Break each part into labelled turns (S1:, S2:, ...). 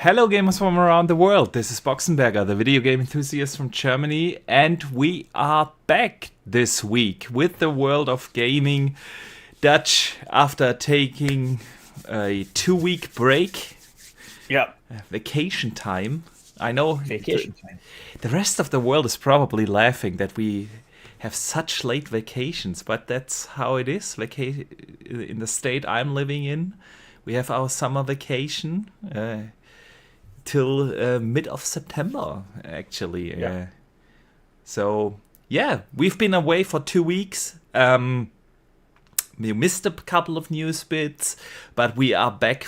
S1: Hello gamers from around the world, this is Boxenberger, the video game enthusiast from Germany, and we are back this week with the world of gaming Dutch after taking a 2-week break.
S2: Yeah.
S1: Vacation time. I know
S2: Vacation time.
S1: the rest of the world is probably laughing that we have such late vacations, but that's how it is. In the state I'm living in, we have our summer vacation till mid of September, actually.
S2: Yeah.
S1: So, yeah, we've been away for 2 weeks. We missed a couple of news bits, but we are back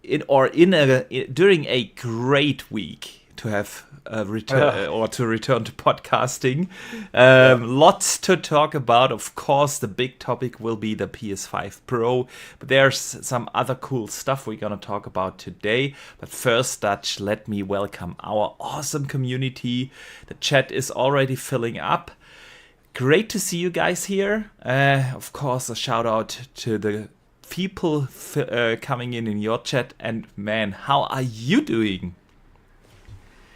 S1: during a great week to have return to podcasting. Lots to talk about. Of course, the big topic will be the PS5 Pro, but there's some other cool stuff we're gonna talk about today. But first, Dutch, let me welcome our awesome community. The chat is already filling up. Great to see you guys here. Of course, a shout out to the people coming in your chat. And man, how are you doing?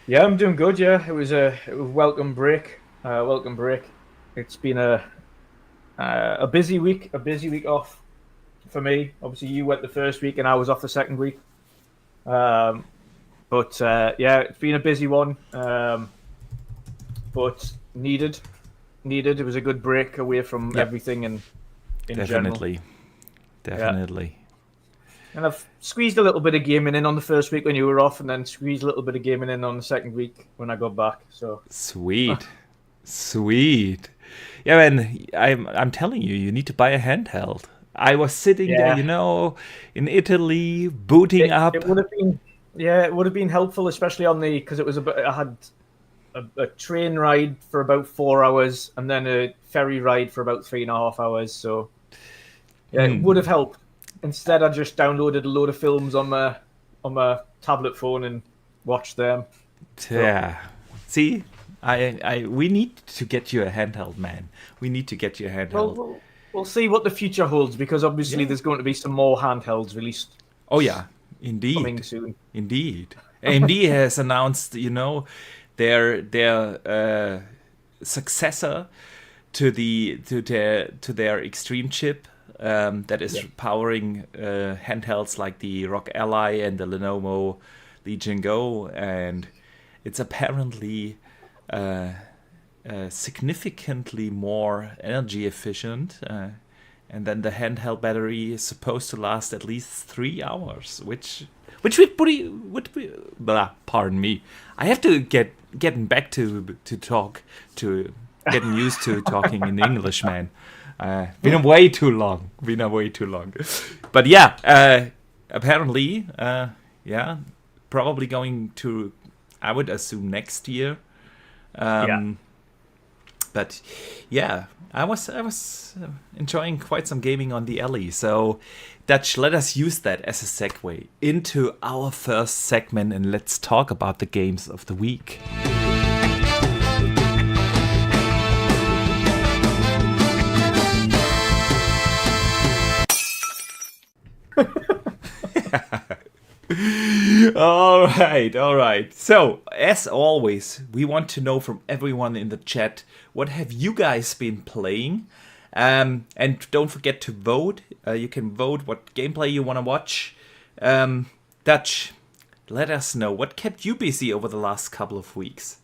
S2: Yeah, I'm doing good. Yeah, it was a welcome break. It's been a busy week. A busy week off for me. Obviously, you went the first week, and I was off the second week. Yeah, it's been a busy one. But needed. It was a good break away from everything and in
S1: Definitely.
S2: general. Yeah. And I've squeezed a little bit of gaming in on the first week when you were off, and then squeezed a little bit of gaming in on the second week when I got back. So
S1: sweet. Yeah, man, I'm telling you, you need to buy a handheld. I was sitting there, in Italy, booting up.
S2: It would have been, it would have been helpful, especially because it was I had a train ride for about 4 hours and then a ferry ride for about 3.5 hours. So it would have helped. Instead, I just downloaded a load of films on my tablet phone and watched them.
S1: Yeah. See, we need to get you a handheld, man. We need to get you a handheld.
S2: Well, we'll see what the future holds, because obviously there's going to be some more handhelds released.
S1: Oh yeah, indeed.
S2: Coming soon.
S1: Indeed. AMD has announced, their successor to their Extreme chip. That is powering handhelds like the ROG Ally and the Lenovo Legion Go, and it's apparently significantly more energy efficient, and then the handheld battery is supposed to last at least 3 hours, which would be pardon me. I have to getting back to getting used to talking in English, man. Been way too long. But yeah, apparently, probably going to, I would assume, next year. But yeah, I was enjoying quite some gaming on the alley. So, Dutch, let us use that as a segue into our first segment, and let's talk about the games of the week. All right. So, as always, we want to know from everyone in the chat, what have you guys been playing? And don't forget to vote. You can vote what gameplay you want to watch. Dutch, let us know, what kept you busy over the last couple of weeks?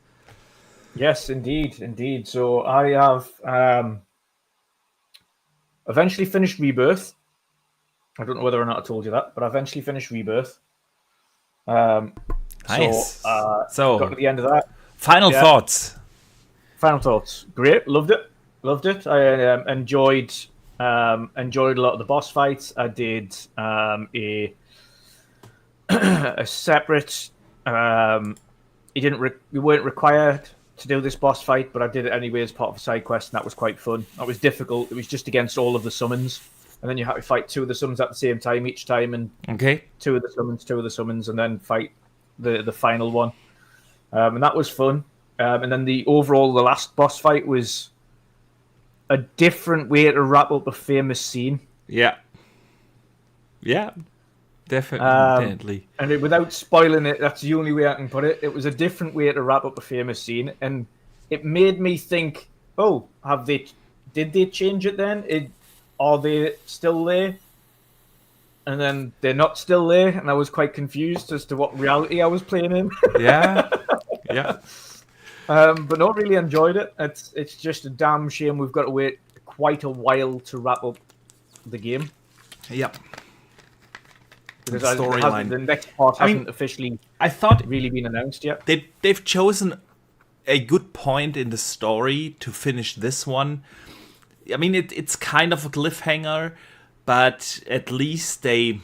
S2: Yes, indeed. So I have eventually finished Rebirth. I don't know whether or not I told you that, but I eventually finished Rebirth.
S1: Nice.
S2: So got to the end of that.
S1: Final thoughts.
S2: Great. Loved it. I enjoyed a lot of the boss fights. I did a separate. You weren't required to do this boss fight, but I did it anyway as part of a side quest, and that was quite fun. That was difficult. It was just against all of the summons. And then you have to fight 2 of the summons at the same time each time, and 2 of the summons, and then fight the final one. And that was fun. And then the last boss fight was a different way to wrap up a famous scene.
S1: Yeah. Definitely.
S2: And without spoiling it, that's the only way I can put it. It was a different way to wrap up a famous scene, and it made me think, oh, did they change it then? Are they still there? And then they're not still there, and I was quite confused as to what reality I was playing in.
S1: Yeah.
S2: But not really enjoyed it. It's just a damn shame we've got to wait quite a while to wrap up the game.
S1: Yep.
S2: Because the next part hasn't officially really been announced yet.
S1: They've chosen a good point in the story to finish this one. I mean, it's kind of a cliffhanger, but at least they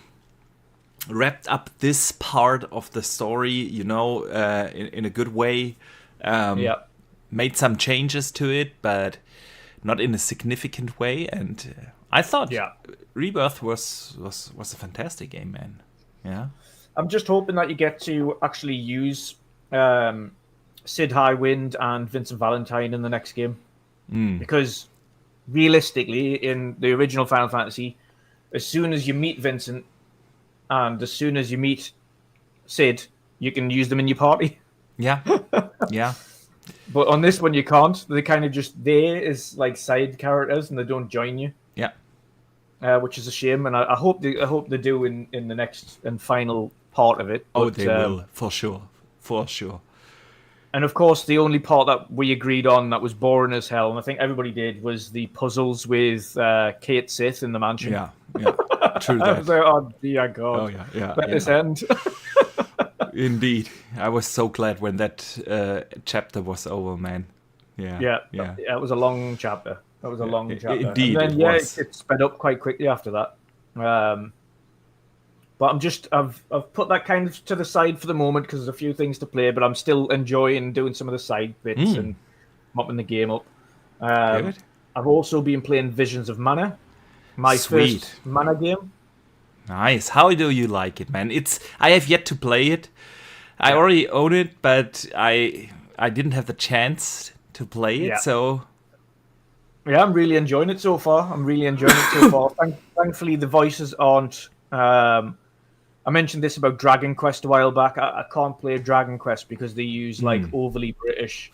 S1: wrapped up this part of the story, in a good way. Made some changes to it, but not in a significant way. And I thought Rebirth was a fantastic game, man. Yeah.
S2: I'm just hoping that you get to actually use Sid Highwind and Vincent Valentine in the next game. Because realistically, in the original Final Fantasy, as soon as you meet Vincent and as soon as you meet Sid, you can use them in your party.
S1: Yeah. Yeah.
S2: But on this one, you can't. They're kind of just there as like side characters, and they don't join you.
S1: Yeah.
S2: Which is a shame, and I hope they do in the next and final part of it.
S1: But, they will for sure.
S2: And of course, the only part that we agreed on that was boring as hell, and I think everybody did, was the puzzles with Kate Sith in the mansion.
S1: Yeah. True.
S2: I was like, oh dear God.
S1: Oh yeah.
S2: Let this end.
S1: Indeed, I was so glad when that chapter was over, man. Yeah.
S2: It was a long chapter. That was a long chapter.
S1: Indeed,
S2: and then, it sped up quite quickly after that. But I've put that kind of to the side for the moment because there's a few things to play, but I'm still enjoying doing some of the side bits and mopping the game up. I've also been playing Visions of Mana, my first Mana game.
S1: Nice. How do you like it, man? I have yet to play it. I already own it, but I didn't have the chance to play it, so...
S2: Yeah, I'm really enjoying it so far. Thankfully, the voices aren't... I mentioned this about Dragon Quest a while back. I can't play Dragon Quest because they use, overly British,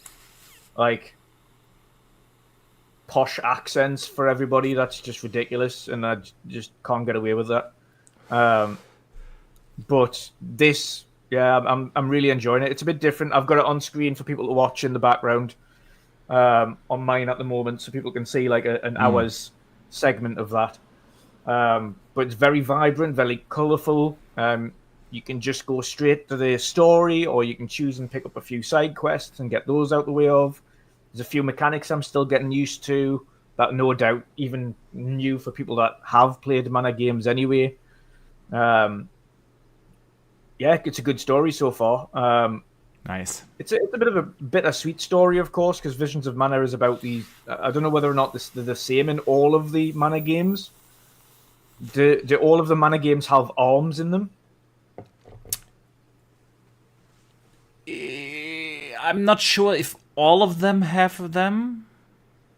S2: posh accents for everybody. That's just ridiculous, and I just can't get away with that. But this... Yeah, I'm really enjoying it. It's a bit different. I've got it on screen for people to watch in the background on mine at the moment, so people can see an hour's segment of that. But it's very vibrant, very colourful. You can just go straight to the story, or you can choose and pick up a few side quests and get those out the way of. There's a few mechanics I'm still getting used to that no doubt even new for people that have played Mana games anyway. Yeah, it's a good story so far.
S1: Nice.
S2: It's a bit of a bittersweet story, of course, because Visions of Mana is about these... I don't know whether or not they're the same in all of the Mana games. Do all of the Mana games have arms in them?
S1: I'm not sure if all of them have them,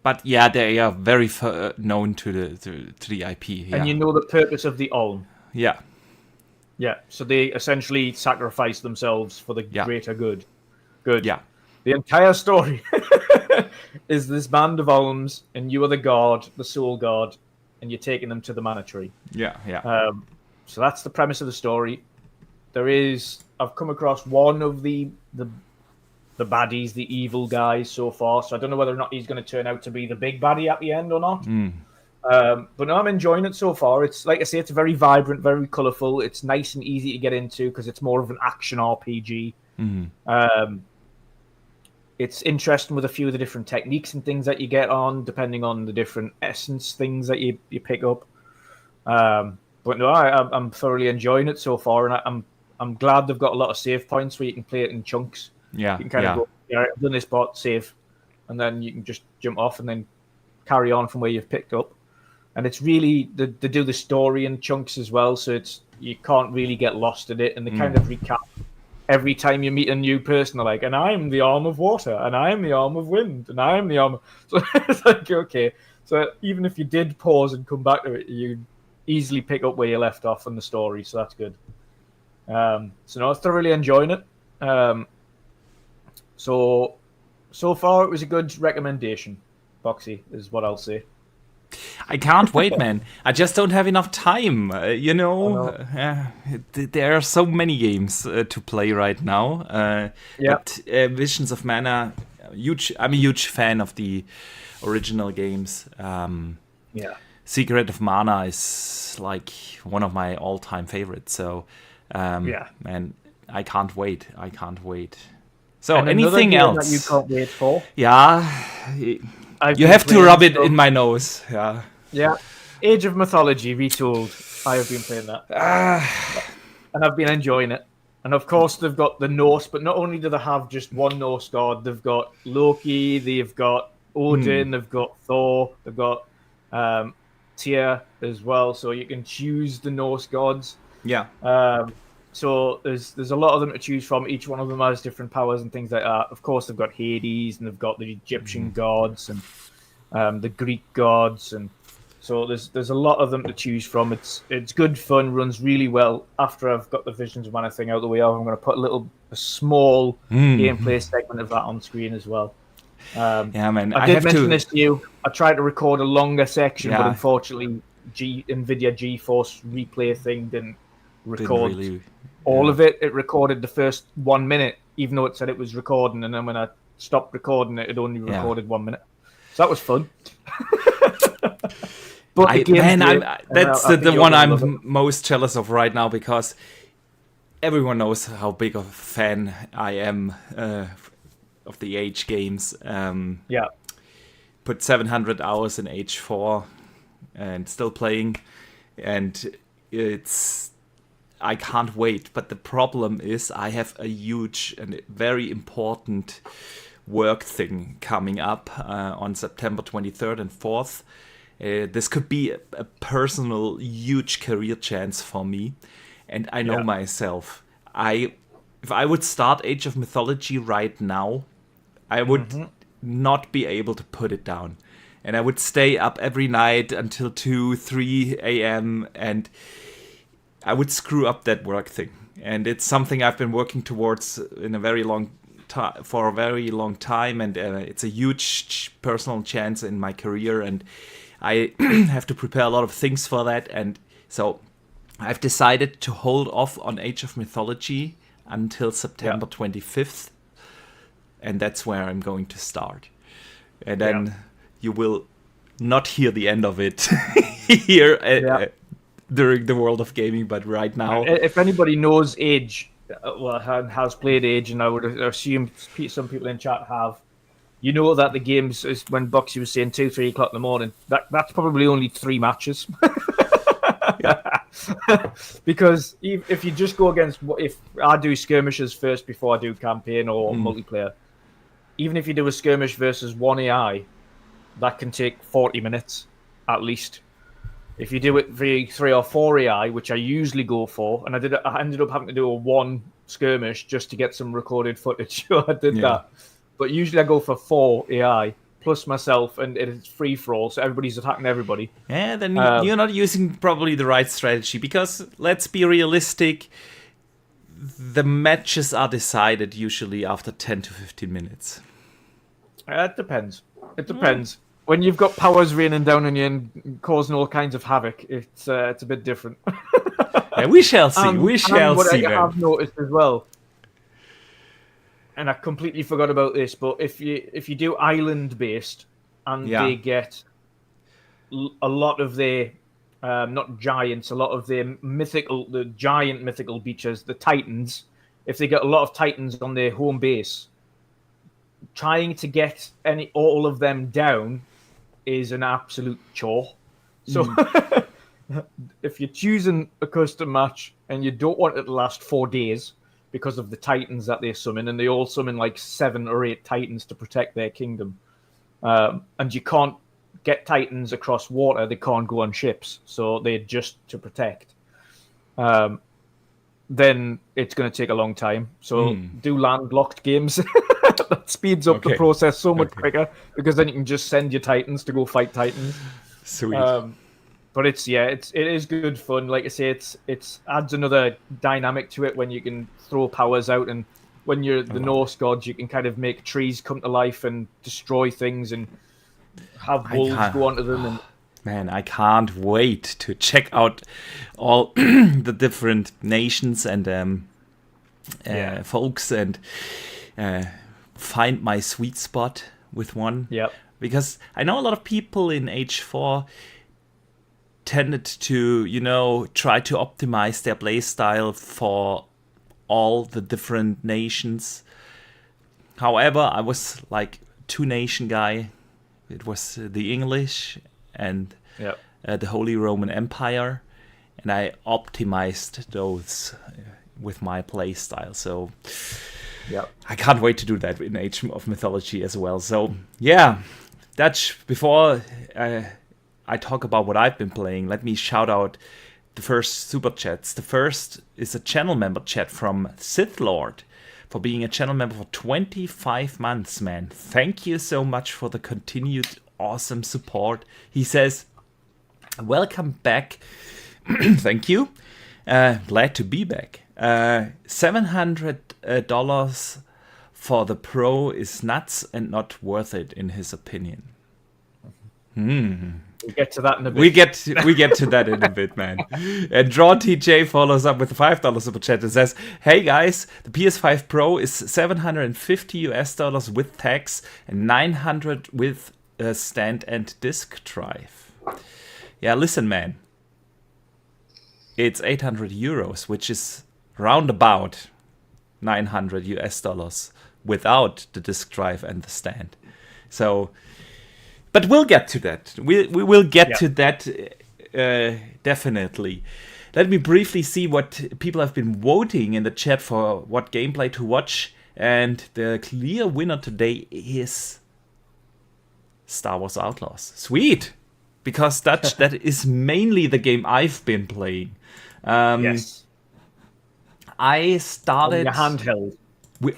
S1: but yeah, they are very known to the IP. Yeah.
S2: And you know the purpose of the arm.
S1: Yeah.
S2: Yeah, so they essentially sacrifice themselves for the greater good. Good.
S1: Yeah.
S2: The entire story is this band of alms, and you are the guard, the soul guard, and you're taking them to the mana tree.
S1: Yeah.
S2: So that's the premise of the story. I've come across one of the baddies, the evil guys so far, so I don't know whether or not he's going to turn out to be the big baddie at the end or not. But no, I'm enjoying it so far. It's like I say, it's very vibrant, very colourful. It's nice and easy to get into because it's more of an action RPG. It's interesting with a few of the different techniques and things that you get on, depending on the different essence things that you pick up. But no, I'm thoroughly enjoying it so far, and I'm glad they've got a lot of save points where you can play it in chunks.
S1: Yeah,
S2: you can kind of go, I've done this part, save, and then you can just jump off and then carry on from where you've picked up. And it's really they do the story in chunks as well, so you can't really get lost in it. And they kind of recap every time you meet a new person. They're like, and I'm the arm of water, and I'm the arm of wind, and I'm the arm. So it's like, okay. So even if you did pause and come back to it, easily pick up where you left off in the story, so that's good. So no, I was thoroughly enjoying it. So far it was a good recommendation. Boxy is what I'll say.
S1: I can't wait, man. I just don't have enough time. There are so many games to play right now. But Visions of Mana, I'm a huge fan of the original games. Secret of Mana is like one of my all-time favorites. So, man, I can't wait. So,
S2: and
S1: anything else
S2: that you can't wait for?
S1: Yeah. You have to rub it in my nose. Yeah.
S2: Age of Mythology Retold. I have been playing that. And I've been enjoying it. And of course, they've got the Norse, but not only do they have just one Norse god, they've got Loki, they've got Odin, they've got Thor, they've got Tyr as well. So you can choose the Norse gods.
S1: Yeah.
S2: So there's a lot of them to choose from. Each one of them has different powers and things like that. Of course, they've got Hades and they've got the Egyptian gods and the Greek gods, and so there's a lot of them to choose from. It's good fun, runs really well. After I've got the Visions of Mana thing out of the way, I'm going to put a small gameplay segment of that on screen as well.
S1: Man.
S2: I did mention this to you. I tried to record a longer section, but unfortunately, NVIDIA GeForce replay thing didn't record all of it. It recorded the first 1 minute, even though it said it was recording, and then when I stopped recording it only recorded 1 minute. So that was fun. But
S1: that's the one I'm most jealous of right now, because everyone knows how big of a fan I am of the Age games. Put 700 hours in Age 4 and still playing, and I can't wait. But the problem is I have a huge and very important work thing coming up on September 23rd and 4th. This could be a personal huge career chance for me. And I know myself. If I would start Age of Mythology right now, I would not be able to put it down. And I would stay up every night until 2, 3 a.m. and I would screw up that work thing. And it's something I've been working towards for a very long time, and it's a huge personal chance in my career, and I have to prepare a lot of things for that. And so I've decided to hold off on Age of Mythology until September 25th, and that's where I'm going to start. And then you will not hear the end of it here during the World of Gaming, but right now,
S2: if anybody knows Age, has played Age, and I would assume some people in chat have, you know that the games, is when Boxy was saying 2-3 o'clock in the morning, that's probably only 3 matches. Because if you just go against, if I do skirmishes first before I do campaign or multiplayer, even if you do a skirmish versus 1 AI, that can take 40 minutes at least. If you do it for 3 or 4 AI, which I usually go for, and I ended up having to do a 1 skirmish just to get some recorded footage. So I did that. But usually I go for 4 AI plus myself, and it's free for all, so everybody's attacking everybody.
S1: Yeah, then you're not using probably the right strategy, because let's be realistic, the matches are decided usually after 10 to 15 minutes.
S2: It depends. When you've got powers raining down on you and causing all kinds of havoc, it's a bit different.
S1: We shall see.
S2: What I have noticed as well, and I completely forgot about this, but if you do island based, and they get a lot of their not giants, a lot of their giant mythical beaches, the Titans. If they get a lot of Titans on their home base, trying to get all of them down is an absolute chore. So if you're choosing a custom match and you don't want it to last 4 days because of the Titans that they summon, and they all summon like 7 or 8 Titans to protect their kingdom, and you can't get Titans across water, they can't go on ships, so they're just to protect, then it's going to take a long time. So do landlocked games. That speeds up the process so much quicker, because then you can just send your Titans to go fight Titans.
S1: Sweet.
S2: But it is good fun. Like I say, it's adds another dynamic to it when you can throw powers out, and when you're the Norse gods, you can kind of make trees come to life and destroy things and have
S1: I
S2: wolves
S1: can't,
S2: go onto them. And
S1: man, I can't wait to check out all the different nations and folks and find my sweet spot with one.
S2: Yep.
S1: Because I know a lot of people in H4 tended to, try to optimize their playstyle for all the different nations. However, I was like two-nation guy. It was the English and the Holy Roman Empire, and I optimized those with my playstyle. So I can't wait to do that in Age of Mythology as well. So yeah, that's before I talk about what I've been playing. Let me shout out the first super chats. The first is a channel member chat from Sith Lord for being a channel member for 25 months, man. Thank you so much for the continued awesome support. He says, welcome back. Thank you. Glad to be back. $700 for the Pro is nuts and not worth it, in his opinion.
S2: We'll get to that in a bit.
S1: We get to that in a bit, man. And Draw TJ follows up with a $5 super chat and says, "Hey guys, the PS5 Pro is $750 with tax and $900 with a stand and disk drive." Yeah, listen, man. It's €800, which is roundabout $900 without the disk drive and the stand. So. But we'll get to that. We will get to that definitely. Let me briefly see what people have been voting in the chat for what gameplay to watch. And the clear winner today is Star Wars Outlaws. Sweet! Because that is mainly the game I've been playing.
S2: Yes.
S1: I started...
S2: On your handheld.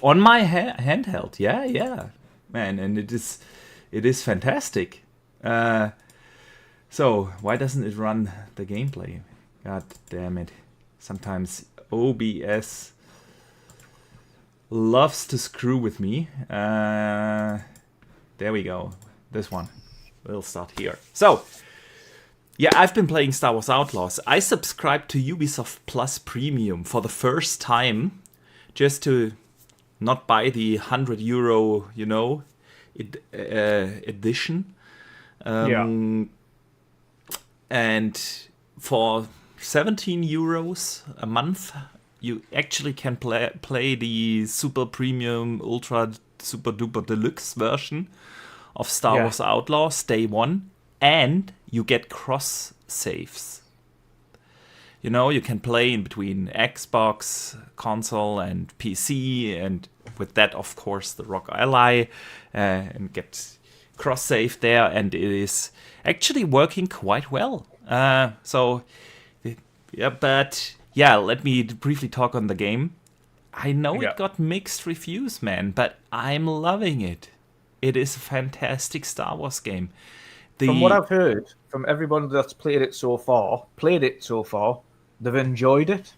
S1: On my handheld, yeah. Man, and it is fantastic. So, why doesn't it run the gameplay? God damn it. Sometimes OBS loves to screw with me. There we go. This one. We'll start here. So, yeah, I've been playing Star Wars Outlaws. I subscribed to Ubisoft Plus Premium for the first time, just to not buy the €100, edition. And for €17 a month, you actually can play the super premium, ultra super duper deluxe version of Star Wars Outlaws day one, and you get cross saves. You can play in between Xbox, console, and PC, and with that, of course, the ROG Ally, and get cross-save there, and it is actually working quite well. Let me briefly talk on the game. I know it got mixed reviews, man, but I'm loving it. It is a fantastic Star Wars game.
S2: From what I've heard from everyone that's played it so far, they've enjoyed it.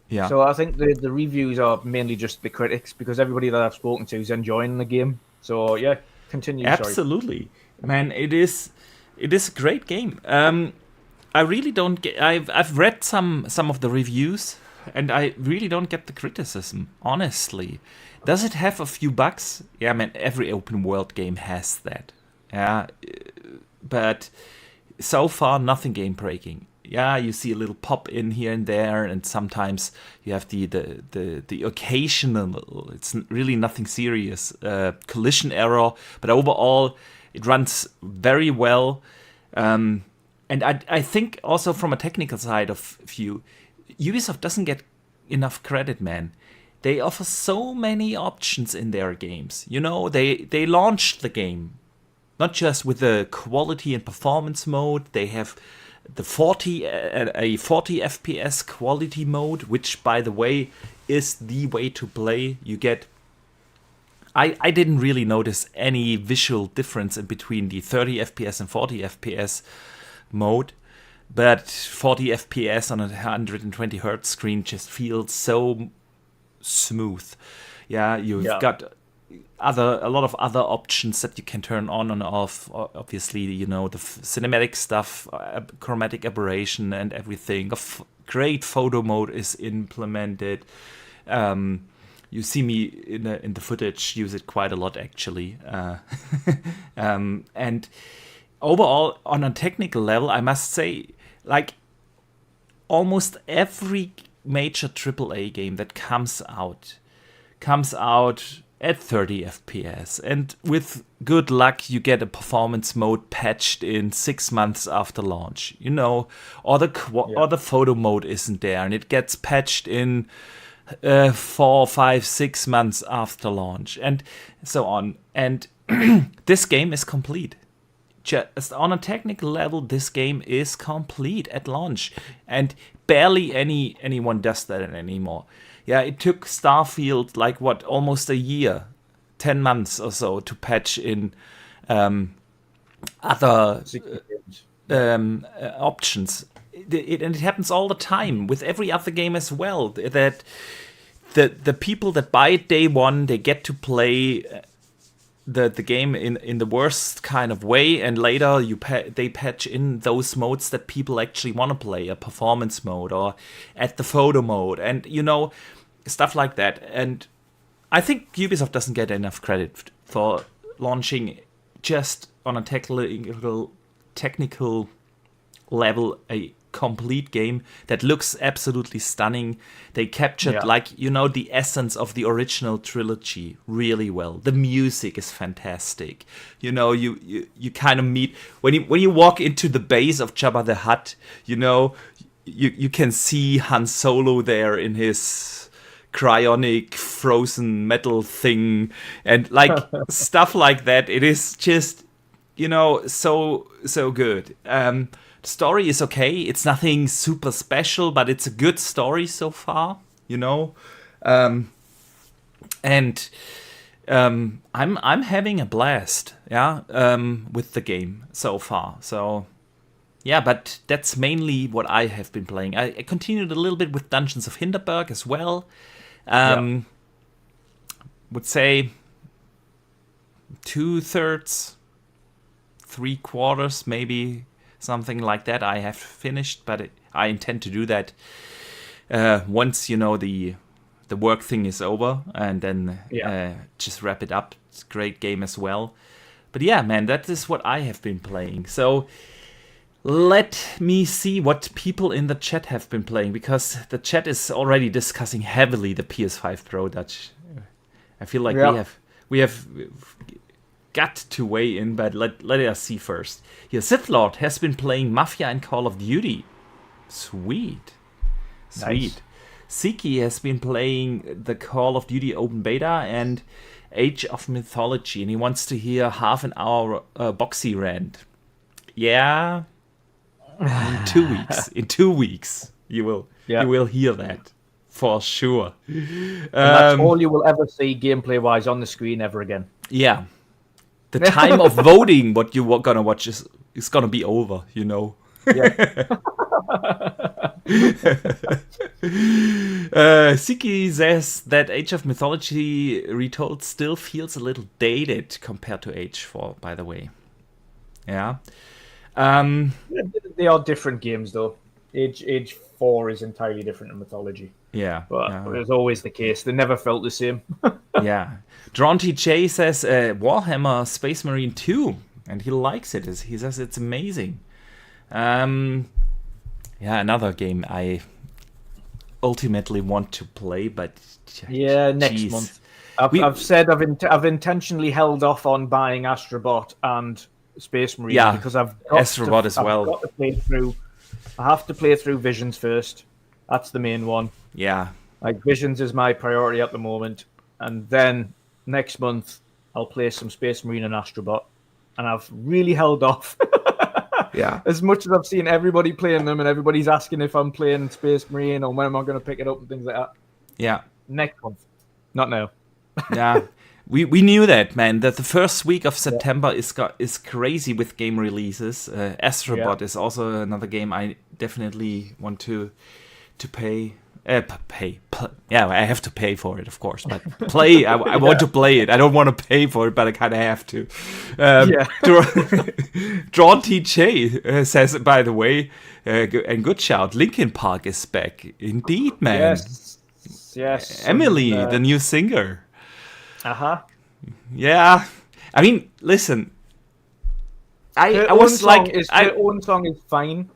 S1: Yeah.
S2: So I think the reviews are mainly just the critics, because everybody that I've spoken to is enjoying the game. So yeah, continue.
S1: Absolutely, man. It is a great game. I really don't get. I've read some of the reviews, and I really don't get the criticism. Honestly, does it have a few bugs? Yeah, man. Every open world game has that. Yeah, but so far nothing game breaking. Yeah, you see a little pop in here and there, and sometimes you have the occasional, it's really nothing serious, collision error, but overall it runs very well. And I think also from a technical side of view, Ubisoft doesn't get enough credit, man. They offer so many options in their games. They launched the game, not just with the quality and performance mode. They have the 40 FPS quality mode, which, by the way, is the way to play. You get... I didn't really notice any visual difference in between the 30 FPS and 40 FPS mode. But 40 FPS on a 120 hertz screen just feels so smooth. Yeah, you've got a lot of other options that you can turn on and off. Obviously, the cinematic stuff, chromatic aberration and everything. Great photo mode is implemented. You see me in the footage use it quite a lot, actually. And overall, on a technical level, I must say, like, almost every major AAA game that comes out at 30 FPS, and with good luck you get a performance mode patched in 6 months after launch, or the photo mode isn't there and it gets patched in 4, 5, 6 months after launch, and so on. And this game is complete. Just on a technical level, this game is complete at launch, and barely anyone does that anymore. Yeah, it took Starfield almost a year, 10 months or so to patch in other options. And it happens all the time with every other game as well. That the people that buy it day one, they get to play the game in the worst kind of way, and later they patch in those modes that people actually want to play, a performance mode or at the photo mode, and stuff like that. And I think Ubisoft doesn't get enough credit for launching just on a technical level a complete game that looks absolutely stunning. They captured the essence of the original trilogy really well. The music is fantastic. You kind of meet when you walk into the base of Jabba the Hutt, you can see Han Solo there in his cryonic frozen metal thing and stuff like that. It is just so good. Story is okay. It's nothing super special, but it's a good story so far, and I'm having a blast, with the game so far. So yeah, but that's mainly what I have been playing. I continued a little bit with Dungeons of Hinterberg as well. Would say 2/3, 3/4 maybe. Something like that I have finished, but I intend to do that once the work thing is over, and then just wrap it up. It's a great game as well. But yeah, man, that is what I have been playing. So let me see what people in the chat have been playing, because the chat is already discussing heavily the PS5 Pro, Dutch. I feel like we have got to weigh in, but let us see first. Here, Sith Lord has been playing Mafia and Call of Duty. Sweet.
S2: Nice.
S1: Siki has been playing the Call of Duty open beta and Age of Mythology, and he wants to hear half an hour Boxy rant. Yeah. In 2 weeks. In 2 weeks, you will hear that for sure.
S2: And that's all you will ever see gameplay-wise on the screen ever again.
S1: Yeah. The time of voting what you're gonna watch is gonna be over, Yeah. Siki says that Age of Mythology Retold still feels a little dated compared to Age 4, by the way. Yeah.
S2: They are different games, though. Age 4 is entirely different in Mythology.
S1: Yeah.
S2: But it was always the case. They never felt the same.
S1: Yeah. Dronty J says Warhammer Space Marine 2, and he likes it. He says it's amazing. Another game I ultimately want to play, but
S2: next month. I've said I've intentionally held off on buying Astrobot and Space Marine because I've got
S1: Astrobot as well.
S2: Got to play through. I have to play through Visions first. That's the main one.
S1: Yeah.
S2: Visions is my priority at the moment. And then next month, I'll play some Space Marine and Astrobot. And I've really held off.
S1: Yeah.
S2: As much as I've seen everybody playing them and everybody's asking if I'm playing Space Marine or when am I going to pick it up and things like that.
S1: Yeah.
S2: Next month. Not now.
S1: Yeah. we knew that, man, that the first week of September is crazy with game releases. Astrobot is also another game I definitely want to pay. Yeah, I have to pay for it, of course. But play, I want to play it. I don't want to pay for it, but I kind of have to. Drawn TJ says, by the way, and good shout, Linkin Park is back. Indeed, man.
S2: Yes.
S1: Emily, the new singer.
S2: Uh-huh.
S1: Yeah. I mean, listen.
S2: Her own song is fine.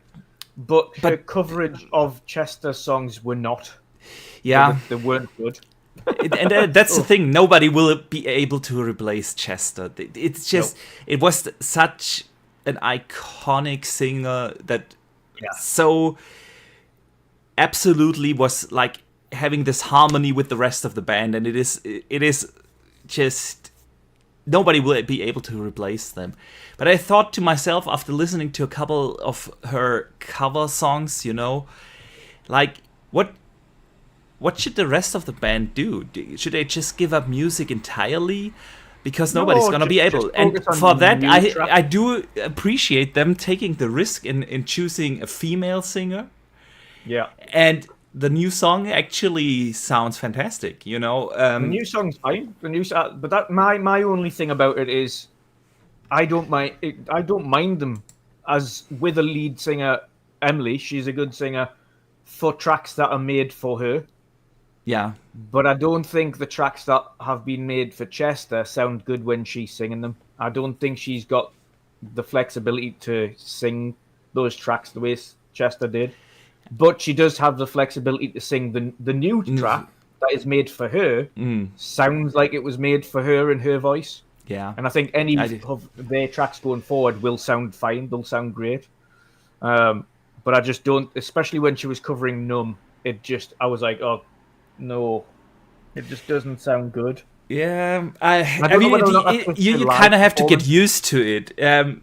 S2: But her coverage of Chester songs were not.
S1: Yeah.
S2: They weren't good.
S1: And that's the thing. Nobody will be able to replace Chester. It's just, It was such an iconic singer that so absolutely was like having this harmony with the rest of the band. And it is just, nobody will be able to replace them. But I thought to myself, after listening to a couple of her cover songs, like, what should the rest of the band do? Should they just give up music entirely? Because nobody's going to be able. And for that, I do appreciate them taking the risk in choosing a female singer.
S2: Yeah.
S1: And the new song actually sounds fantastic, The
S2: new song's fine. But that my only thing about it is, I don't mind them as with a lead singer, Emily. She's a good singer for tracks that are made for her.
S1: Yeah.
S2: But I don't think the tracks that have been made for Chester sound good when she's singing them. I don't think she's got the flexibility to sing those tracks the way Chester did. But she does have the flexibility to sing the new track that is made for her. Sounds like it was made for her in her voice.
S1: Yeah.
S2: And I think any of their tracks going forward will sound fine. They'll sound great. But I just don't, especially when she was covering Numb, I was like, oh, no. It just doesn't sound good.
S1: Yeah. I mean, you kind of have to get used to it.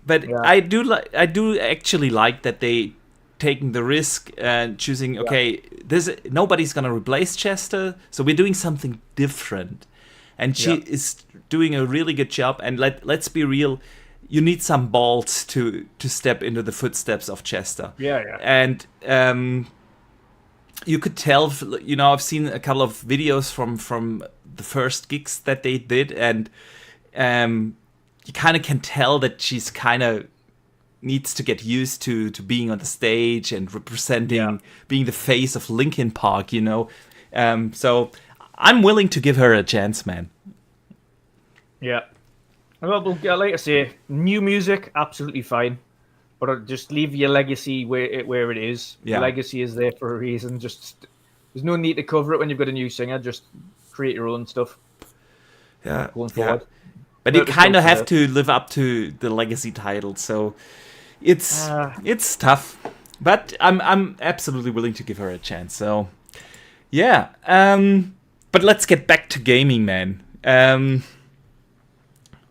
S1: But yeah. I do actually like that they taking the risk and choosing, nobody's going to replace Chester, so we're doing something different. And she is doing a really good job. And let's be real, you need some balls to step into the footsteps of Chester.
S2: Yeah, yeah.
S1: And you could tell, I've seen a couple of videos from the first gigs that they did, and you kind of can tell that she's kind of needs to get used to being on the stage and representing, being the face of Linkin Park, So I'm willing to give her a chance, man.
S2: Yeah. Well, like I say, new music, absolutely fine. But just leave your legacy where it is. Yeah. Your legacy is there for a reason. There's no need to cover it when you've got a new singer. Just create your own stuff.
S1: Yeah.
S2: Going forward.
S1: Yeah. But you kind of have to live up to the legacy title, so it's tough. But I'm absolutely willing to give her a chance. So yeah. But let's get back to gaming, man.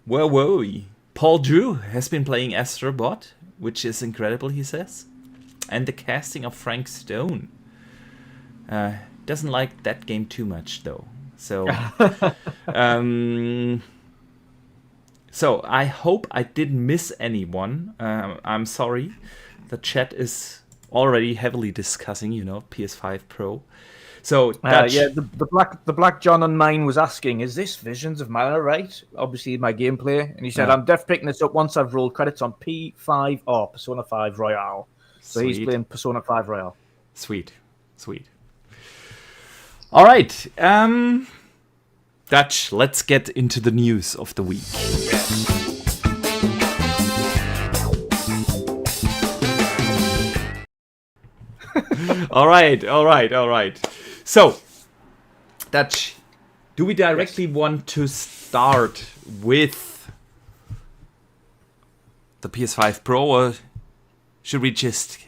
S1: Where were we? Paul Drew has been playing Astrobot, which is incredible, he says. And the casting of Frank Stone. Doesn't like that game too much, though. So, so I hope I didn't miss anyone. I'm sorry. The chat is already heavily discussing, PS5 Pro. So
S2: the Black John on mine was asking, is this Visions of Mana right? Obviously my gameplay. And he said, I'm def picking this up once I've rolled credits on P5 or Persona 5 Royale. So he's playing Persona 5 Royale.
S1: Sweet. All right. Dutch, let's get into the news of the week. All right. So, Dutch, do we directly want to start with the PS5 Pro, or should we just...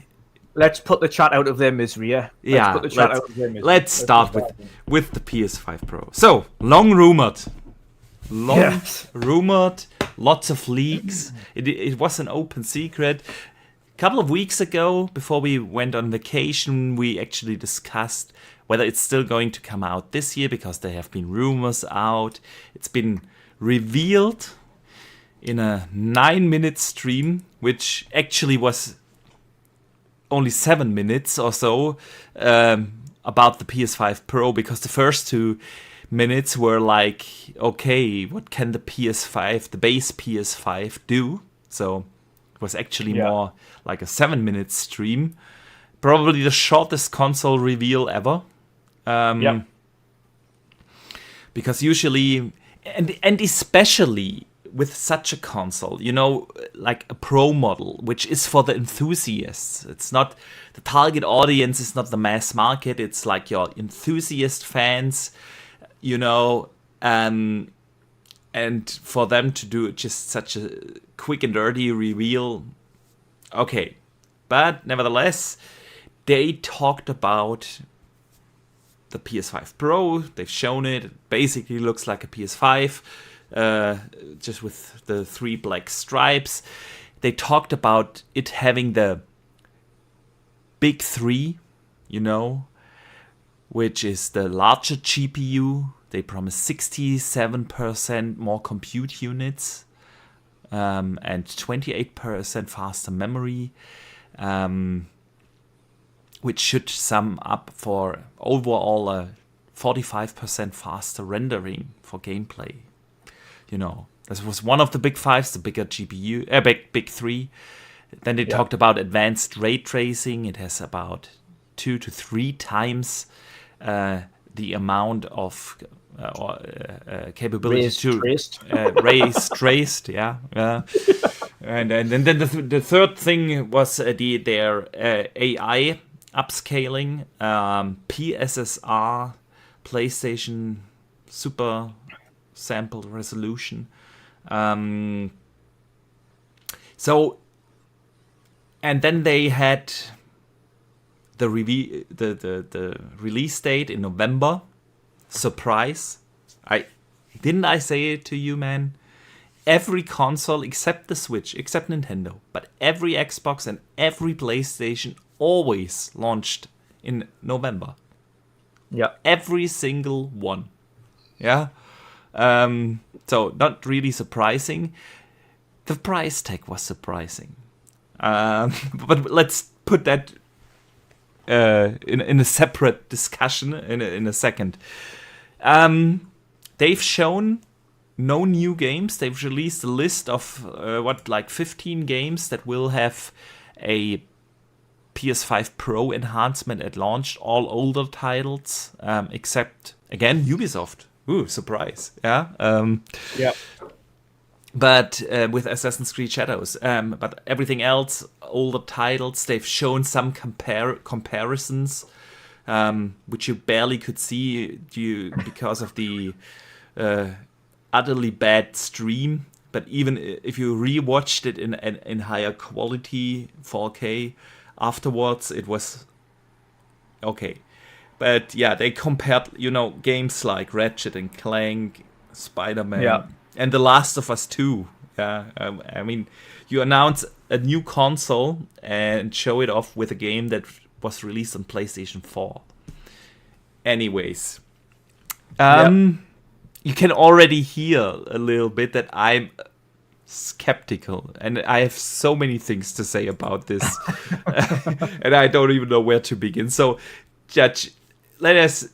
S2: Let's put the chat out of their misery, yeah?
S1: Let's start with the PS5 Pro. So, long rumored, lots of leaks. It was an open secret. A couple of weeks ago, before we went on vacation, we actually discussed whether it's still going to come out this year, because there have been rumors out. It's been revealed in a 9-minute stream, which actually was only 7 minutes or so, about the PS5 Pro, because the first 2 minutes were like, okay, what can the PS5, the base PS5 do? So it was actually more like a 7-minute stream. Probably the shortest console reveal ever. Because usually, and especially with such a console, you know, like a Pro model, which is for the enthusiasts. It's not, the target audience is not the mass market. It's like your enthusiast fans, you know, and for them to do just such a quick and dirty reveal. Okay. But nevertheless, they talked about the PS5 Pro. They've shown it. It basically looks like a PS5. Just with the 3 black stripes. They talked about it having the big 3, you know, which is the larger GPU. They promised 67% more compute units, and 28% faster memory, which should sum up for overall a 45% faster rendering for gameplay. You know, this was one of the big 5s, the bigger GPU, big 3. Then they talked about advanced ray tracing. It has about 2 to 3 times the amount of capability rays traced. And then the third thing was their AI upscaling, PSSR, PlayStation Super Sample Resolution. So, and then they had the release date in November. Surprise! I say it to you, man. Every console except the Switch, except Nintendo, but every Xbox and every PlayStation always launched in November.
S2: Yeah,
S1: every single one. Yeah. So not really surprising. The price tag was surprising. But let's put that in a separate discussion in a second. They've shown no new games. They've released a list of 15 games that will have a PS5 Pro enhancement at launch. All older titles, except again Ubisoft. Ooh, surprise! Yeah. But with Assassin's Creed Shadows, but everything else, older titles, they've shown some comparisons, which you barely could see because of the utterly bad stream. But even if you rewatched it in higher quality, 4K, afterwards, it was okay. But yeah, they compared, games like Ratchet and Clank, Spider-Man, and The Last of Us 2. Yeah, I mean, you announce a new console and show it off with a game that was released on PlayStation 4. Anyways, you can already hear a little bit that I'm skeptical, and I have so many things to say about this, and I don't even know where to begin. So, Judge, let us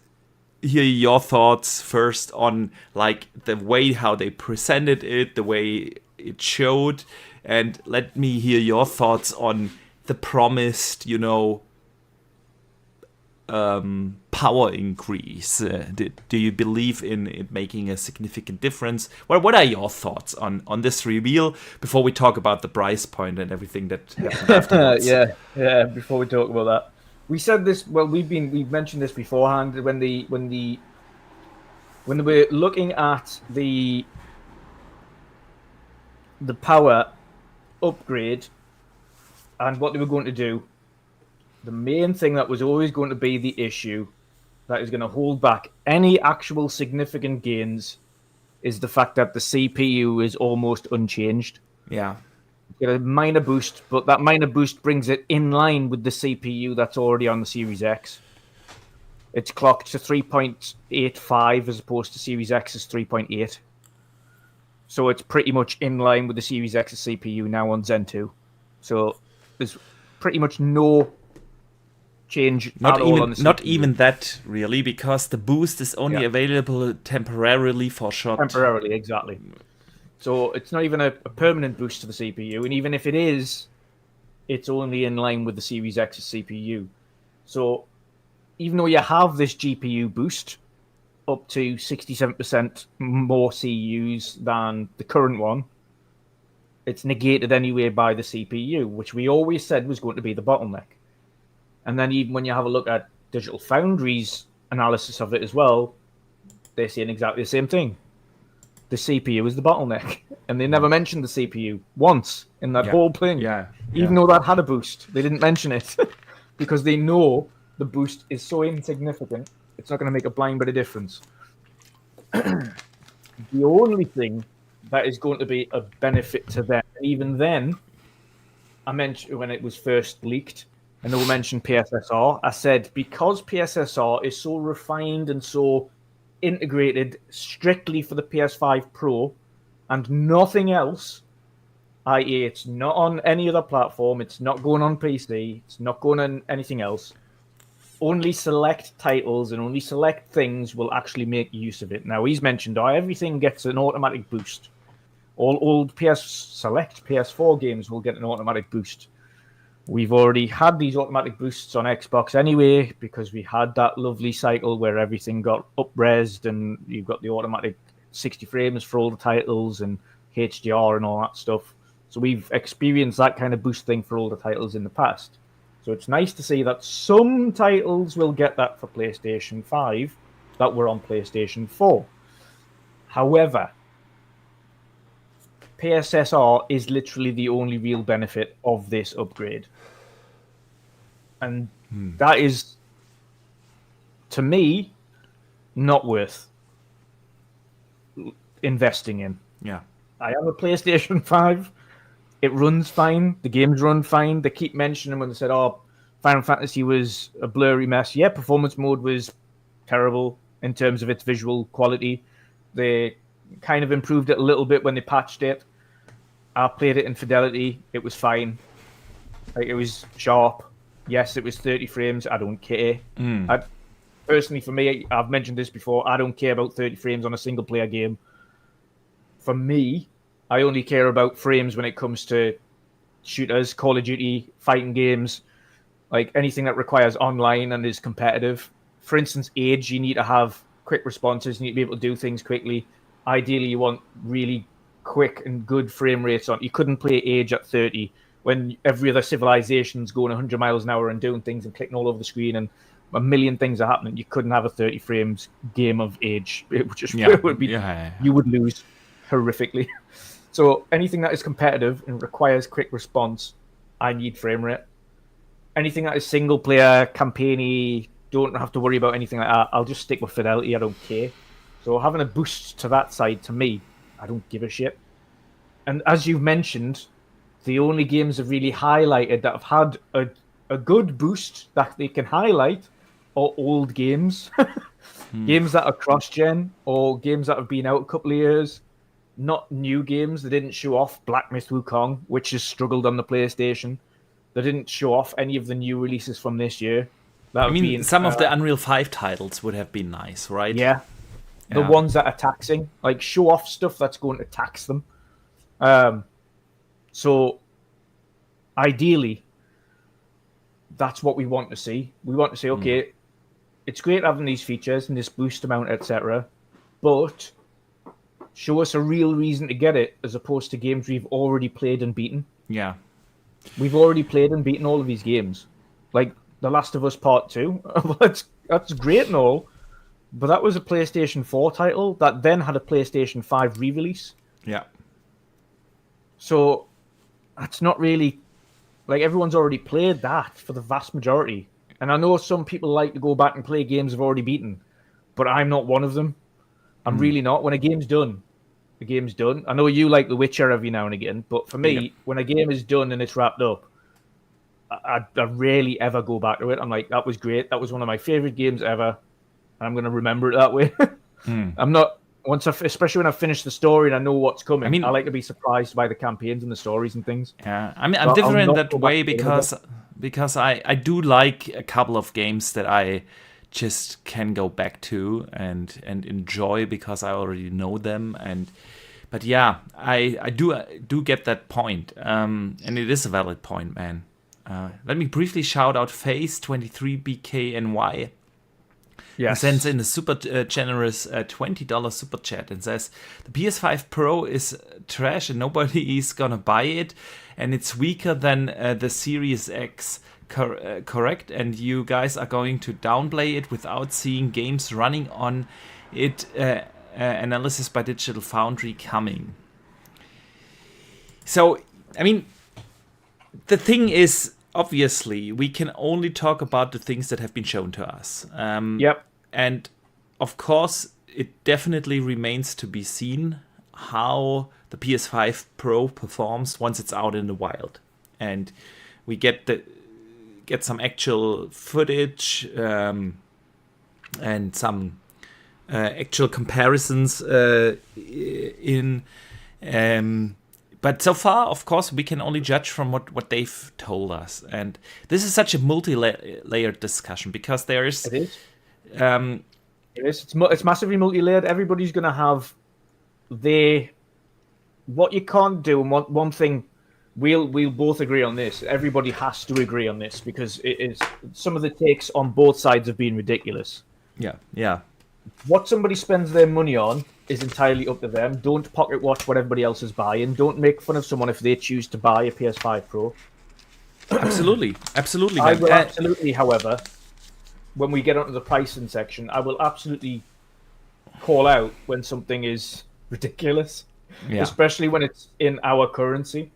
S1: hear your thoughts first on the way how they presented it, the way it showed, and let me hear your thoughts on the promised, power increase. Do you believe in it making a significant difference? Well, what are your thoughts on this reveal before we talk about the price point and everything that happened afterwards?
S2: Yeah. Before we talk about that, we said this. Well, we've mentioned this beforehand when they were looking at the power upgrade and what they were going to do. The main thing that was always going to be the issue that is going to hold back any actual significant gains is the fact that the CPU is almost unchanged.
S1: Yeah.
S2: You get a minor boost, but that minor boost brings it in line with the CPU that's already on the Series X. It's clocked to 3.85 as opposed to Series X's 3.8. So it's pretty much in line with the Series X CPU now on Zen 2. So there's pretty much no change
S1: Not
S2: at all on the
S1: not
S2: CPU.
S1: even that really, because the boost is only available temporarily for short.
S2: Temporarily, exactly. So it's not even a permanent boost to the CPU, and even if it is, it's only in line with the Series X's CPU. So even though you have this GPU boost up to 67% more CUs than the current one, it's negated anyway by the CPU, which we always said was going to be the bottleneck. And then even when you have a look at Digital Foundry's analysis of it as well, they're saying exactly the same thing. The CPU is the bottleneck. And they never mentioned the CPU once in that whole thing. Even though that had a boost, they didn't mention it because they know the boost is so insignificant, it's not going to make a blind bit of difference. The only thing that is going to be a benefit to them, even then, I mentioned when it was first leaked, and they mentioned PSSR, I said because PSSR is so refined and so integrated strictly for the PS5 Pro and nothing else, i.e. it's not on any other platform, it's not going on PC, it's not going on anything else, only select titles and only select things will actually make use of it. Now, he's mentioned everything gets an automatic boost. All old Select PS4 games will get an automatic boost. We've already had these automatic boosts on Xbox anyway, because we had that lovely cycle where everything got up-resed and you've got the automatic 60 frames for all the titles and HDR and all that stuff. So we've experienced that kind of boost thing for all the titles in the past. So it's nice to see that some titles will get that for PlayStation 5 that were on PlayStation 4. However, PSSR is literally the only real benefit of this upgrade. And that is, to me, not worth investing in.
S1: Yeah.
S2: I have a PlayStation 5. It runs fine. The games run fine. They keep mentioning when they said, Final Fantasy was a blurry mess. Yeah, performance mode was terrible in terms of its visual quality. They kind of improved it a little bit when they patched it. I played it in fidelity. It was fine. Like, it was sharp. Yes, it was 30 frames. I don't care. Personally, for me, I've mentioned this before, I don't care about 30 frames on a single-player game. For me, I only care about frames when it comes to shooters, Call of Duty, fighting games, like anything that requires online and is competitive. For instance, Age, you need to have quick responses. You need to be able to do things quickly. Ideally, you want really quick and good frame rates on. You couldn't play Age at 30 when every other civilization's going 100 miles an hour and doing things and clicking all over the screen and a million things are happening. You couldn't have a 30 frames game of Age. It would be you would lose horrifically. So anything that is competitive and requires quick response, I need frame rate. Anything that is single player, campaigny, don't have to worry about anything like that. I'll just stick with fidelity. I don't care. So having a boost to that side, to me, I don't give a shit. And as you've mentioned, the only games have really highlighted that have had a good boost that they can highlight are old games. Games that are cross-gen or games that have been out a couple of years. Not new games. They didn't show off Black Myth Wukong, which has struggled on the PlayStation. They didn't show off any of the new releases from this year.
S1: Some of the Unreal 5 titles would have been nice, right?
S2: Yeah. The ones that are taxing. Like, show off stuff that's going to tax them. So, ideally, that's what we want to see. We want to say, okay, it's great having these features and this boost amount, etc., but show us a real reason to get it as opposed to games we've already played and beaten.
S1: Yeah.
S2: We've already played and beaten all of these games. Like The Last of Us Part 2. That's great and all, but that was a PlayStation 4 title that then had a PlayStation 5 re-release.
S1: Yeah.
S2: So that's not really... Like, everyone's already played that for the vast majority. And I know some people like to go back and play games they've already beaten, but I'm not one of them. I'm really not. When a game's done, the game's done. I know you like The Witcher every now and again, but for me, when a game is done and it's wrapped up, I rarely ever go back to it. I'm like, that was great. That was one of my favorite games ever. And I'm going to remember it that way. I'm not especially when I've finished the story and I know what's coming.
S1: I mean,
S2: I like to be surprised by the campaigns and the stories and things.
S1: Yeah, I mean, I'm
S2: So
S1: different
S2: I'll
S1: in
S2: not
S1: that
S2: go
S1: way
S2: back to it.
S1: because I do like a couple of games that I just can go back to and enjoy because I already know them. But yeah, I do get that point, and it is a valid point, man. Let me briefly shout out Face23BKNY. He
S2: Yes.
S1: sends in a super generous $20 super chat and says, the PS5 Pro is trash and nobody is gonna buy it, and it's weaker than the Series X, correct? And you guys are going to downplay it without seeing games running on it, analysis by Digital Foundry coming. So, I mean, the thing is, obviously, we can only talk about the things that have been shown to us.
S2: Yep.
S1: And of course, it definitely remains to be seen how the PS5 Pro performs once it's out in the wild, and we get some actual footage and some actual comparisons in. But so far, of course, we can only judge from what they've told us. And this is such a multi-layered discussion because there is...
S2: It is. It is. It's massively multi-layered. Everybody's going to have what you can't do. And one thing we'll both agree on this. Everybody has to agree on this because it is some of the takes on both sides have been ridiculous.
S1: Yeah.
S2: What somebody spends their money on is entirely up to them. Don't pocket watch what everybody else is buying. Don't make fun of someone if they choose to buy a PS5 Pro.
S1: Absolutely.
S2: I will absolutely, however, when we get onto the pricing section, I will absolutely call out when something is ridiculous, especially when it's in our currency.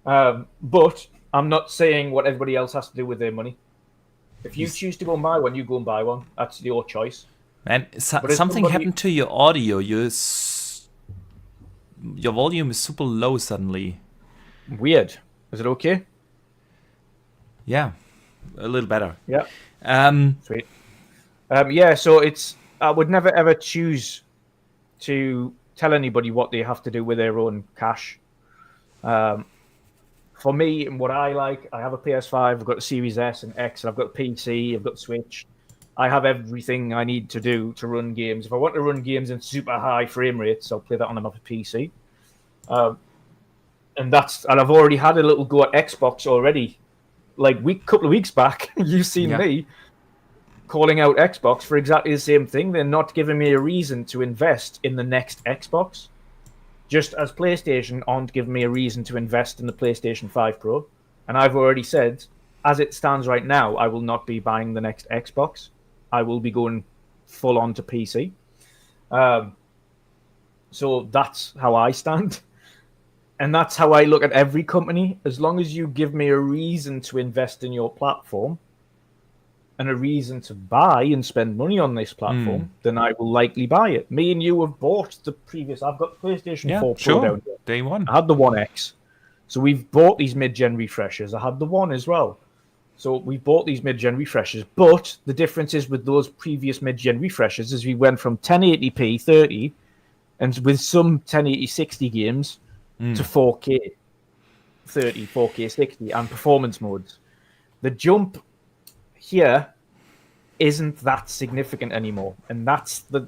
S2: But I'm not saying what everybody else has to do with their money. If you choose to go and buy one, you go and buy one. That's your choice.
S1: Man, something happened to your audio. Your volume is super low suddenly.
S2: Weird. Is it okay?
S1: Yeah, a little better.
S2: Yeah.
S1: Sweet.
S2: So I would never ever choose to tell anybody what they have to do with their own cash. For me and what I like, I have a PS5, I've got a Series S and X, and I've got a PC, I've got Switch. I have everything I need to do to run games. If I want to run games in super high frame rates, I'll play that on my PC. And I've already had a little go at Xbox already. Like couple of weeks back, you've seen me calling out Xbox for exactly the same thing. They're not giving me a reason to invest in the next Xbox. Just as PlayStation aren't giving me a reason to invest in the PlayStation 5 Pro. And I've already said, as it stands right now, I will not be buying the next Xbox. I will be going full on to PC. So that's how I stand. And that's how I look at every company. As long as you give me a reason to invest in your platform and a reason to buy and spend money on this platform, then I will likely buy it. Me and you have bought the previous... I've got the PlayStation 4 Pro down here.
S1: Day one.
S2: I had the One X. So we've bought these mid-gen refreshers. I had the One as well. So we bought these mid-gen refreshers. But the difference is with those previous mid-gen refreshers is we went from 1080p 30 and with some 1080 60 games to 4K 30, 4K 60 and performance modes. The jump here isn't that significant anymore, and that's the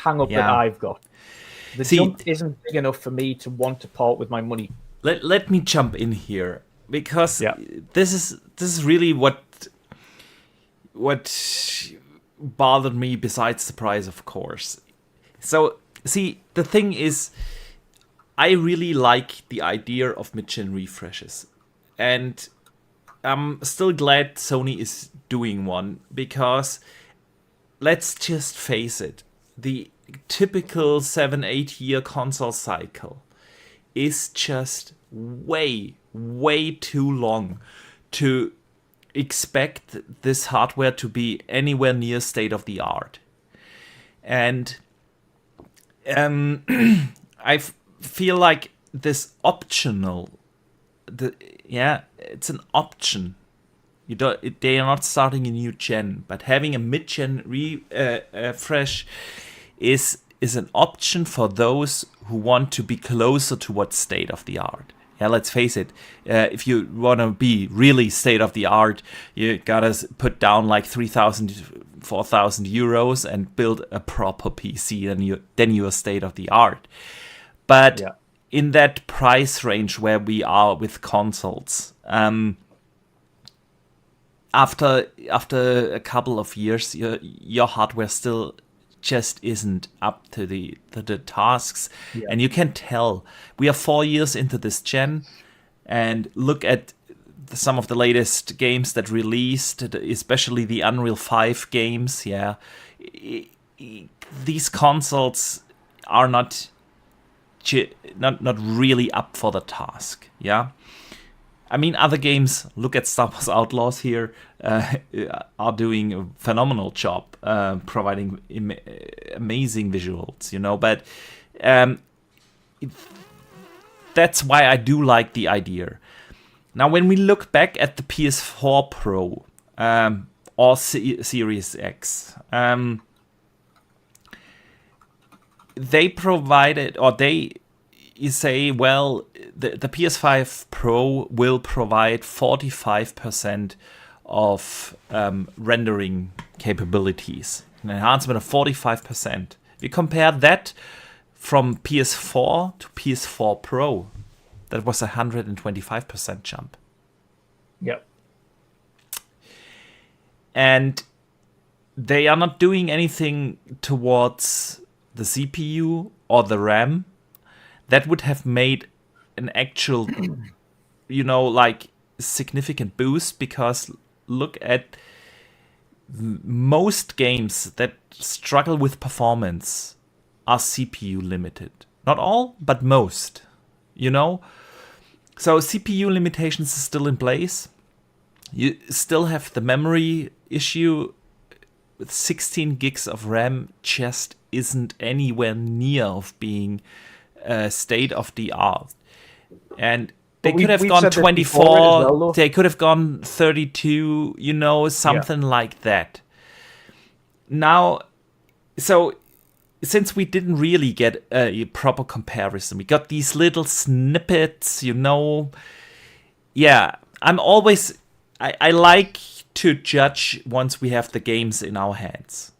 S2: hang up that I've got. The jump isn't big enough for me to want to part with my money.
S1: Let me jump in here because this is really what bothered me besides the price, of course. So see, the thing is, I really like the idea of mid-gen refreshes, and I'm still glad Sony is doing one because let's just face it, the typical 7-8 year console cycle is just way too long to expect this hardware to be anywhere near state of the art. And I feel like this optional, it's an option. They are not starting a new gen, but having a mid-gen refresh is is an option for those who want to be closer to what's state of the art. Yeah, let's face it. If you want to be really state of the art, you gotta put down like 3,000, 4,000 euros and build a proper PC, and then you're state of the art. But in that price range where we are with consoles, after a couple of years, your hardware still just isn't up to the tasks. And you can tell we are 4 years into this gen, and look at some of the latest games that released, especially the Unreal 5 games. These consoles are not really up for the task. I mean, other games, look at Star Wars Outlaws here, are doing a phenomenal job, providing amazing visuals, but that's why I do like the idea. Now, when we look back at the PS4 Pro or Series X, they provided, or you say, well, the PS5 Pro will provide 45% of rendering capabilities, an enhancement of 45%. We compare that from PS4 to PS4 Pro. That was a 125% jump.
S2: Yep.
S1: And they are not doing anything towards the CPU or the RAM. That would have made an actual, significant boost, because look at most games that struggle with performance are CPU limited. Not all, but most, So CPU limitations is still in place. You still have the memory issue. With 16 gigs of RAM just isn't anywhere near of being state of the art, and they could have gone 24. They could have gone 32. Something like that. Now, so since we didn't really get a proper comparison, we got these little snippets. I'm always I like to judge once we have the games in our hands.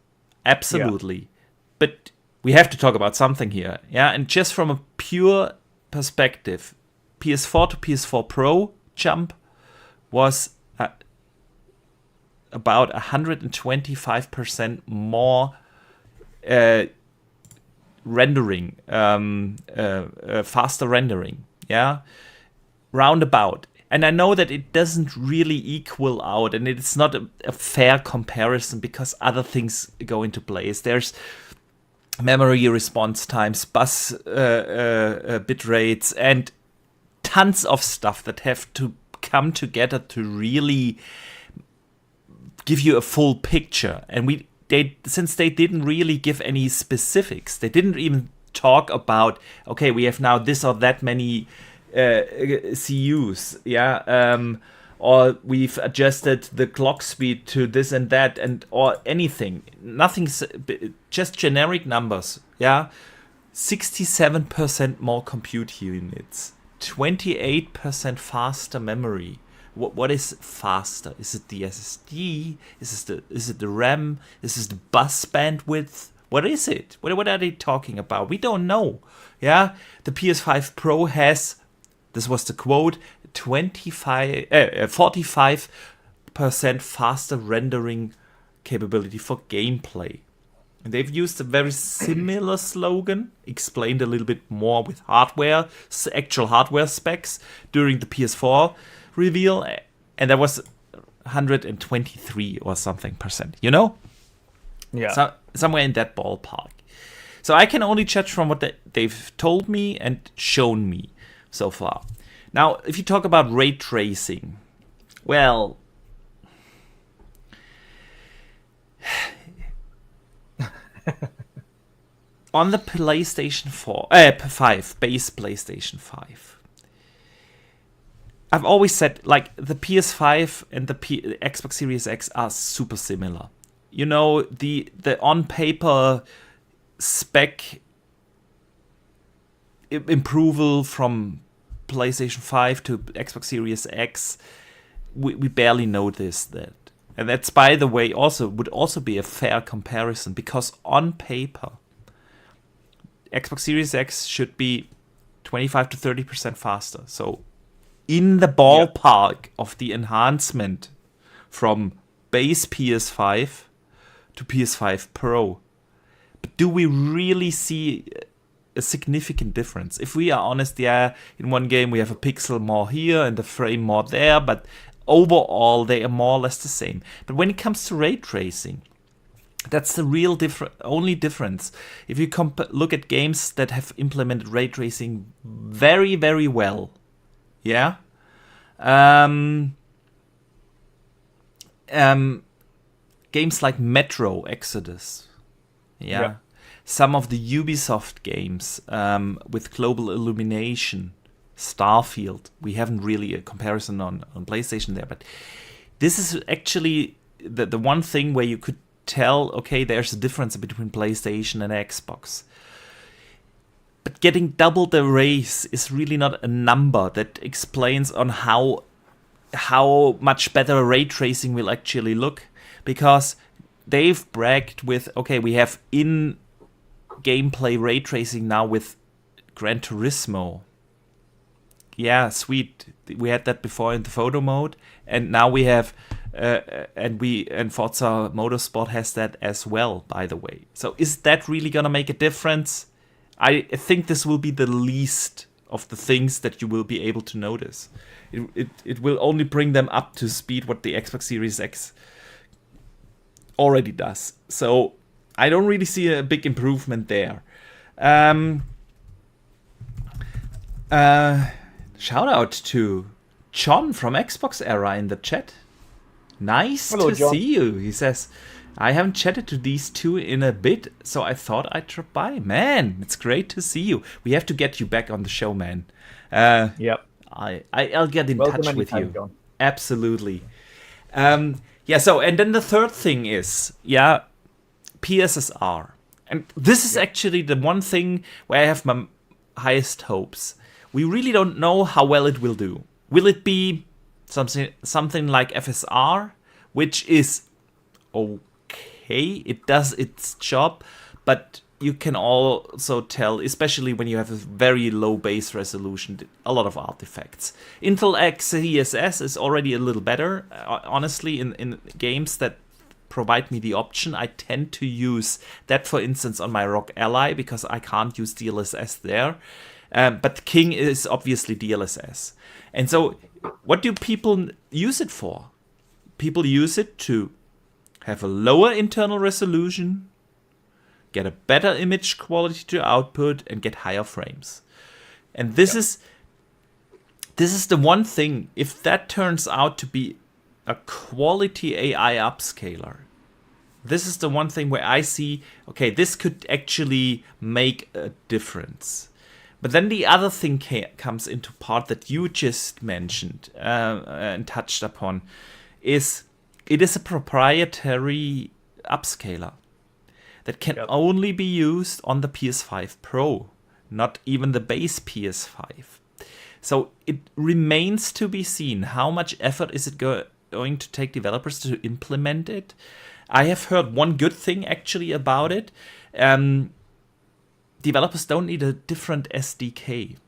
S1: Absolutely, but we have to talk about something here, and just from a pure perspective, PS4 to PS4 Pro jump was about 125% more rendering, faster rendering, roundabout. And I know that it doesn't really equal out, and it's not a fair comparison because other things go into place. There's memory response times, bus bit rates, and tons of stuff that have to come together to really give you a full picture. And since they didn't really give any specifics, they didn't even talk about, okay, we have now this or that many CUs, or we've adjusted the clock speed to this and that, or anything. Nothing's just generic numbers. 67% more compute units, 28% faster memory. What is faster? Is it the SSD? Is it the RAM? Is it the bus bandwidth? What is it? What are they talking about? We don't know. The PS5 Pro has, this was the quote, 45% faster rendering capability for gameplay. And they've used a very similar slogan, explained a little bit more with hardware, actual hardware specs during the PS4 reveal, and that was 123 or something percent, So, somewhere in that ballpark. So I can only judge from what they've told me and shown me so far. Now, if you talk about ray tracing, well, on the PlayStation 5, base PlayStation 5, I've always said, the PS5 and the Xbox Series X are super similar. The on paper spec improval from PlayStation 5 to Xbox Series X, we barely notice that. And that's, by the way, would also be a fair comparison, because on paper, Xbox Series X should be 25 to 30% faster. So in the ballpark of the enhancement from base PS5 to PS5 Pro. But do we really see a significant difference? If we are honest, in one game we have a pixel more here and a frame more there, but overall they are more or less the same. But when it comes to ray tracing, that's the real only difference. If you look at games that have implemented ray tracing very, very well, games like Metro Exodus, some of the Ubisoft games with global illumination, Starfield. We haven't really a comparison on PlayStation there, but this is actually the one thing where you could tell, okay, there's a difference between PlayStation and Xbox. But getting double the rays is really not a number that explains on how much better ray tracing will actually look, because they've bragged with, okay, we have in-gameplay ray tracing now with Gran Turismo. Yeah, sweet. We had that before in the photo mode, and now we have, and Forza Motorsport has that as well, by the way. So is that really gonna make a difference? I think this will be the least of the things that you will be able to notice. It will only bring them up to speed what the Xbox Series X already does. So I don't really see a big improvement there. Shout out to John from Xbox Era in the chat. Nice to see you. He says, I haven't chatted to these two in a bit, so I thought I'd drop by. Man, it's great to see you. We have to get you back on the show, man.
S2: Yep.
S1: I'll get in touch with you. John. Absolutely. So, and then the third thing is, PSSR. And this is actually the one thing where I have my highest hopes. We really don't know how well it will do. Will it be something like FSR, which is okay, it does its job, but you can also tell, especially when you have a very low base resolution, a lot of artifacts. Intel XeSS is already a little better, honestly, in games that provide me the option. I tend to use that, for instance, on my ROG Ally, because I can't use DLSS there. But King is obviously DLSS. And so what do people use it for? People use it to have a lower internal resolution, get a better image quality to output, and get higher frames. And this is the one thing, if that turns out to be a quality AI upscaler, this is the one thing where I see, okay, this could actually make a difference. But then the other thing comes into part that you just mentioned and touched upon, is it is a proprietary upscaler that can only be used on the PS5 Pro, not even the base PS5. So it remains to be seen how much effort is it going to take developers to implement it. I have heard one good thing actually about it. Developers don't need a different SDK.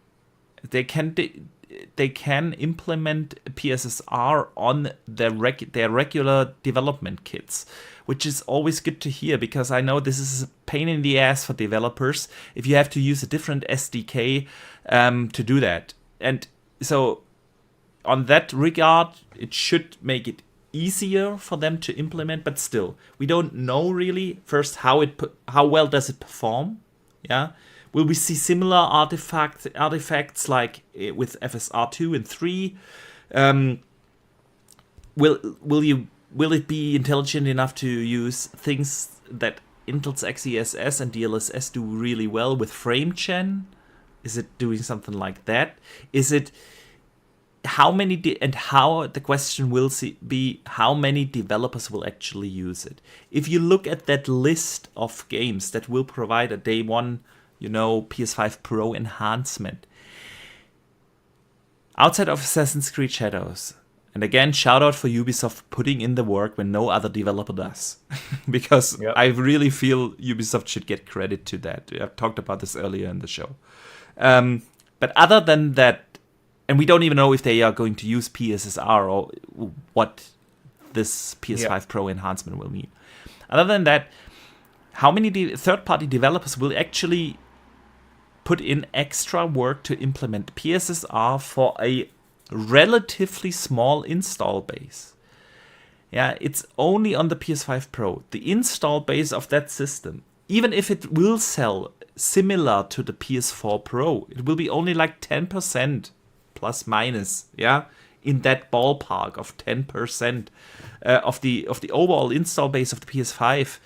S1: They can implement PSSR on their regular development kits, which is always good to hear, because I know this is a pain in the ass for developers if you have to use a different SDK to do that. And so on that regard, it should make it easier for them to implement, but still, we don't know really first how well does it perform. Yeah, will we see similar artifacts like with FSR2 and 3? Will it be intelligent enough to use things that Intel's XeSS and DLSS do really well with frame gen? Is it doing something like that? Is it how the question will be how many developers will actually use it. If you look at that list of games that will provide a day one, PS5 Pro enhancement, outside of Assassin's Creed Shadows, and again, shout out for Ubisoft putting in the work when no other developer does, because I really feel Ubisoft should get credit to that. I've talked about this earlier in the show. But other than that, and we don't even know if they are going to use PSSR or what this PS5 Pro enhancement will mean. Other than that, how many third-party developers will actually put in extra work to implement PSSR for a relatively small install base? Yeah, it's only on the PS5 Pro. The install base of that system, even if it will sell similar to the PS4 Pro, it will be only like 10%. Plus minus, in that ballpark of 10% of the overall install base of the PS5.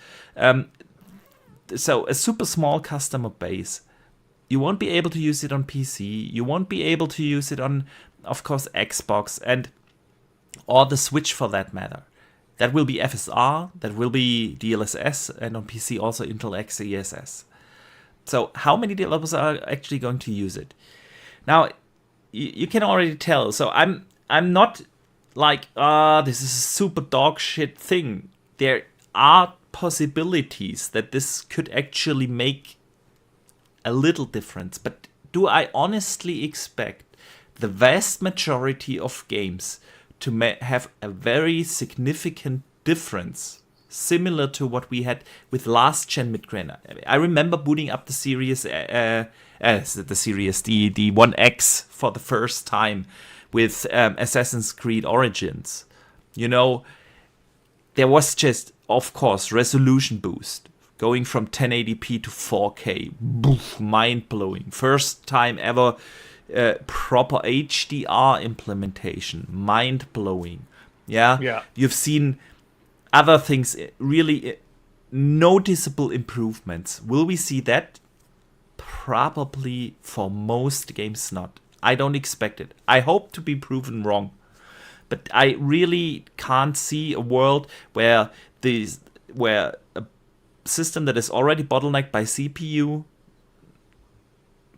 S1: So a super small customer base. You won't be able to use it on PC. You won't be able to use it on, of course, Xbox or the Switch for that matter. That will be FSR. That will be DLSS, and on PC also Intel XeSS. So how many developers are actually going to use it? Now, you can already tell. So I'm not like, this is a super dog shit thing. There are possibilities that this could actually make a little difference. But do I honestly expect the vast majority of games to have a very significant difference, similar to what we had with last gen mid-grain? I remember booting up the Series the One X for the first time with Assassin's Creed Origins. There was just, of course, resolution boost. Going from 1080p to 4K. Boof, mind-blowing. First time ever proper HDR implementation. Mind-blowing. Yeah. You've seen other things, really noticeable improvements. Will we see that? Probably for most games not. I don't expect it. I hope to be proven wrong. But I really can't see a world where a system that is already bottlenecked by CPU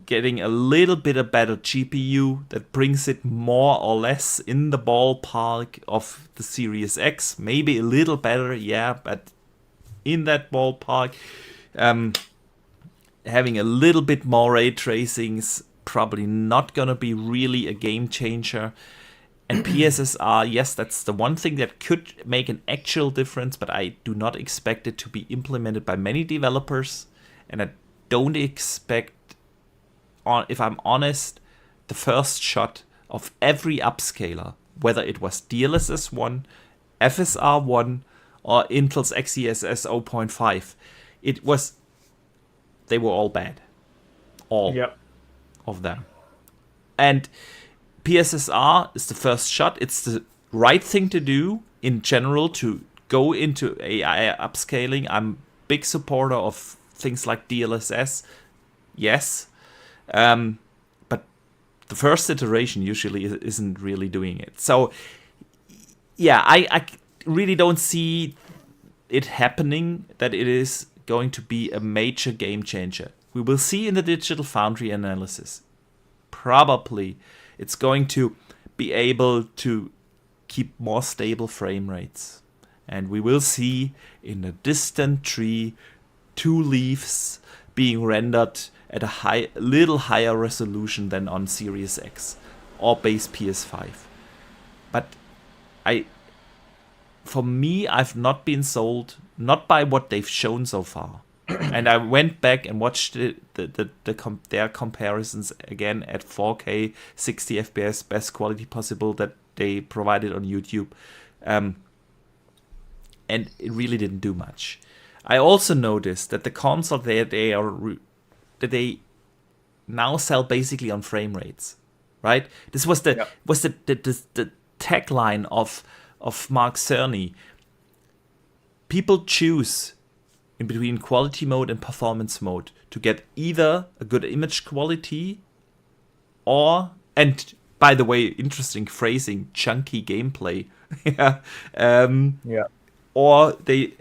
S1: getting a little bit of better GPU that brings it more or less in the ballpark of the Series X. Maybe a little better, but in that ballpark. Having a little bit more ray tracing's probably not gonna be really a game changer. And PSSR, yes, that's the one thing that could make an actual difference, but I do not expect it to be implemented by many developers. And I don't expect, if I'm honest, the first shot of every upscaler, whether it was DLSS 1, FSR 1, or Intel's XeSS 0.5, they were all bad. All of them. And PSSR is the first shot. It's the right thing to do in general to go into AI upscaling. I'm a big supporter of things like DLSS. Yes. But the first iteration usually isn't really doing it. So, I really don't see it happening that it is going to be a major game changer. We will see in the Digital Foundry analysis. Probably it's going to be able to keep more stable frame rates. And we will see in a distant tree 2 leaves being rendered at a little higher resolution than on Series X or base PS5. But for me, I've not been sold, not by what they've shown so far. And I went back and watched their comparisons again at 4K, 60 FPS, best quality possible that they provided on YouTube. And it really didn't do much. I also noticed that the console that they now sell basically on frame rates, right? This was the tagline of Mark Cerny. People choose in between quality mode and performance mode to get either a good image quality and by the way, interesting phrasing, chunky gameplay. Yeah.
S2: Yeah.
S1: Or they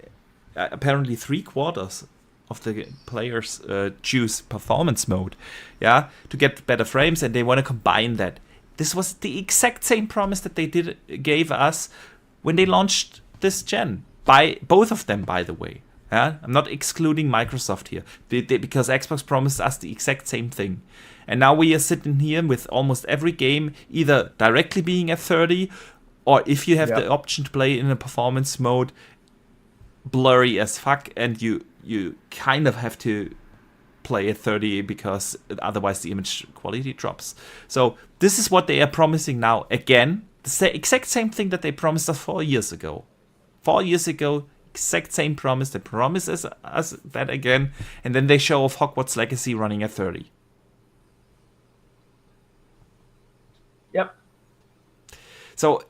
S1: apparently 3/4 of the players choose performance mode, yeah, to get better frames, and they want to combine that. This was the exact same promise that they gave us when they launched this gen. By both of them, by the way. Yeah, I'm not excluding Microsoft here, because Xbox promised us the exact same thing. And now we are sitting here with almost every game either directly being at 30, or if you have the option to play in a performance mode, blurry as fuck, and you kind of have to play at 30 because otherwise the image quality drops. So this is what they are promising now again. The exact same thing that they promised us 4 years ago. 4 years ago, exact same promise. They promise us that again, and then they show off Hogwarts Legacy running at 30.
S2: Yep.
S1: So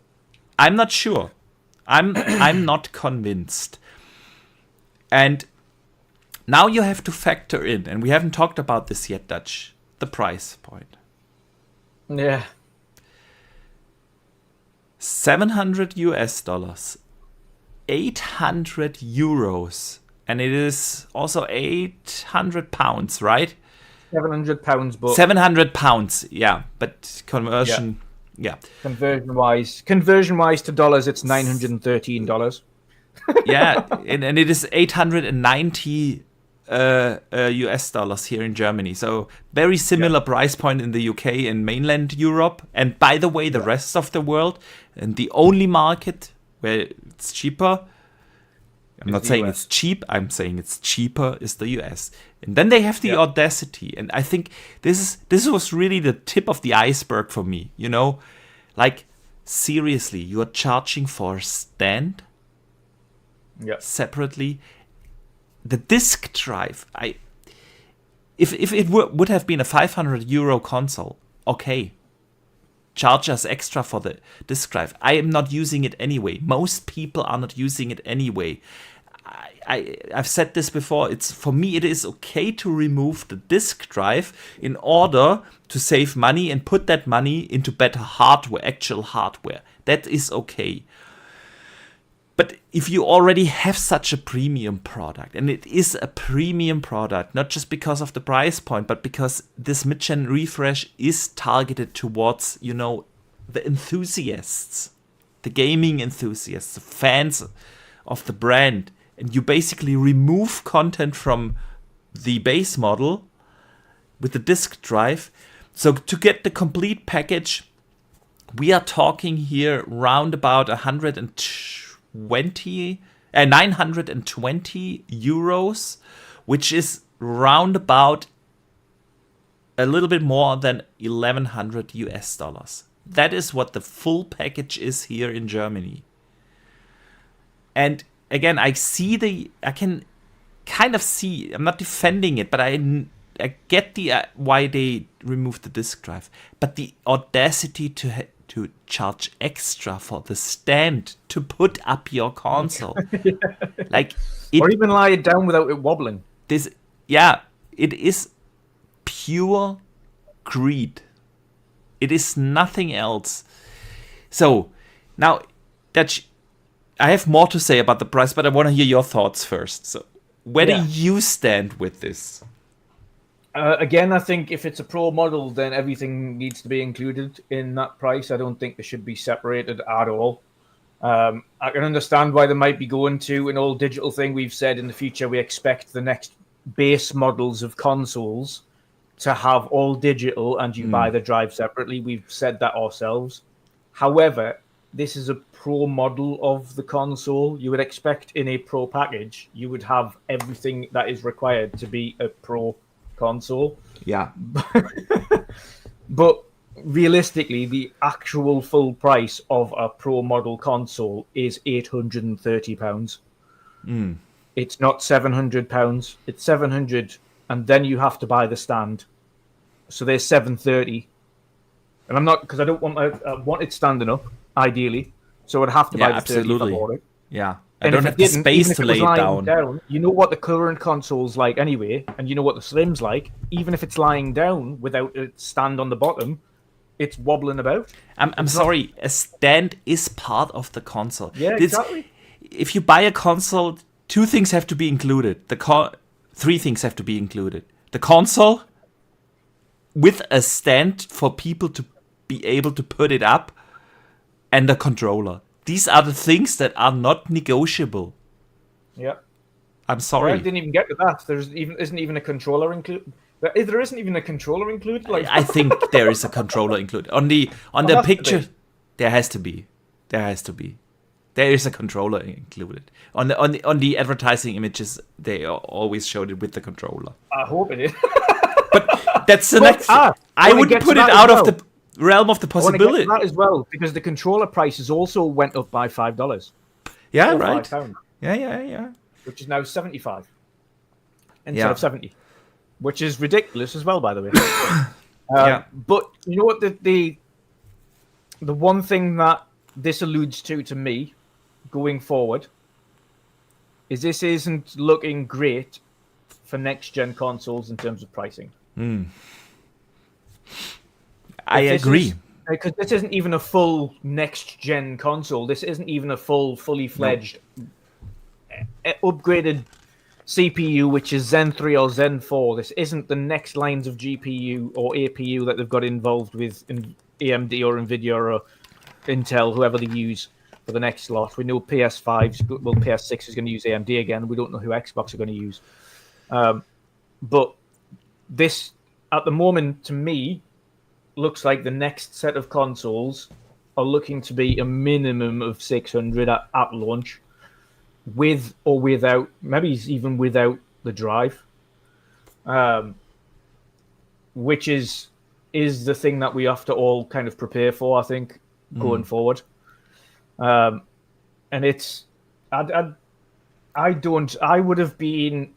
S1: I'm not sure. I'm not convinced. And now you have to factor in, and we haven't talked about this yet, Dutch, the price point.
S2: Yeah.
S1: $700, 800 euros, and it is also 800 pounds, right?
S2: £700, but
S1: 700 pounds, yeah. But conversion, yeah.
S2: Conversion wise to dollars, it's $913.
S1: Yeah, and it is 890 US dollars here in Germany. So very similar price point in the UK and mainland Europe. And by the way, the rest of the world, and the only market where it's cheaper, I'm not saying it's cheap, I'm saying it's cheaper, is the US. And then they have the audacity. And I think this was really the tip of the iceberg for me. You know, like, seriously, you are charging for a stand separately. The disk drive, if it would have been a 500 euro console, okay, charge us extra for the disk drive. I am not using it anyway. Most people are not using it anyway. I've said this before. For me, it is okay to remove the disk drive in order to save money and put that money into better hardware, actual hardware. That is okay. But if you already have such a premium product, and it is a premium product, not just because of the price point, but because this mid-gen refresh is targeted towards, you know, the enthusiasts, the gaming enthusiasts, the fans of the brand, and you basically remove content from the base model with the disk drive. So to get the complete package, we are talking here round about 920 euros, which is round about a little bit more than 1,100 US dollars. That is what the full package is here in Germany. And again, I can kind of see, I'm not defending it, but I get why they removed the disk drive. But the audacity to charge extra for the stand to put up your console,
S2: or even lie it down without it wobbling.
S1: It is pure greed. It is nothing else. So now that I have more to say about the price, but I want to hear your thoughts first. So where do you stand with this?
S2: Again, I think if it's a pro model, then everything needs to be included in that price. I don't think they should be separated at all. I can understand why they might be going to an all digital thing. We've said in the future we expect the next base models of consoles to have all digital and you buy the drive separately. We've said that ourselves. However, this is a pro model of the console. You would expect in a pro package, you would have everything that is required to be a pro console.
S1: Yeah.
S2: But realistically, the actual full price of a pro model console is £830. It's not £700. It's 700, and then you have to buy the stand. So there's 730. And I'm not, because I don't want I want it standing up, ideally. So I'd have to buy the 30 if I bought it.
S1: Yeah. I don't have the space to lay it down.
S2: You know what the current console's like anyway, and you know what the Slim's like. Even if it's lying down without a stand on the bottom, it's wobbling about.
S1: I'm sorry, a stand is part of the console.
S2: Yeah, exactly.
S1: If you buy a console, two things have to be included. Three things have to be included. The console with a stand for people to be able to put it up, and the controller. These are the things that are not negotiable.
S2: Yeah.
S1: I'm sorry.
S2: I didn't even get to that. Isn't even a controller included. There isn't even a controller included. Like,
S1: I think there is a controller included on the picture. There has to be. There is a controller included on the advertising images. They always showed it with the controller.
S2: I hope it is.
S1: But that's the next. I would put it out of the realm of the possibility.
S2: That as well, because the controller prices also went up by $5.
S1: Yeah, right.
S2: £5.
S1: Yeah.
S2: Which is now 75 instead of 70, which is ridiculous as well, by the way. But you know what? The one thing that this alludes to me going forward is this isn't looking great for next gen consoles in terms of pricing.
S1: I agree.
S2: Because this isn't even a full next gen console. This isn't even a fully fledged upgraded CPU, which is Zen 3 or Zen 4. This isn't the next lines of GPU or APU that they've got involved with in AMD or Nvidia or Intel, whoever they use for the next lot. We know PS6 is going to use AMD again. We don't know who Xbox are going to use. But this, at the moment, to me, looks like the next set of consoles are looking to be a minimum of 600 at launch, with or without, maybe even without the drive, which is the thing that we have to all kind of prepare for, I think, going forward. And it's, I would have been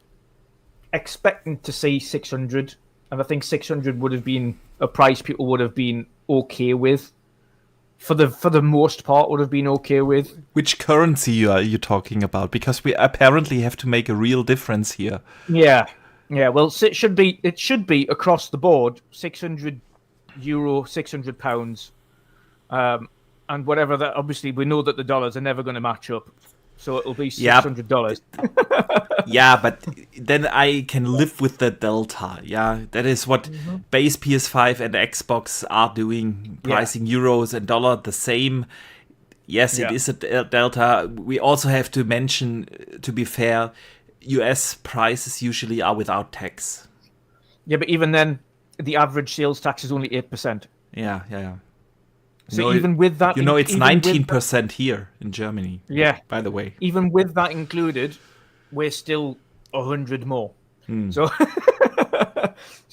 S2: expecting to see 600, and I think 600 would have been a price people would have been okay with. For the most part, would have been okay with.
S1: Which currency are you talking about? Because we apparently have to make a real difference here.
S2: Yeah. Well, it should be across the board, €600, £600, and whatever that. Obviously, we know that the dollars are never going to match up, so it'll be $600.
S1: Yeah, but then I can live with the delta. Yeah, that is what base PS5 and Xbox are doing, pricing euros and dollar the same. Yes, it is a delta. We also have to mention, to be fair, US prices usually are without tax.
S2: Yeah, but even then, the average sales tax is only 8%.
S1: Yeah.
S2: So even with that,
S1: it's 19% here in Germany.
S2: Yeah.
S1: By the way,
S2: even with that included, we're still 100 more. So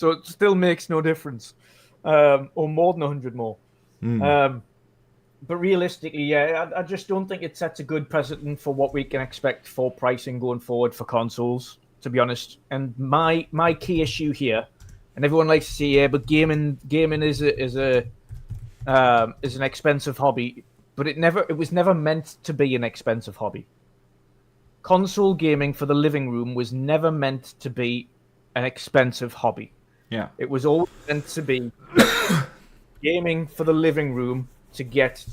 S2: it still makes no difference, or more than 100 more. But realistically, I just don't think it sets a good precedent for what we can expect for pricing going forward for consoles, to be honest. And my key issue here, and everyone likes to say, but gaming is an expensive hobby, but it was never meant to be an expensive hobby. Console gaming for the living room was never meant to be an expensive hobby.
S1: Yeah.
S2: It was always meant to be gaming for the living room to get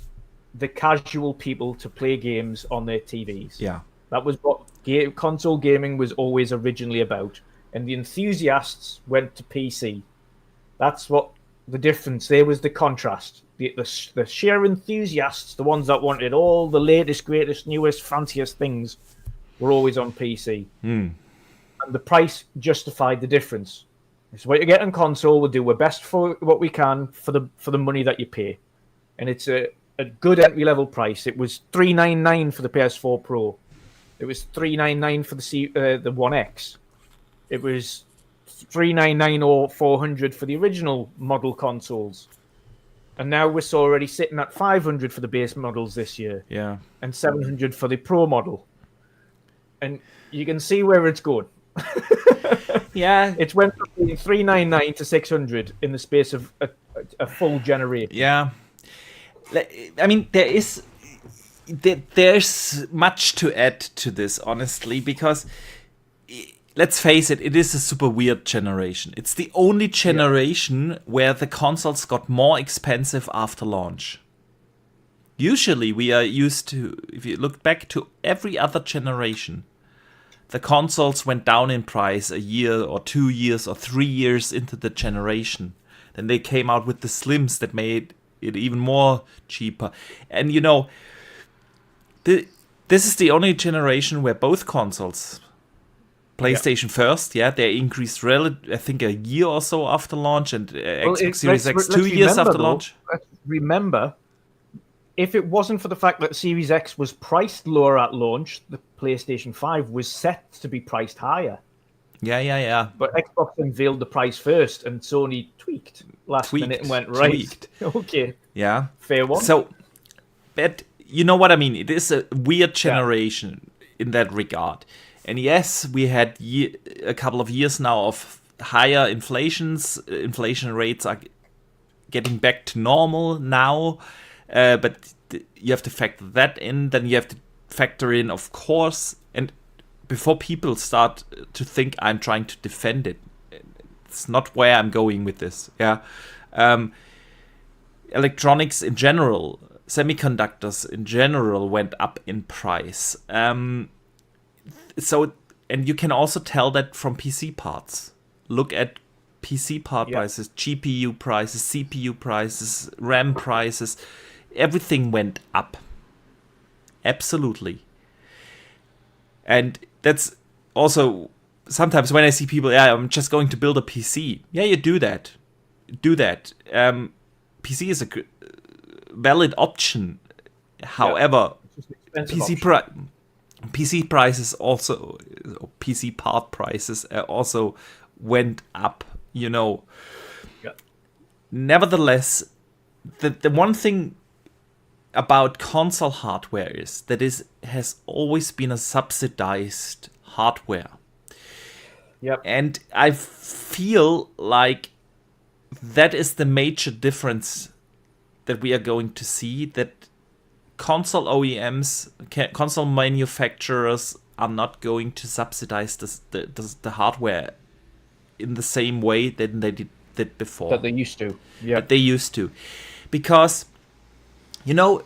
S2: the casual people to play games on their TVs.
S1: Yeah.
S2: That was what console gaming was always originally about. And the enthusiasts went to PC. That's what the difference. There was the contrast. The sheer enthusiasts, the ones that wanted all the latest, greatest, newest, fanciest things, were always on PC. And the price justified the difference. It's what you get on console. We'll do our best for what we can for the money that you pay. And it's a good entry-level price. It was $399 for the PS4 Pro. It was $399 for the One X. It was $399 or $400 for the original model consoles. And now we're already sitting at $500 for the base models this year.
S1: Yeah.
S2: And $700 for the Pro model. And you can see where it's going.
S1: Yeah.
S2: It's went from $399 to $600 in the space of a full generation.
S1: Yeah. I mean, there's much to add to this, honestly, because let's face it, it is a super weird generation. It's the only generation where the consoles got more expensive after launch. Usually we are used to, if you look back to every other generation, the consoles went down in price a year or 2 years or 3 years into the generation. Then they came out with the Slims that made it even more cheaper. And you know, this is the only generation where both consoles, PlayStation first, they increased I think a year or so after launch, and Xbox Series X 2 years after launch.
S2: Let's remember, if it wasn't for the fact that Series X was priced lower at launch, the PlayStation 5 was set to be priced higher.
S1: Yeah.
S2: But Xbox unveiled the price first, and Sony tweaked last minute and went, right, okay.
S1: Yeah.
S2: Fair one.
S1: So, but you know what I mean? It is a weird generation in that regard. And yes, we had a couple of years now of higher inflations. Inflation rates are getting back to normal now. But you have to factor that in. Then you have to factor in, of course, and before people start to think I'm trying to defend it, it's not where I'm going with this. Electronics in general, semiconductors in general went up in price. So, and you can also tell that from PC parts. Look at PC part prices, GPU prices, CPU prices, RAM prices. Everything went up. Absolutely. And that's also sometimes when I see people, I'm just going to build a PC. Yeah, you do that. PC is a valid option. However, PC prices also, PC part prices also went up, you know. Yeah. Nevertheless, the one thing about console hardware is that has always been a subsidized hardware.
S2: Yep.
S1: And I feel like that is the major difference that we are going to see, that console OEMs, console manufacturers are not going to subsidize the hardware in the same way that they did before.
S2: That they used to. Yeah.
S1: That they used to. Because, you know,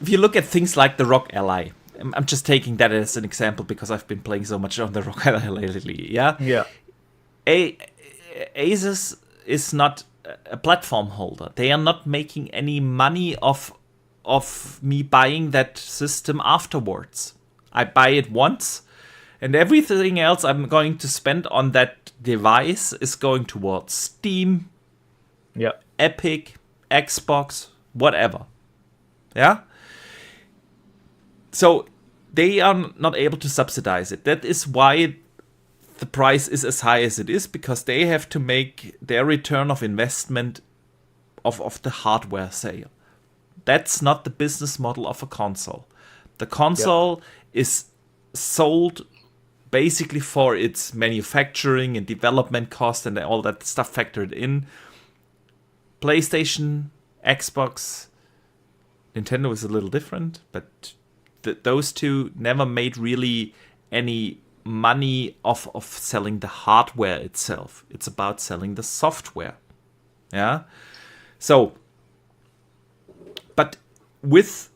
S1: if you look at things like the ROG Ally, I'm just taking that as an example because I've been playing so much on the ROG Ally lately, yeah?
S2: Yeah.
S1: Asus is not a platform holder. They are not making any money off me buying that system afterwards. I buy it once, and everything else I'm going to spend on that device is going towards Steam, Epic, Xbox, whatever. Yeah? So they are not able to subsidize it. That is why the price is as high as it is, because they have to make their return of investment of the hardware sale. That's not the business model of a console. The console is sold basically for its manufacturing and development cost and all that stuff factored in. PlayStation, Xbox, Nintendo is a little different, but those two never made really any money off of selling the hardware itself. It's about selling the software. Yeah? So, but with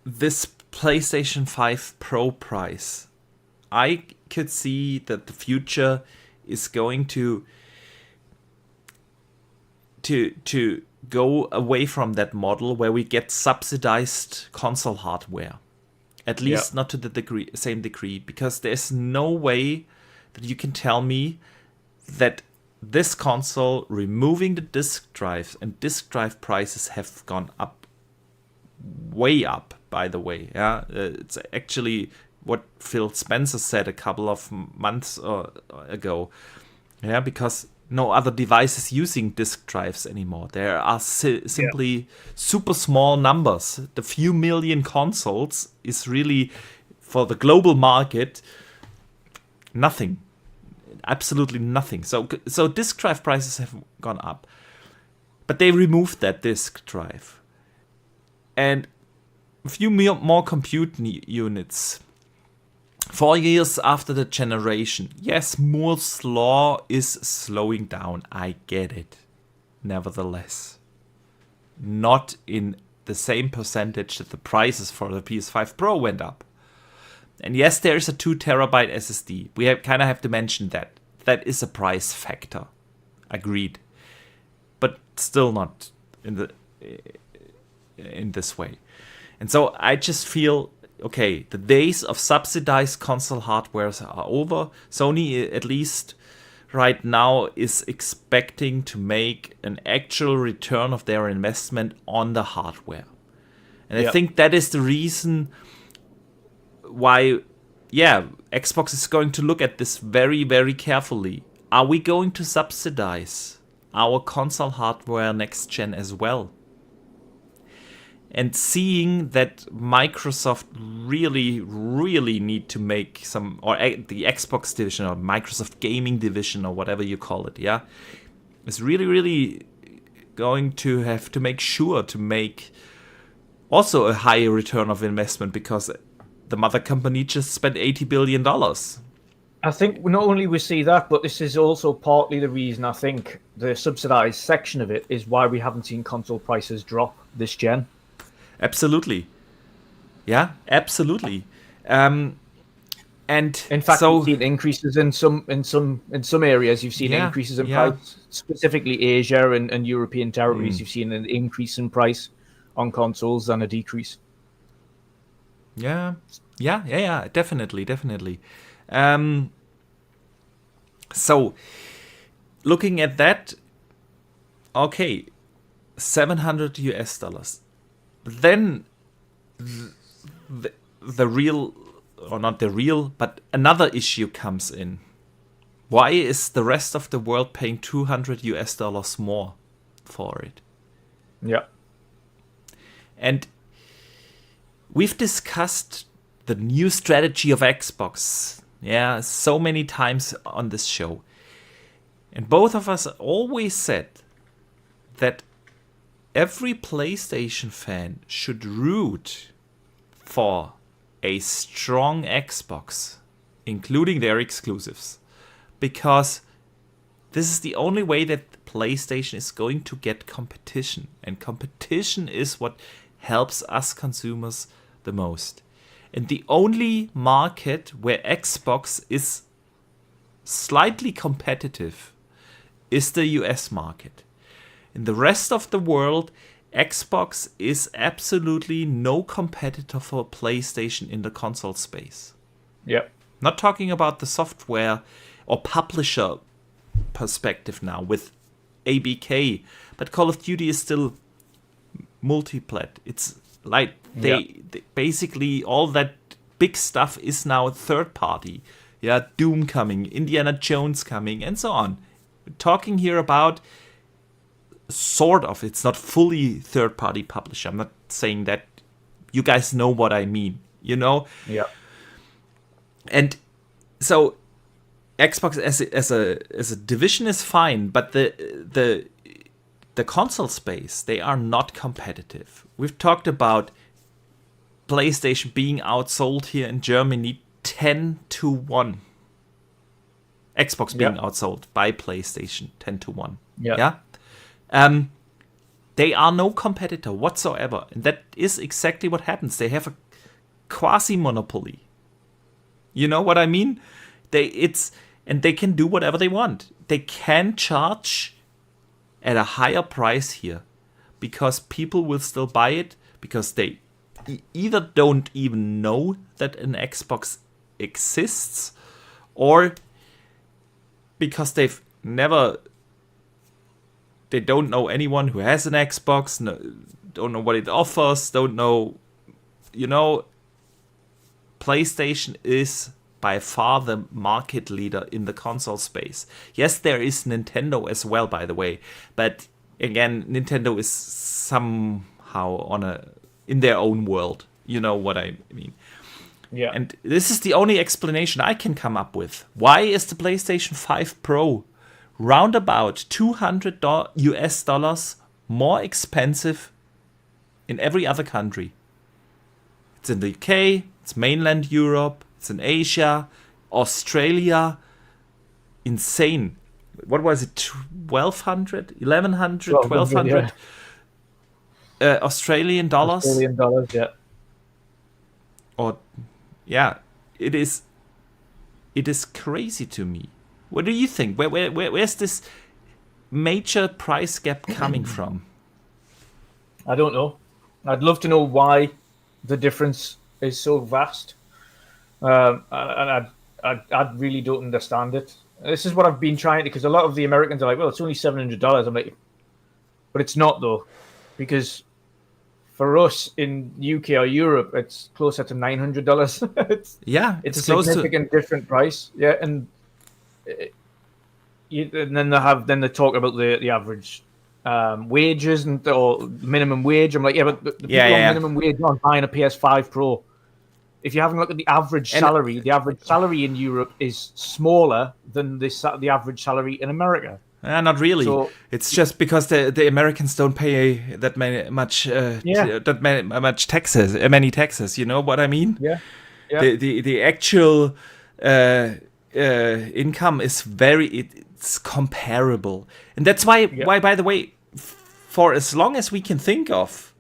S1: this PlayStation 5 Pro price, I could see that the future is going to go away from that model where we get subsidized console hardware. At least not to the same degree, because there's no way that you can tell me that this console, removing the disk drives, and disk drive prices have gone up, way up, by the way. Yeah, it's actually what Phil Spencer said a couple of months ago. Yeah, because no other device is using disk drives anymore. There are simply super small numbers. The few million consoles is really, for the global market, nothing. Absolutely nothing. So disk drive prices have gone up. But they removed that disk drive. And a few more compute units 4 years after the generation. Yes, Moore's law is slowing down. I get it. Nevertheless, not in the same percentage that the prices for the PS5 Pro went up. And yes, there is a 2 terabyte SSD. We kind of have to mention that. That is a price factor. Agreed. But still not in this way. And so I just feel, okay, the days of subsidized console hardware are over. Sony, at least right now, is expecting to make an actual return of their investment on the hardware. And I think that is the reason why, Xbox is going to look at this very, very carefully. Are we going to subsidize our console hardware next gen as well? And seeing that Microsoft really, really need to make some, or the Xbox division or Microsoft Gaming division or whatever you call it, is really, really going to have to make sure to make also a higher return of investment, because the mother company just spent $80 billion.
S2: I think not only we see that, but this is also partly the reason I think the subsidized section of it is why we haven't seen console prices drop this gen.
S1: Absolutely. Yeah, absolutely. And
S2: in fact, you've seen increases in some areas. You've seen increases in price, specifically Asia and European territories. You've seen an increase in price on consoles and a decrease.
S1: Yeah, definitely. So, looking at that, okay, $700. But then the real, or not the real, but another issue comes in. Why is the rest of the world paying $200 more for it?
S2: Yeah.
S1: And we've discussed the new strategy of Xbox, so many times on this show. And both of us always said that every PlayStation fan should root for a strong Xbox, including their exclusives, because this is the only way that PlayStation is going to get competition, and competition is what helps us consumers the most. And the only market where Xbox is slightly competitive is the US market. In the rest of the world, Xbox is absolutely no competitor for PlayStation in the console space.
S2: Yeah.
S1: Not talking about the software or publisher perspective now with ABK, but Call of Duty is still multiplat. It's like they basically all that big stuff is now third party. Yeah, Doom coming, Indiana Jones coming, and so on. We're talking here about sort of, it's not fully third party publisher. I'm not saying that. You guys know what I mean, you know?
S2: Yeah.
S1: And so Xbox as a division is fine, but the console space, they are not competitive. We've talked about PlayStation being outsold here in Germany 10-1. Xbox being outsold by PlayStation 10-1. Yeah. They are no competitor whatsoever, and that is exactly what happens. They have a quasi-monopoly. You know what I mean? And they can do whatever they want. They can charge at a higher price here because people will still buy it because they either don't even know that an Xbox exists, or because they don't know anyone who has an Xbox, don't know what it offers, don't know, PlayStation is by far the market leader in the console space. Yes, there is Nintendo as well, by the way, but again, Nintendo is somehow in their own world. You know what I mean?
S2: Yeah.
S1: And this is the only explanation I can come up with. Why is the PlayStation 5 Pro roundabout $200 more expensive in every other country? It's in the UK, it's mainland Europe, It's in Asia, Australia. Insane. What was it? 1,200, 1,100, 1,200 Australian dollars.
S2: Australian dollars, yeah.
S1: Or, yeah, it is crazy to me. What do you think? Where's this major price gap coming from?
S2: I don't know. I'd love to know why the difference is so vast. And I really don't understand it. This is what I've been trying to, because a lot of the Americans are like, well, it's only $700. I'm like, but it's not though, because for us in UK or Europe, it's closer to $900. It's a significant different price. Yeah, and then they talk about the average wages or minimum wage. I'm like, yeah, but the people on minimum wage aren't buying a PS5 Pro. If you haven't looked at the average salary, the average salary in Europe is smaller than the average salary in America.
S1: Not really. So, it's just because the Americans don't pay that much taxes. Many taxes. You know what I mean?
S2: Yeah.
S1: The actual income is it's comparable, and that's why. By the way, for as long as we can think of,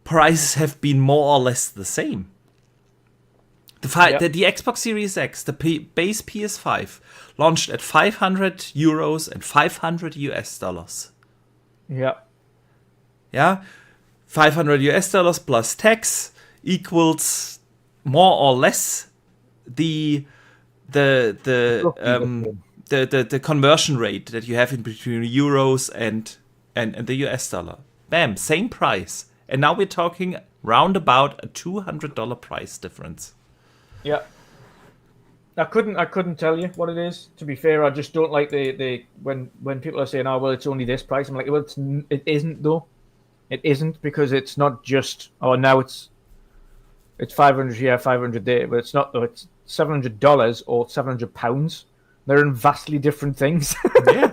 S1: prices have been more or less the same. The Xbox Series X, the base PS5, launched at €500 and $500.
S2: Yeah.
S1: Yeah, $500 plus tax equals more or less the conversion rate that you have in between euros and the US dollar. Bam, same price, and now we're talking round about a $200 price difference.
S2: Yeah, I couldn't tell you what it is. To be fair, I just don't like the when people are saying, "Oh, well, it's only this price." I'm like, well, it isn't though. It isn't, because it's not just now it's 500 here, 500 there, but it's not though. It's $700 or £700. They're in vastly different things.
S1: Yeah.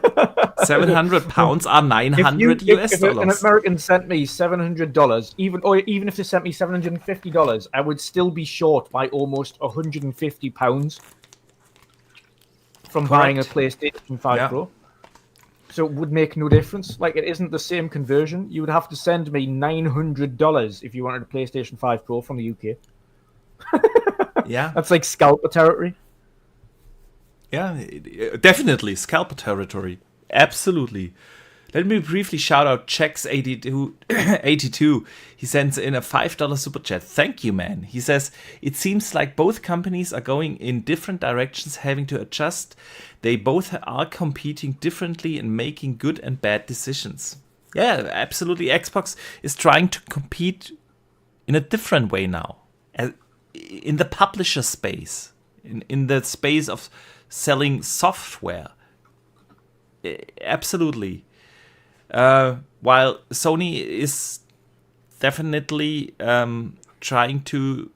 S1: £700 are $900
S2: If an American sent me $700, even if they sent me $750, I would still be short by almost £150 from buying a PlayStation 5 Pro. So it would make no difference. Like, it isn't the same conversion. You would have to send me $900 if you wanted a PlayStation 5 Pro from the UK.
S1: Yeah,
S2: that's like scalper territory.
S1: Yeah, definitely scalper territory. Absolutely. Let me briefly shout out Chex82. He sends in a $5 super chat. Thank you, man. He says, it seems like both companies are going in different directions, having to adjust. They both are competing differently and making good and bad decisions. Yeah, absolutely. Xbox is trying to compete in a different way now. In the publisher space. In the space of selling software. Absolutely. While Sony is definitely trying to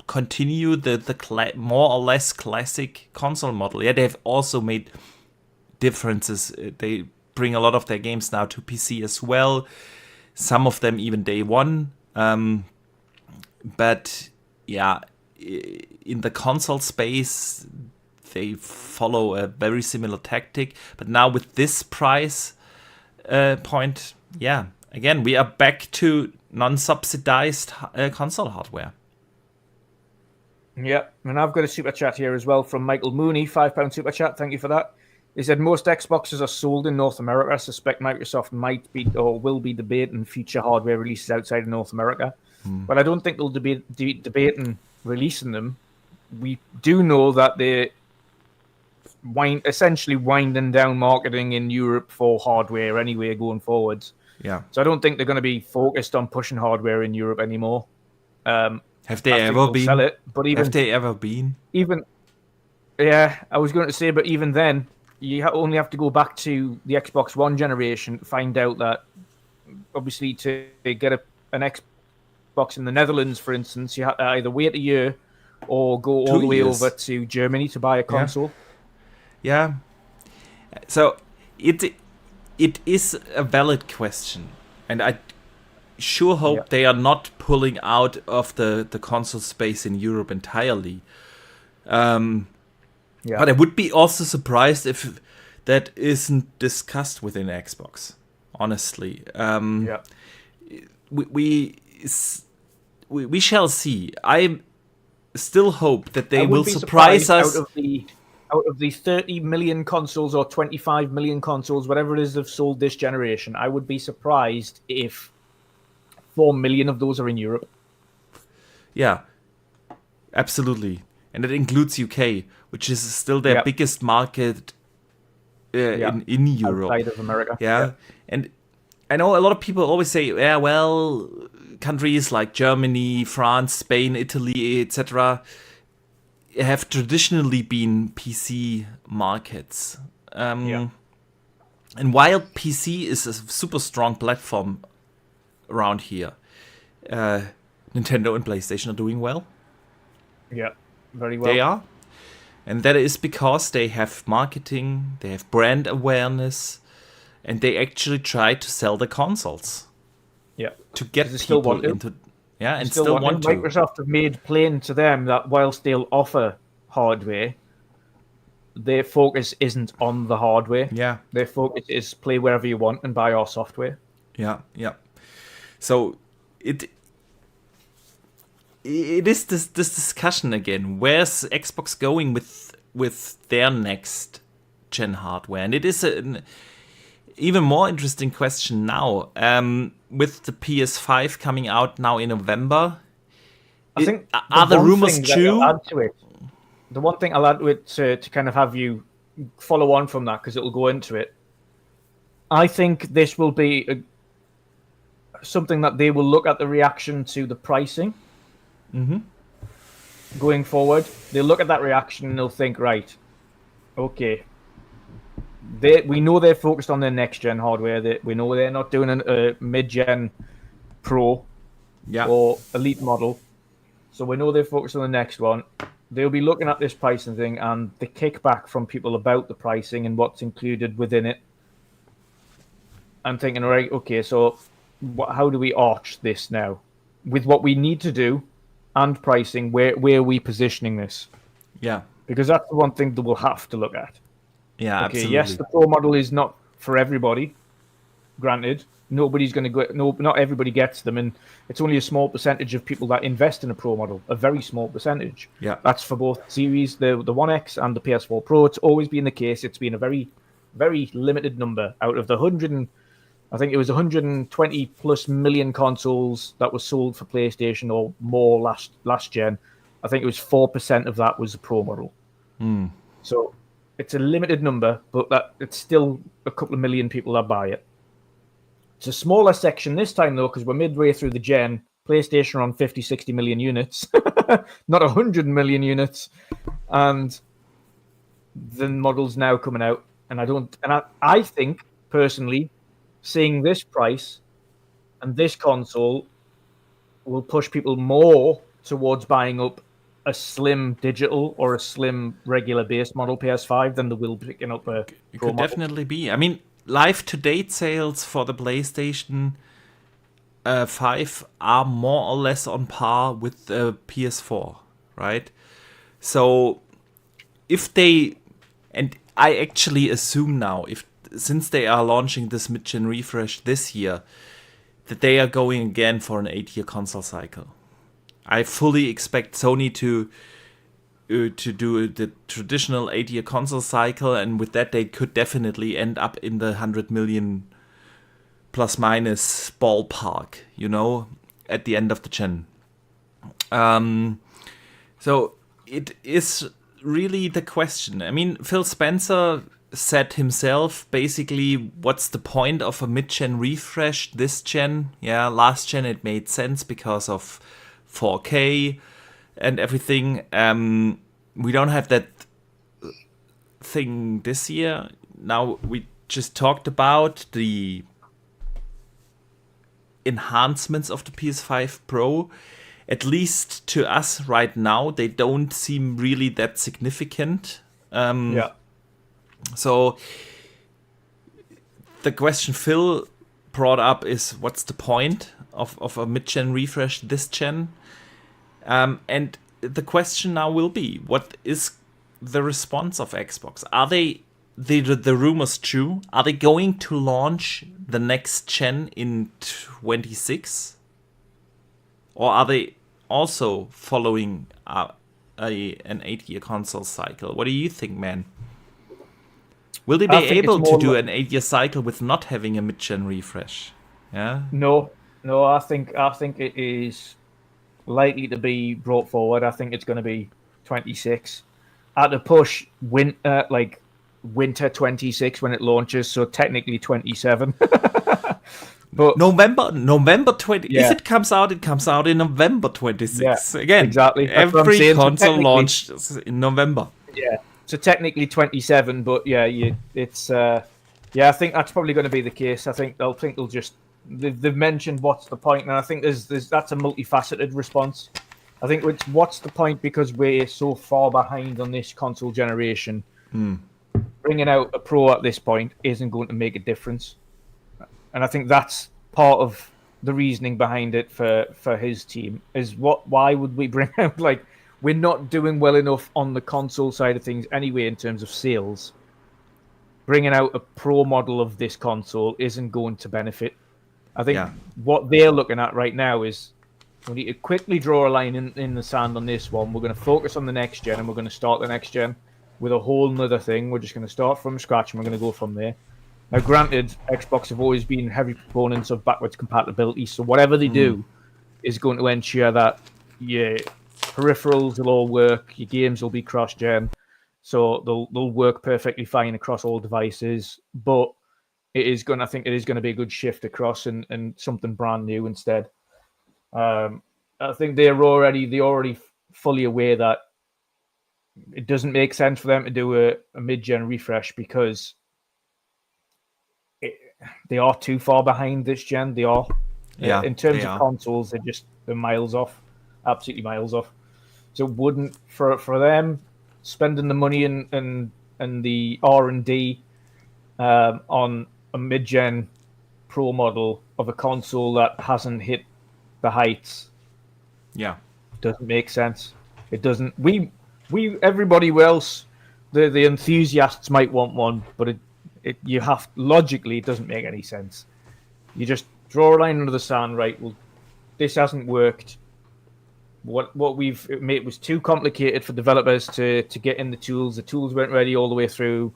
S1: continue the more or less classic console model. Yeah, they've also made differences. They bring a lot of their games now to PC as well. Some of them even day one. But yeah, in the console space, they follow a very similar tactic. But now with this price point, yeah, again, we are back to non-subsidized console hardware.
S2: Yeah, and I've got a super chat here as well from Michael Mooney, £5 super chat. Thank you for that. He said most Xboxes are sold in North America. I suspect Microsoft might be or will be debating future hardware releases outside of North America. But I don't think they'll be debating releasing them. We do know that they're essentially winding down marketing in Europe for hardware anyway going forwards.
S1: Yeah.
S2: So I don't think they're going to be focused on pushing hardware in Europe anymore.
S1: Have they ever been?
S2: Sell it, but even,
S1: have they ever been?
S2: Even, yeah, I was going to say, but even then, you only have to go back to the Xbox One generation to find out that, obviously, to get an Xbox in the Netherlands, for instance, you have to either wait a year or go all the way over to Germany to buy a console.
S1: Yeah. So it is a valid question, and sure hope they are not pulling out of the console space in Europe entirely. But I would be also surprised if that isn't discussed within Xbox. Honestly, we shall see. I still hope that they will surprise us.
S2: Out of the 30 million consoles or 25 million consoles, whatever it is, have sold this generation, I would be surprised if 4 million of those are in Europe.
S1: Yeah, absolutely. And it includes UK, which is still their biggest market in Europe.
S2: Outside of America.
S1: Yeah. And I know a lot of people always say, yeah, well, countries like Germany, France, Spain, Italy, etc., have traditionally been PC markets. And while PC is a super strong platform around here, Nintendo and PlayStation are doing well.
S2: Yeah, very well.
S1: They are. And that is because they have marketing, they have brand awareness, and they actually try to sell the consoles.
S2: Yeah.
S1: To get people into... Yeah, and still want to.
S2: Microsoft have made plain to them that whilst they'll offer hardware, their focus isn't on the hardware.
S1: Yeah.
S2: Their focus is play wherever you want and buy our software.
S1: Yeah. So it is this discussion again. Where's Xbox going with their next gen hardware? And it is an even more interesting question now. With the PS5 coming out now in November,
S2: I think
S1: are the rumors true?
S2: The one thing I'll add to it to kind of have you follow on from that, because it'll go into it. I think this will be something that they will look at the reaction to the pricing. Going forward, they'll look at that reaction and they'll think, right, okay, we know they're focused on their next-gen hardware. We know they're not doing a mid-gen Pro or Elite model. So we know they're focused on the next one. They'll be looking at this pricing thing and the kickback from people about the pricing and what's included within it. And thinking, right, okay, so how do we arch this now? With what we need to do and pricing, where are we positioning this? Yeah. Because that's the one thing that we'll have to look at.
S1: Yeah,
S2: okay,
S1: absolutely.
S2: Yes, the Pro model is not for everybody. Granted, nobody's going to go. No, not everybody gets them, and it's only a small percentage of people that invest in a Pro model. A very small percentage.
S1: Yeah,
S2: that's for both series, the One X and the PS4 Pro. It's always been the case. It's been a very, very limited number out of the 100. I think it was 120 plus million consoles that were sold for PlayStation or more last gen. I think it was 4% of that was the Pro model. So it's a limited number, but it's still a couple of million people that buy it. It's a smaller section this time, though, because we're midway through the gen. PlayStation are on 50, 60 million units, not 100 million units. And the model's now coming out. And I think, personally, seeing this price and this console will push people more towards buying up a slim digital or a slim regular base model PS5 than they will picking up a
S1: It could definitely be. I mean, live-to-date sales for the PlayStation 5 are more or less on par with the PS4, right? So if they... And I actually assume now, since they are launching this mid-gen refresh this year, that they are going again for an 8-year console cycle. I fully expect Sony to do the traditional 8-year console cycle, and with that they could definitely end up in the 100 million plus minus ballpark, at the end of the gen. So it is really the question. I mean, Phil Spencer said himself, basically, what's the point of a mid-gen refresh this gen? Yeah, last gen it made sense because of 4K and everything. We don't have that thing this year. Now, we just talked about the enhancements of the PS5 Pro. At least to us right now, they don't seem really that significant. So the question Phil brought up is, what's the point? of a mid-gen refresh this gen. And the question now will be, what is the response of Xbox? Are they, the rumors true? Are they going to launch the next gen in 26? Or are they also following an 8-year console cycle? What do you think, man? Will they be able to do an 8-year cycle with not having a mid-gen refresh? Yeah.
S2: No. I think it is likely to be brought forward. I think it's going to be 26. At a push, winter 26 when it launches. So technically 27. But
S1: November 20. Yeah. If it comes out in November 26. Yeah, again,
S2: exactly.
S1: Every console launched in November.
S2: Yeah. So technically 27, but yeah, it's I think that's probably going to be the case. I think they'll just they've mentioned what's the point, and I think there's that's a multifaceted response. I think it's what's the point because we're so far behind on this console generation. Bringing out a Pro at this point isn't going to make a difference, and I think that's part of the reasoning behind it for his team is why would we bring out we're not doing well enough on the console side of things anyway in terms of sales. Bringing out a Pro model of this console isn't going to benefit. I think what they're looking at right now is we need to quickly draw a line in the sand on this one. We're going to focus on the next gen and we're going to start the next gen with a whole nother thing. We're just going to start from scratch and we're going to go from there. Now, granted, Xbox have always been heavy proponents of backwards compatibility, so whatever they do is going to ensure that peripherals will all work, your games will be cross-gen, so they'll work perfectly fine across all devices. But I think it is going to be a good shift across and something brand new instead. I think they're already fully aware that it doesn't make sense for them to do a mid-gen refresh because they are too far behind this gen. They are. In terms of consoles, they're miles off, absolutely miles off. So it wouldn't for them spending the money and the R&D on a mid-gen Pro model of a console that hasn't hit the heights.
S1: Yeah,
S2: doesn't make sense. It doesn't. Everybody else, the enthusiasts might want one, but you have logically it doesn't make any sense. You just draw a line under the sand, right? Well, this hasn't worked. It was too complicated for developers to get in the tools. The tools weren't ready all the way through.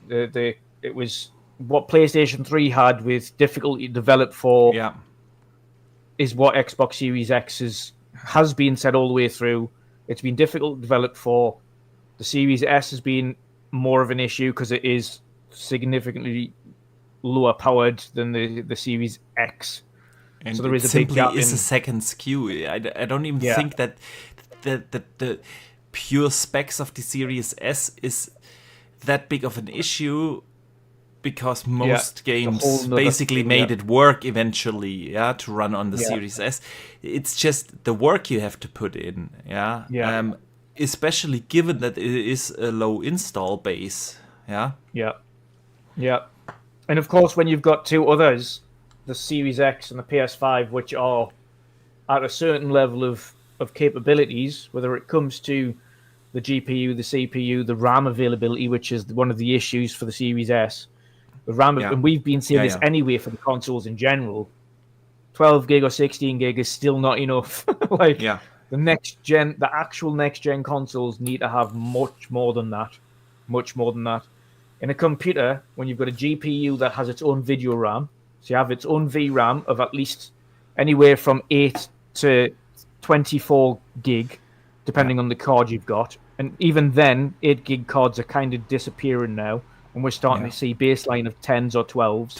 S2: It was what PlayStation 3 had with difficulty to develop for.
S1: Yeah,
S2: is what Xbox Series X has been said all the way through. It's been difficult to develop for. The Series S has been more of an issue because it is significantly lower powered than the Series X.
S1: And so there is a big gap. Is a second SKU. I don't even think that the pure specs of the Series S is that big of an issue because most games basically made it work eventually, to run on the Series S. It's just the work you have to put in, especially given that it is a low install base,
S2: And of course, when you've got two others, the Series X and the PS5, which are at a certain level of capabilities, whether it comes to the GPU, the CPU, the RAM availability, which is one of the issues for the Series S. The RAM, and we've been seeing this anyway for the consoles in general. 12 gig or 16 gig is still not enough. The next gen, the actual next gen consoles need to have much more than that. In a computer, when you've got a GPU that has its own video RAM, so you have its own VRAM of at least anywhere from 8 to 24 gig, depending on the card you've got. And even then, 8 gig cards are kind of disappearing now. And we're starting to see baseline of 10s or 12s.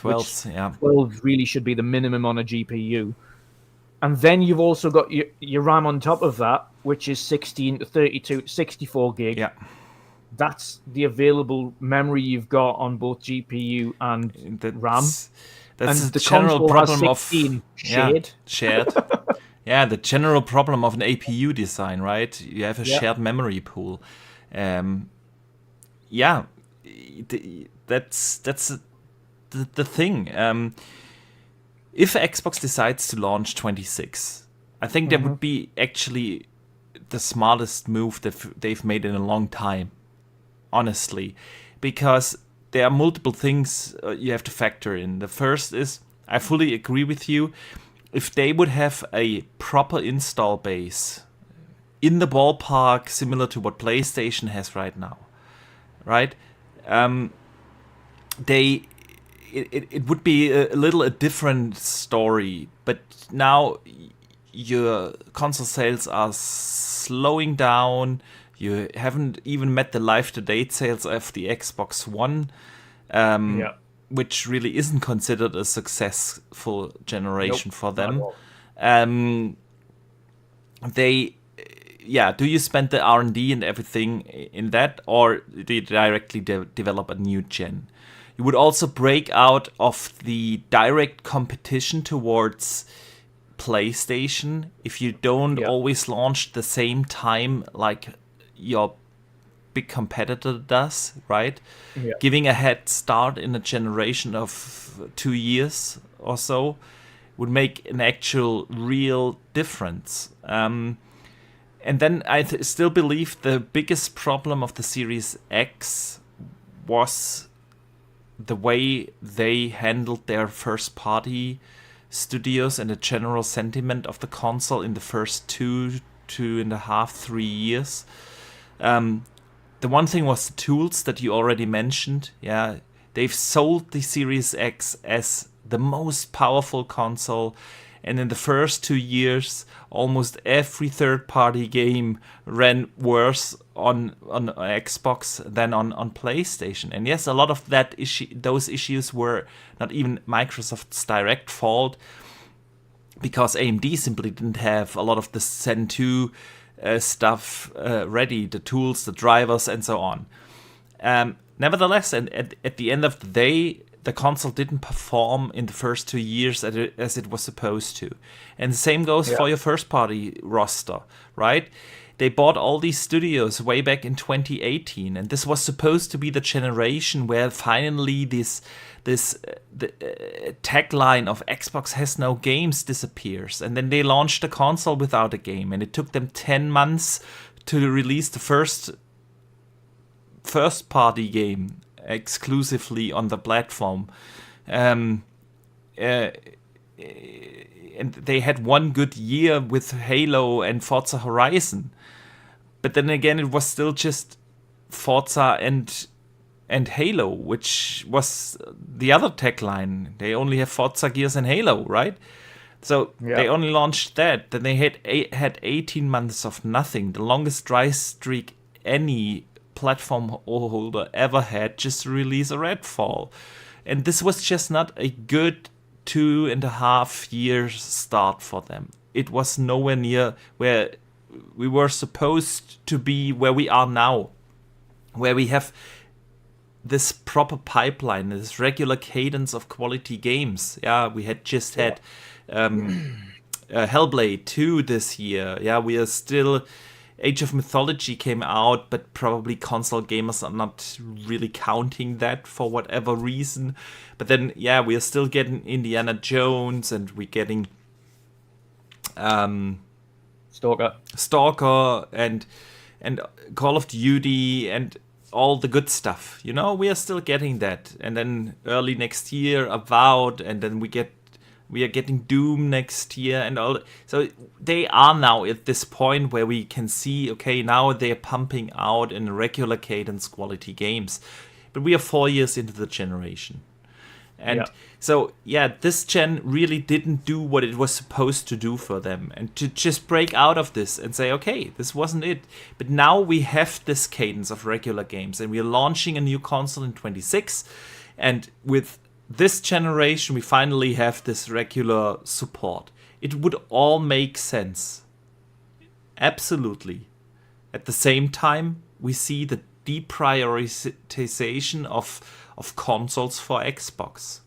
S2: 12s really should be the minimum on a GPU. And then you've also got your RAM on top of that, which is 16 to 32, 64 gig.
S1: Yeah.
S2: That's the available memory you've got on both GPU and RAM.
S1: That's the general problem of
S2: shared.
S1: The general problem of an APU design, right? You have a shared memory pool. That's the thing. if Xbox decides to launch 26, I think that would be actually the smartest move that they've made in a long time, honestly, because there are multiple things you have to factor in. The first is, I fully agree with you, if they would have a proper install base in the ballpark similar to what PlayStation has right now, right? It would be a little a different story, but now your console sales are slowing down. You haven't even met the life-to-date sales of the Xbox One, which really isn't considered a successful generation for them. Do you spend the R&D and everything in that, or do you directly develop a new gen? You would also break out of the direct competition towards PlayStation if you don't always launch the same time like your big competitor does, right? Giving a head start in a generation of 2 years or so would make an actual real difference. And then I still believe the biggest problem of the Series X was the way they handled their first-party studios and the general sentiment of the console in the first 2.5, 3 years. The one thing was the tools that you already mentioned. Yeah, they've sold the Series X as the most powerful console, and in the first 2 years, almost every third-party game ran worse on Xbox than on PlayStation. And yes, a lot of those issues were not even Microsoft's direct fault, because AMD simply didn't have a lot of the Zen 2 stuff ready, the tools, the drivers, and so on. Nevertheless, and at the end of the day, the console didn't perform in the first 2 years as it was supposed to. And the same goes for your first-party roster, right? They bought all these studios way back in 2018, and this was supposed to be the generation where finally the tagline of Xbox has no games disappears. And then they launched the console without a game, and it took them 10 months to release the first-party game exclusively on the platform. And they had one good year with Halo and Forza Horizon. But then again, it was still just Forza and Halo, which was the other tagline. They only have Forza, Gears, and Halo, right? So they only launched that. Then they had 18 months of nothing, the longest dry streak any platform holder ever had, just to release a Redfall. And this was just not a good 2.5 years start for them. It was nowhere near where we were supposed to be, where we are now, where we have this proper pipeline, this regular cadence of quality games. Yeah, we had just had Hellblade 2 this year. Yeah, we are still... Age of Mythology came out, but probably console gamers are not really counting that for whatever reason. But then, yeah, we are still getting Indiana Jones, and we're getting Stalker, and Call of Duty, and all the good stuff. You know, we are still getting that. And then early next year, Avowed, and then we are getting Doom next year, and all. So they are now at this point where we can see, okay, now they're pumping out in regular cadence quality games. But we are 4 years into the generation. And so, this gen really didn't do what it was supposed to do for them. And to just break out of this and say, okay, this wasn't it. But now we have this cadence of regular games, and we're launching a new console in 26. And with this generation, we finally have this regular support. It would all make sense. Absolutely. At the same time, we see the deprioritization of consoles for Xbox.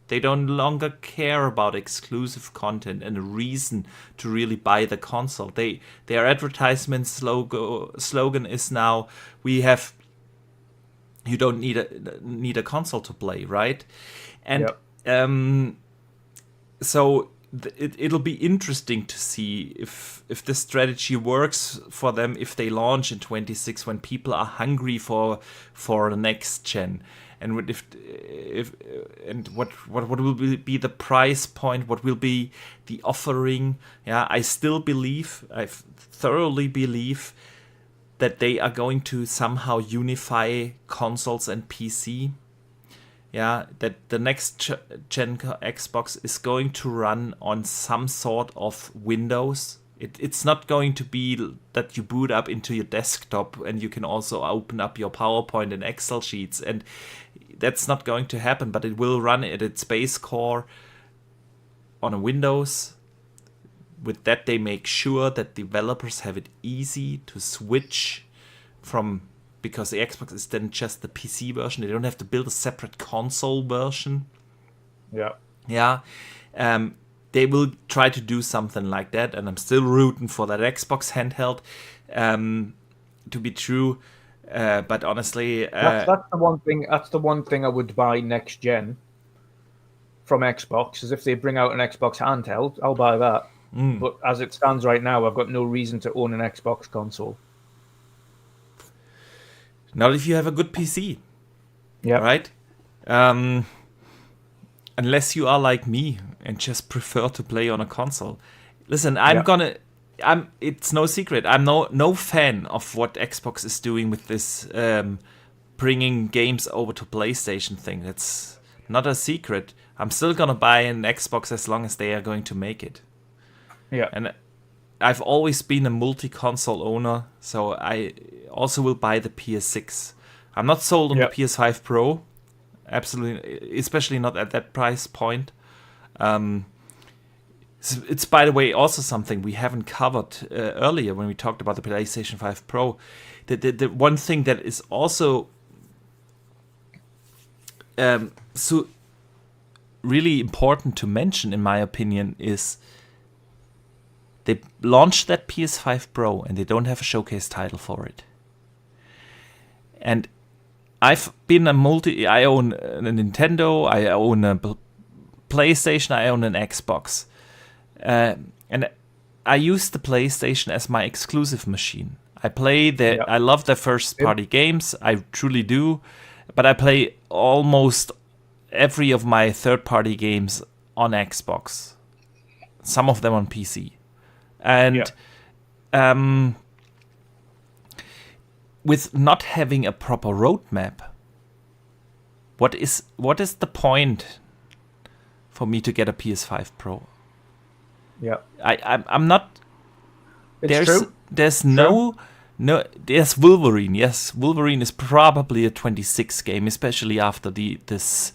S1: They don't longer care about exclusive content and a reason to really buy the console. Their advertisement slogan is now, you don't need a console to play, right? And So it'll be interesting to see if this strategy works for them if they launch in 26 when people are hungry for the next gen, and if and what will be the price point, what will be the offering. Yeah, I thoroughly believe that they are going to somehow unify consoles and PC. Yeah, that the next gen Xbox is going to run on some sort of Windows. It's not going to be that you boot up into your desktop and you can also open up your PowerPoint and Excel sheets, and that's not going to happen, but it will run at its base core on a Windows. With that, they make sure that developers have it easy to switch from, because the Xbox is then just the PC version. They don't have to build a separate console version.
S2: Yeah.
S1: Yeah. They will try to do something like that, and I'm still rooting for that Xbox handheld to be true. But honestly,
S2: that's the one thing. That's the one thing I would buy next gen from Xbox. Is if they bring out an Xbox handheld, I'll buy that. But as it stands right now, I've got no reason to own an Xbox console.
S1: Not if you have a good PC.
S2: Yeah.
S1: Right? Unless you are like me and just prefer to play on a console. Listen, it's no secret. I'm no fan of what Xbox is doing with this bringing games over to PlayStation thing. It's not a secret. I'm still gonna buy an Xbox as long as they are going to make it.
S2: Yeah.
S1: And I've always been a multi-console owner, so I also will buy the PS6. I'm not sold on the PS5 Pro, absolutely, especially not at that price point. It's, by the way, also something we haven't covered earlier when we talked about the PlayStation 5 Pro. The one thing that is also so really important to mention, in my opinion, is they launched that PS5 Pro and they don't have a showcase title for it. And I've been I own a Nintendo, I own a PlayStation, I own an Xbox. And I use the PlayStation as my exclusive machine. I love the first party games, I truly do. But I play almost every of my third party games on Xbox. Some of them on PC. And with not having a proper roadmap, what is the point for me to get a PS5 Pro?
S2: Yeah,
S1: I'm not.
S2: True.
S1: There's there's Wolverine. Yes, Wolverine is probably a 26 game, especially after this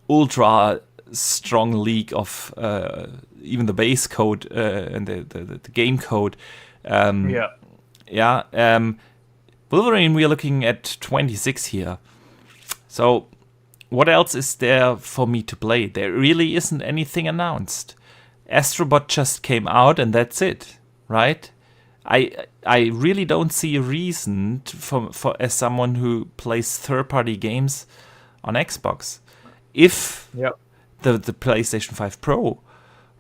S1: ultra strong leak of even the base code and the game code. Wolverine, we are looking at 26 here. So what else is there for me to play? There really isn't anything announced. Astrobot just came out and that's it, right? I really don't see a reason for as someone who plays third-party games on Xbox. If the PlayStation 5 Pro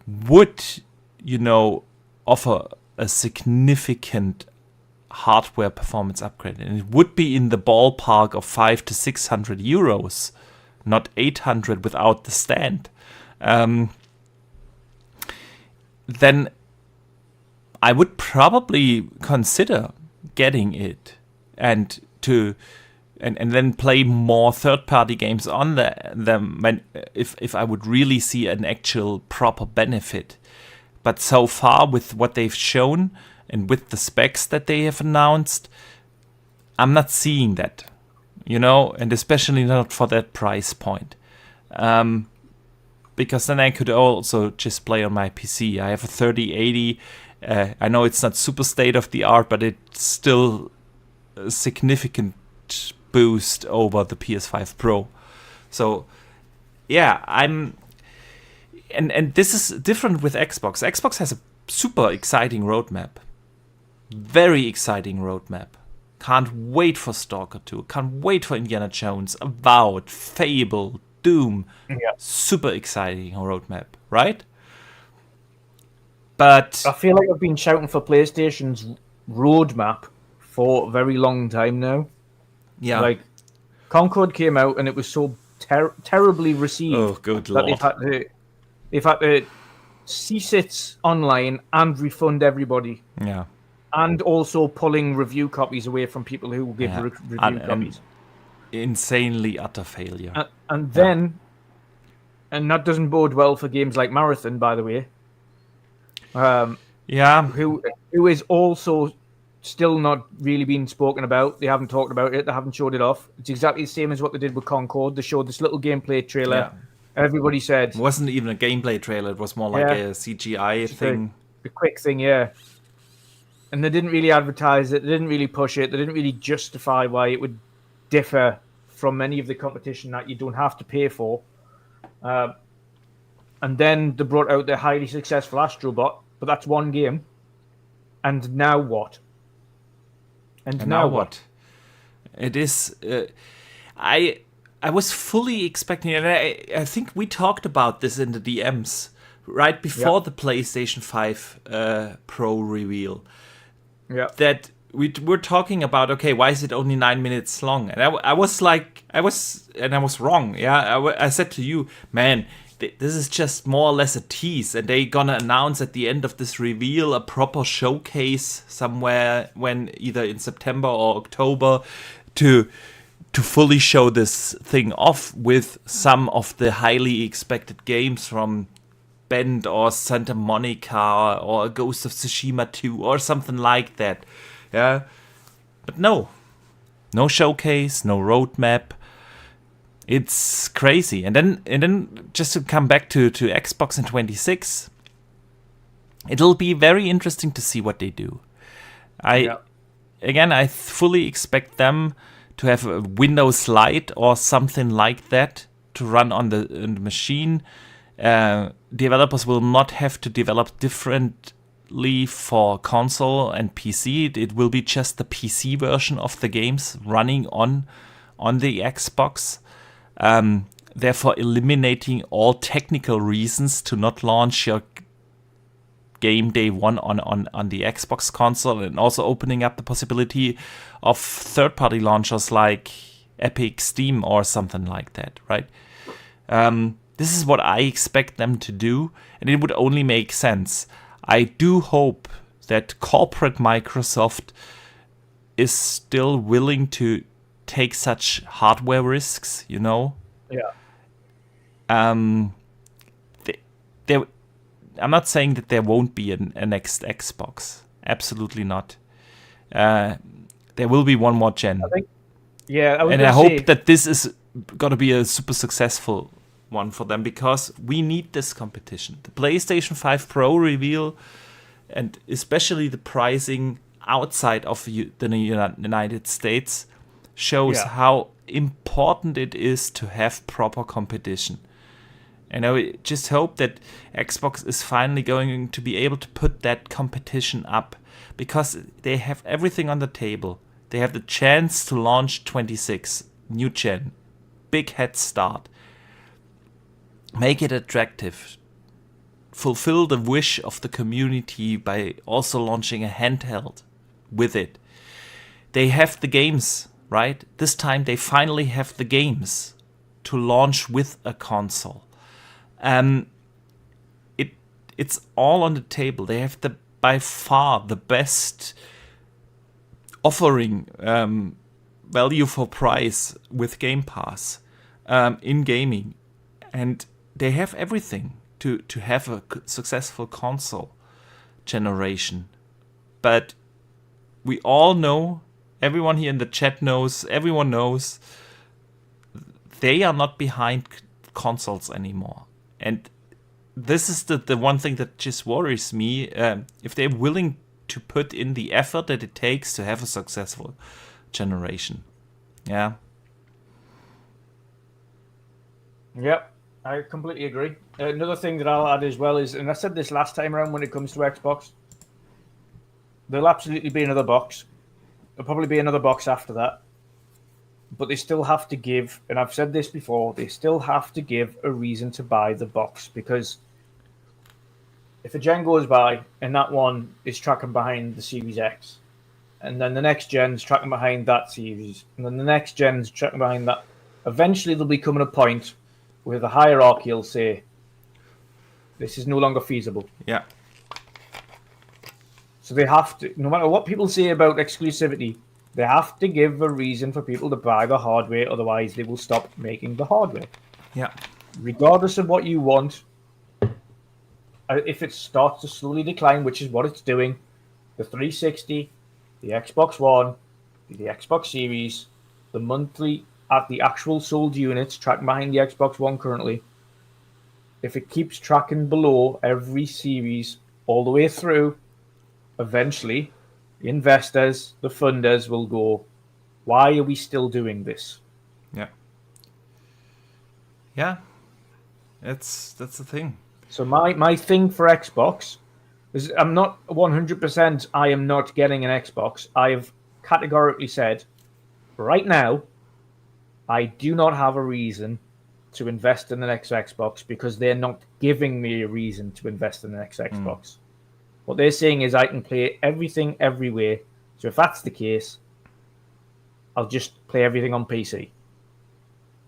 S1: would, offer a significant hardware performance upgrade, and it would be in the ballpark of 500 to 600 euros, not 800 without the stand, then I would probably consider getting it and then play more third-party games on them if I would really see an actual proper benefit. But so far, with what they've shown and with the specs that they have announced, I'm not seeing that, and especially not for that price point. Because then I could also just play on my PC. I have a 3080. I know it's not super state-of-the-art, but it's still a significant boost over the PS5 Pro. So, and this is different with Xbox. Xbox has a super exciting roadmap. Very exciting roadmap. Can't wait for Stalker 2. Can't wait for Indiana Jones, Avowed, Fable, Doom.
S2: Yeah.
S1: Super exciting roadmap, right? But
S2: I feel like I've been shouting for PlayStation's roadmap for a very long time now.
S1: yeah.
S2: Like, Concord came out and it was so terribly received
S1: Good
S2: that
S1: lord.
S2: they've had to cease it online and refund everybody,
S1: Yeah.
S2: and also pulling review copies away from people who will give review copies.
S1: Insanely utter failure.
S2: And then, and that doesn't bode well for games like Marathon, by the way.
S1: Yeah.
S2: Who is also still not really being spoken about. They haven't talked about it. They haven't showed it off. It's exactly the same as what they did with Concord. They showed this little gameplay trailer.
S1: Yeah.
S2: Everybody said
S1: It wasn't even a gameplay trailer. It was more like a CGI thing.
S2: A quick thing, yeah. And they didn't really advertise it. They didn't really push it. They didn't really justify why it would differ from many of the competition that you don't have to pay for. And then they brought out their highly successful Astrobot, but that's one game. And now what? And now what?
S1: It is. I was fully expecting, and I think we talked about this in the DMs right before the PlayStation 5 Pro reveal.
S2: Yeah.
S1: That we were talking about, okay, why is it only 9 minutes long? And I was wrong. Yeah, I said to you, man, this is just more or less a tease, and they gonna announce at the end of this reveal a proper showcase somewhere when either in September or October to fully show this thing off with some of the highly expected games from Bend or Santa Monica or Ghost of Tsushima 2 or something like that. Yeah, but no showcase, no roadmap. It's crazy. And then just to come back to Xbox in 26, it'll be very interesting to see what they do. I fully expect them to have a Windows Lite or something like that to run on the machine. Developers will not have to develop differently for console and PC. It will be just the PC version of the games running on the Xbox. Therefore eliminating all technical reasons to not launch your game day one on the Xbox console, and also opening up the possibility of third-party launchers like Epic, Steam, or something like that, right? This is what I expect them to do, and it would only make sense. I do hope that corporate Microsoft is still willing to take such hardware risks, you know?
S2: Yeah.
S1: I'm not saying that there won't be a next Xbox. Absolutely not. There will be one more gen. I hope that this is going to be a super successful one for them, because we need this competition. The PlayStation 5 Pro reveal, and especially the pricing outside of the United States, shows how important it is to have proper competition. And I just hope that Xbox is finally going to be able to put that competition up, because they have everything on the table. They have the chance to launch 26, new gen, big head start, make it attractive, fulfill the wish of the community by also launching a handheld with it. They have the games, right? This time they finally have the games to launch with a console. It's all on the table. They have by far the best offering, value for price with Game Pass in gaming, and they have everything to have a successful console generation. But we all know, everyone here in the chat knows, everyone knows, they are not behind consoles anymore. And this is the one thing that just worries me. If they're willing to put in the effort that it takes to have a successful generation. Yeah.
S2: Yep, I completely agree. Another thing that I'll add as well is, and I said this last time around when it comes to Xbox, there'll absolutely be another box. There'll probably be another box after that. But they still have to give, and I've said this before, they still have to give a reason to buy the box, because if a gen goes by and that one is tracking behind the Series X, and then the next gen's tracking behind that series, and then the next gen's tracking behind that, eventually there'll be coming a point where the hierarchy will say, this is no longer feasible.
S1: Yeah.
S2: So they have to, no matter what people say about exclusivity, they have to give a reason for people to buy the hardware, otherwise they will stop making the hardware.
S1: Yeah.
S2: Regardless of what you want, if it starts to slowly decline, which is what it's doing, the 360, the Xbox One, the Xbox Series, the monthly at the actual sold units tracking behind the Xbox One currently, if it keeps tracking below every series all the way through, eventually the investors, the funders will go, why are we still doing this?
S1: Yeah. Yeah. That's the thing.
S2: So my thing for Xbox is I'm not 100% I am not getting an Xbox. I have categorically said right now I do not have a reason to invest in the next Xbox because they're not giving me a reason to invest in the next Xbox. What they're saying is I can play everything everywhere. So if that's the case, I'll just play everything on PC.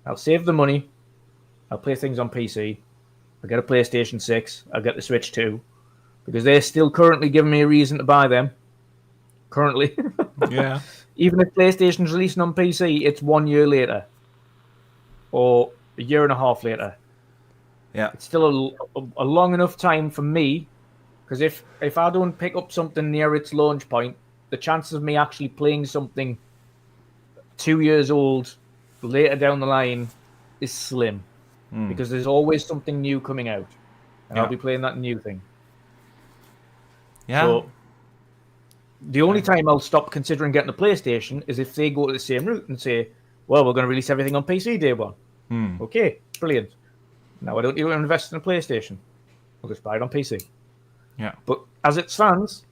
S2: I'll save the money. I'll play things on PC. I'll get a PlayStation 6. I'll get the Switch 2. Because they're still currently giving me a reason to buy them. Currently.
S1: Yeah.
S2: Even if PlayStation's releasing on PC, it's 1 year later. Or a year and a half later.
S1: Yeah.
S2: It's still a long enough time for me. Because if I don't pick up something near its launch point, the chances of me actually playing something 2 years old later down the line is slim. Because there's always something new coming out. And I'll be playing that new thing.
S1: Yeah.
S2: So the only time I'll stop considering getting a PlayStation is if they go to the same route and say, well, we're going to release everything on PC day one. Okay, brilliant. Now I don't need to invest in a PlayStation. I'll just buy it on PC.
S1: Yeah.
S2: But as it stands,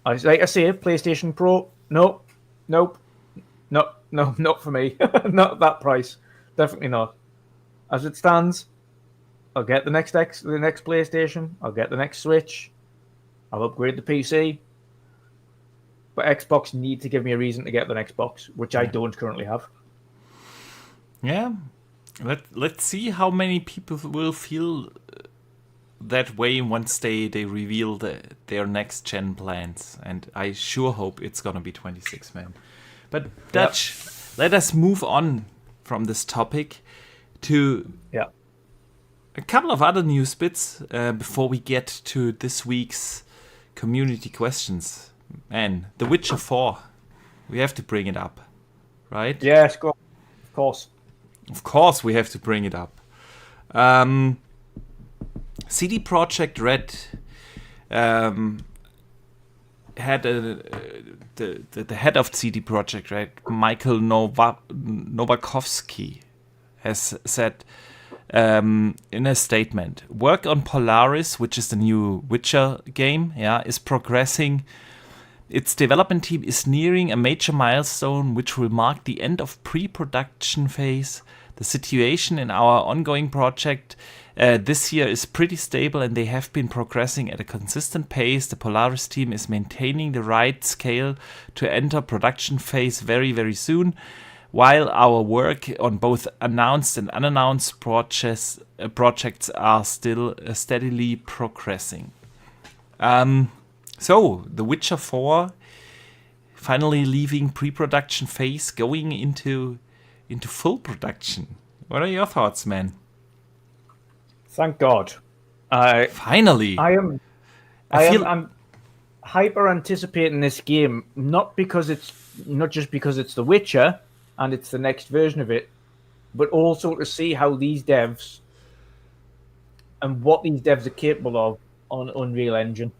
S2: like I say, PlayStation Pro, nope, not for me. Not that price. Definitely not. As it stands, I'll get the next PlayStation. I'll get the next Switch. I'll upgrade the PC. But Xbox need to give me a reason to get the Xbox, which I don't currently have.
S1: Yeah. Let's see how many people will feel that way once they reveal their next gen plans. And I sure hope it's going to be 26, man. But Dutch, let us move on from this topic to a couple of other news bits before we get to this week's community questions. Man, The Witcher 4, we have to bring it up, right?
S2: Yes, of course.
S1: Of course we have to bring it up. CD Projekt Red had the head of CD Projekt Red, Michael Novakovsky, has said in a statement, work on Polaris, which is the new Witcher game, is progressing. Its development team is nearing a major milestone which will mark the end of pre-production phase. The situation in our ongoing project this year is pretty stable and they have been progressing at a consistent pace. The Polaris team is maintaining the right scale to enter production phase very, very soon, while our work on both announced and unannounced projects are still steadily progressing. So, The Witcher 4 finally leaving pre-production phase, going into full production. What are your thoughts, man?
S2: Thank God.
S1: Finally.
S2: I'm hyper anticipating this game, not just because it's The Witcher and it's the next version of it, but also to see how these devs and what these devs are capable of on Unreal Engine.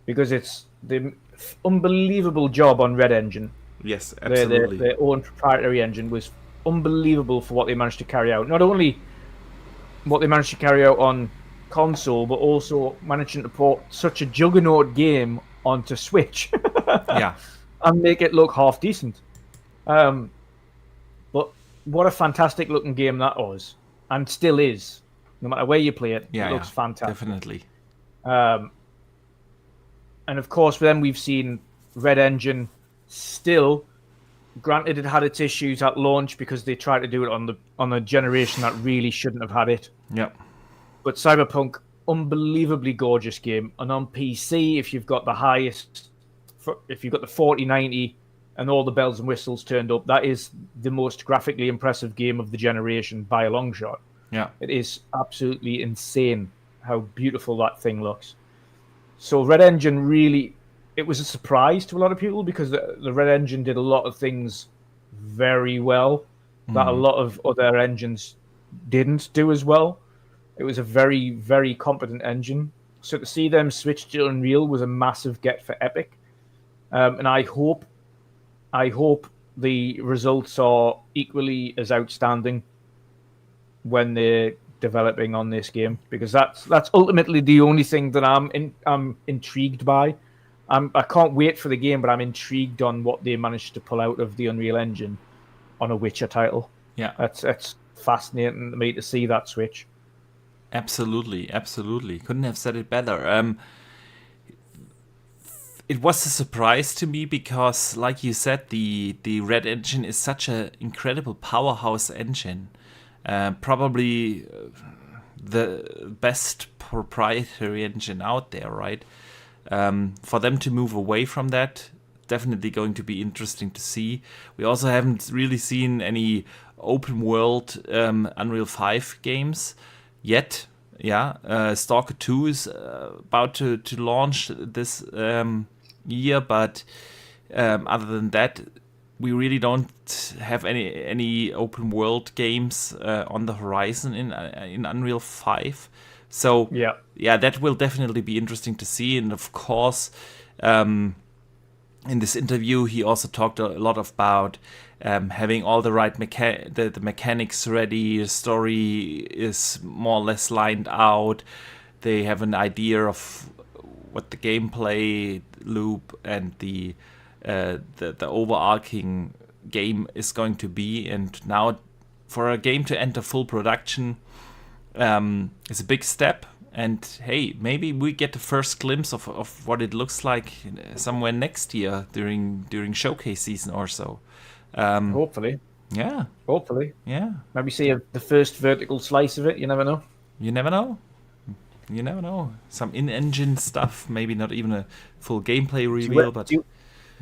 S2: Because it's the unbelievable job on Red Engine.
S1: Yes, absolutely.
S2: Their own proprietary engine was unbelievable for what they managed to carry out. Not only what they managed to carry out on console, but also managing to port such a juggernaut game onto Switch. And make it look half decent. But what a fantastic looking game that was. And still is. No matter where you play it,
S1: Yeah,
S2: it looks fantastic.
S1: Definitely.
S2: And of course, then we've seen Red Engine still. Granted, it had its issues at launch because they tried to do it on a generation that really shouldn't have had it.
S1: Yep.
S2: But Cyberpunk, unbelievably gorgeous game, and on PC, if you've got the 4090 and all the bells and whistles turned up, that is the most graphically impressive game of the generation by a long shot.
S1: Yeah.
S2: It is absolutely insane how beautiful that thing looks. So Red Engine really, it was a surprise to a lot of people because the Red Engine did a lot of things very well that a lot of other engines didn't do as well. It was a very, very competent engine. So to see them switch to Unreal was a massive get for Epic. And I hope the results are equally as outstanding when they're developing on this game, because that's ultimately the only thing that I'm intrigued by. I can't wait for the game, but I'm intrigued on what they managed to pull out of the Unreal Engine on a Witcher title.
S1: Yeah,
S2: that's fascinating to me to see that switch.
S1: Absolutely. Couldn't have said it better. It was a surprise to me because, like you said, the Red Engine is such an incredible powerhouse engine. Probably the best proprietary engine out there, right? For them to move away from that, definitely going to be interesting to see. We also haven't really seen any open world Unreal 5 games yet. Yeah, Stalker 2 is about to launch this year, but other than that, we really don't have any open world games on the horizon in Unreal 5. So yeah, that will definitely be interesting to see. And of course, in this interview, he also talked a lot about having all the right the mechanics ready. The story is more or less lined out. They have an idea of what the gameplay loop and the overarching game is going to be. And now, for a game to enter full production, it's a big step. And hey, maybe we get the first glimpse of what it looks like somewhere next year during showcase season or so.
S2: Hopefully.
S1: Yeah.
S2: Hopefully.
S1: Yeah.
S2: Maybe see the first vertical slice of it. You never know.
S1: You never know. You never know. Some in-engine stuff. Maybe not even a full gameplay reveal. But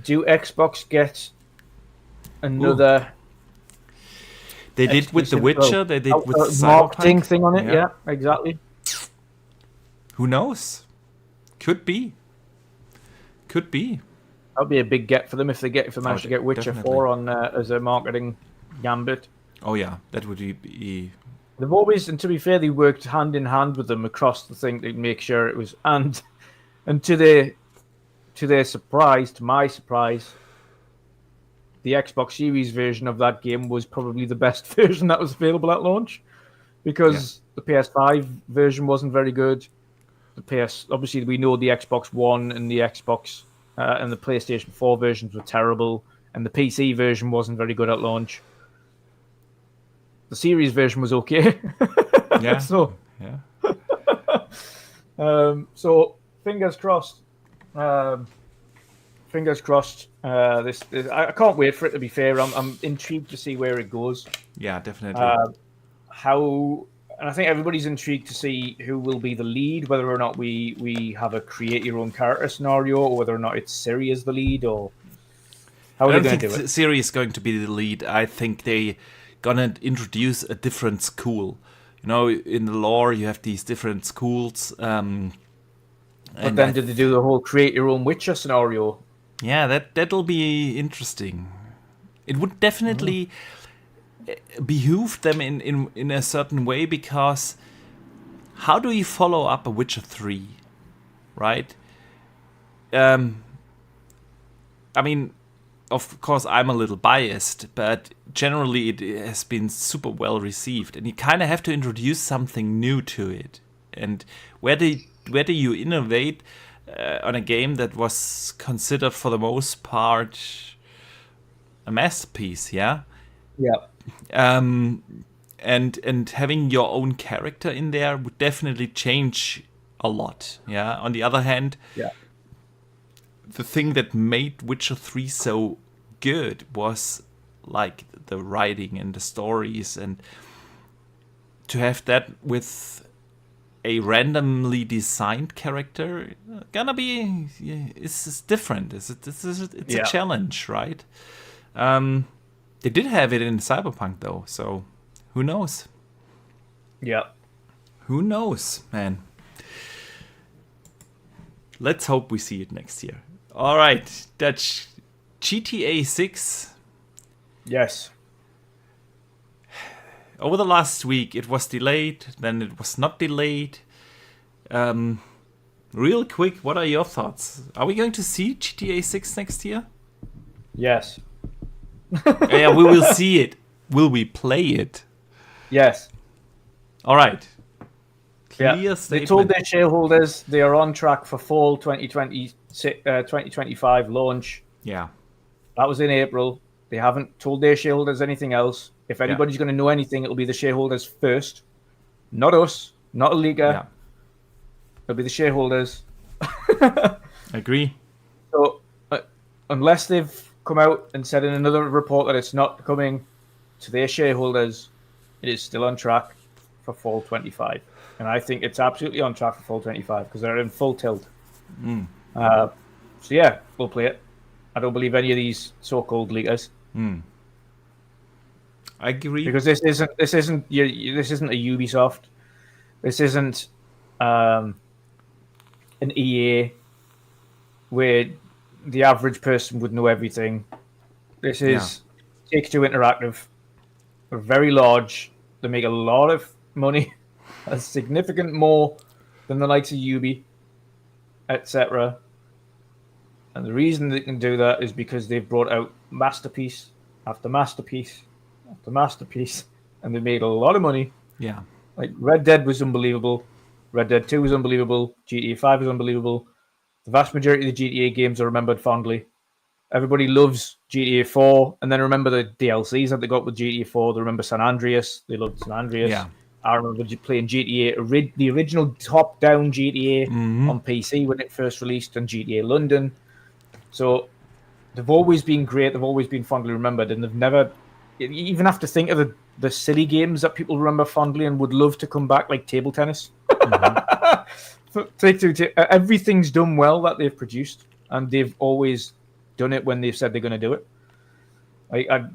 S2: do Xbox get another?
S1: They did with The Witcher. They did with Cyberpunk.
S2: Marketing thing on it. Yeah, exactly.
S1: Who knows? Could be.
S2: That'd be a big get for them if they manage to get Witcher
S1: definitely.
S2: 4 on as a marketing gambit.
S1: Oh yeah, that would be.
S2: They've always, and to be fair, they worked hand in hand with them across the thing to make sure it was. And to their surprise, to my surprise, the Xbox Series version of that game was probably the best version that was available at launch, because the PS5 version wasn't very good. Obviously we know the Xbox One and the Xbox and the PlayStation 4 versions were terrible, and the PC version wasn't very good at launch. The Series version was okay.
S1: Yeah.
S2: So fingers crossed. Fingers crossed. I can't wait for it, to be fair. I'm intrigued to see where it goes.
S1: Yeah, definitely.
S2: And I think everybody's intrigued to see who will be the lead, whether or not we have a create your own character scenario, or whether or not it's Siri as the lead, or how are they going to do it?
S1: Siri is going to be the lead. I think they gonna introduce a different school. You know, in the lore you have these different schools. But
S2: then did they do the whole create your own Witcher scenario?
S1: Yeah, that'll be interesting. It would definitely behoove them in a certain way, because how do you follow up a Witcher 3, right? I mean, of course I'm a little biased, but generally it has been super well received, and you kind of have to introduce something new to it. And where do you innovate on a game that was considered for the most part a masterpiece? Yeah.
S2: Yeah.
S1: and having your own character in there would definitely change a lot. Yeah. On the other hand, the thing that made Witcher 3 so good was like the writing and the stories, and to have that with a randomly designed character gonna be it's different. It's a challenge, right? They did have it in Cyberpunk though, so who knows?
S2: Yeah.
S1: Who knows, man? Let's hope we see it next year. All right, Dutch. GTA 6.
S2: Yes.
S1: Over the last week, it was delayed, then it was not delayed. Real quick, what are your thoughts? Are we going to see GTA 6 next year?
S2: Yes.
S1: Yeah, we will see it. Will we play it?
S2: Yes.
S1: All right.
S2: Clear statement. They told their shareholders they are on track for fall 2025 launch.
S1: Yeah.
S2: That was in April. They haven't told their shareholders anything else. If anybody's going to know anything, it'll be the shareholders first. Not us. Not a leaker.
S1: Yeah.
S2: It'll be the shareholders.
S1: Agree.
S2: So, unless they've come out and said in another report that it's not coming to their shareholders, it is still on track for fall 25. And I think it's absolutely on track for fall 25 because they're in full tilt. So yeah, we'll play it. I don't believe any of these so-called leakers.
S1: I agree,
S2: because this isn't a Ubisoft. This isn't an EA where the average person would know everything. This is Take-Two Interactive. They're very large. They make a lot of money, a significant more than the likes of Ubi, etc. And the reason they can do that is because they've brought out masterpiece after masterpiece after masterpiece, and they made a lot of money.
S1: Yeah.
S2: Like Red Dead was unbelievable. Red Dead 2 was unbelievable. GTA 5 was unbelievable. The vast majority of the GTA games are remembered fondly. Everybody loves GTA 4, and then remember the DLCs that they got with GTA 4. They remember San Andreas. They loved San Andreas.
S1: Yeah.
S2: I remember playing GTA, the original top-down GTA on PC when it first released, and GTA London. So they've always been great. They've always been fondly remembered, and they've never. You even have to think of the silly games that people remember fondly and would love to come back, like table tennis. Everything's done well that they've produced, and they've always done it when they've said they're going to do it.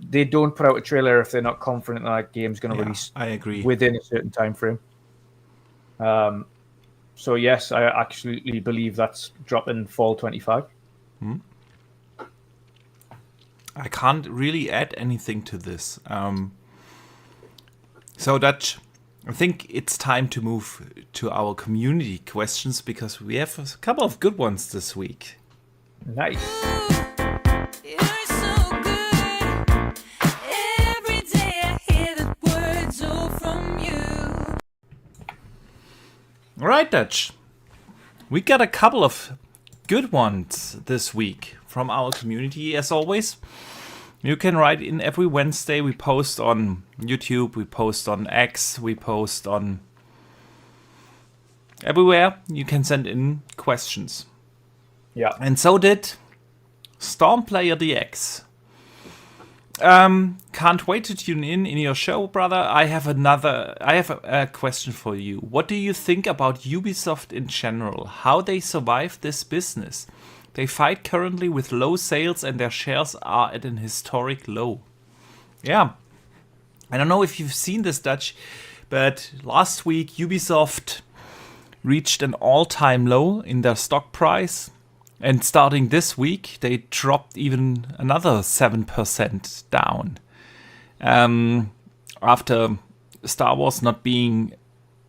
S2: They don't put out a trailer if they're not confident that game's going to release.
S1: I agree.
S2: Within a certain time frame. So yes, I actually believe that's dropping fall 25.
S1: I can't really add anything to this. So Dutch, I think it's time to move to our community questions because we have a couple of good ones this week.
S2: Nice.
S1: All right, Dutch. We got a couple of good ones this week from our community, as always. You can write in every Wednesday. We post on YouTube, we post on X, we post on everywhere. You can send in questions.
S2: Yeah.
S1: And so did Stormplayer DX. Can't wait to tune in your show, brother. I have a question for you. What do you think about Ubisoft in general? How they survive this business? They fight currently with low sales and their shares are at an historic low. Yeah. I don't know if you've seen this, Dutch, but last week Ubisoft reached an all-time low in their stock price. And starting this week, they dropped even another 7% down. After Star Wars not being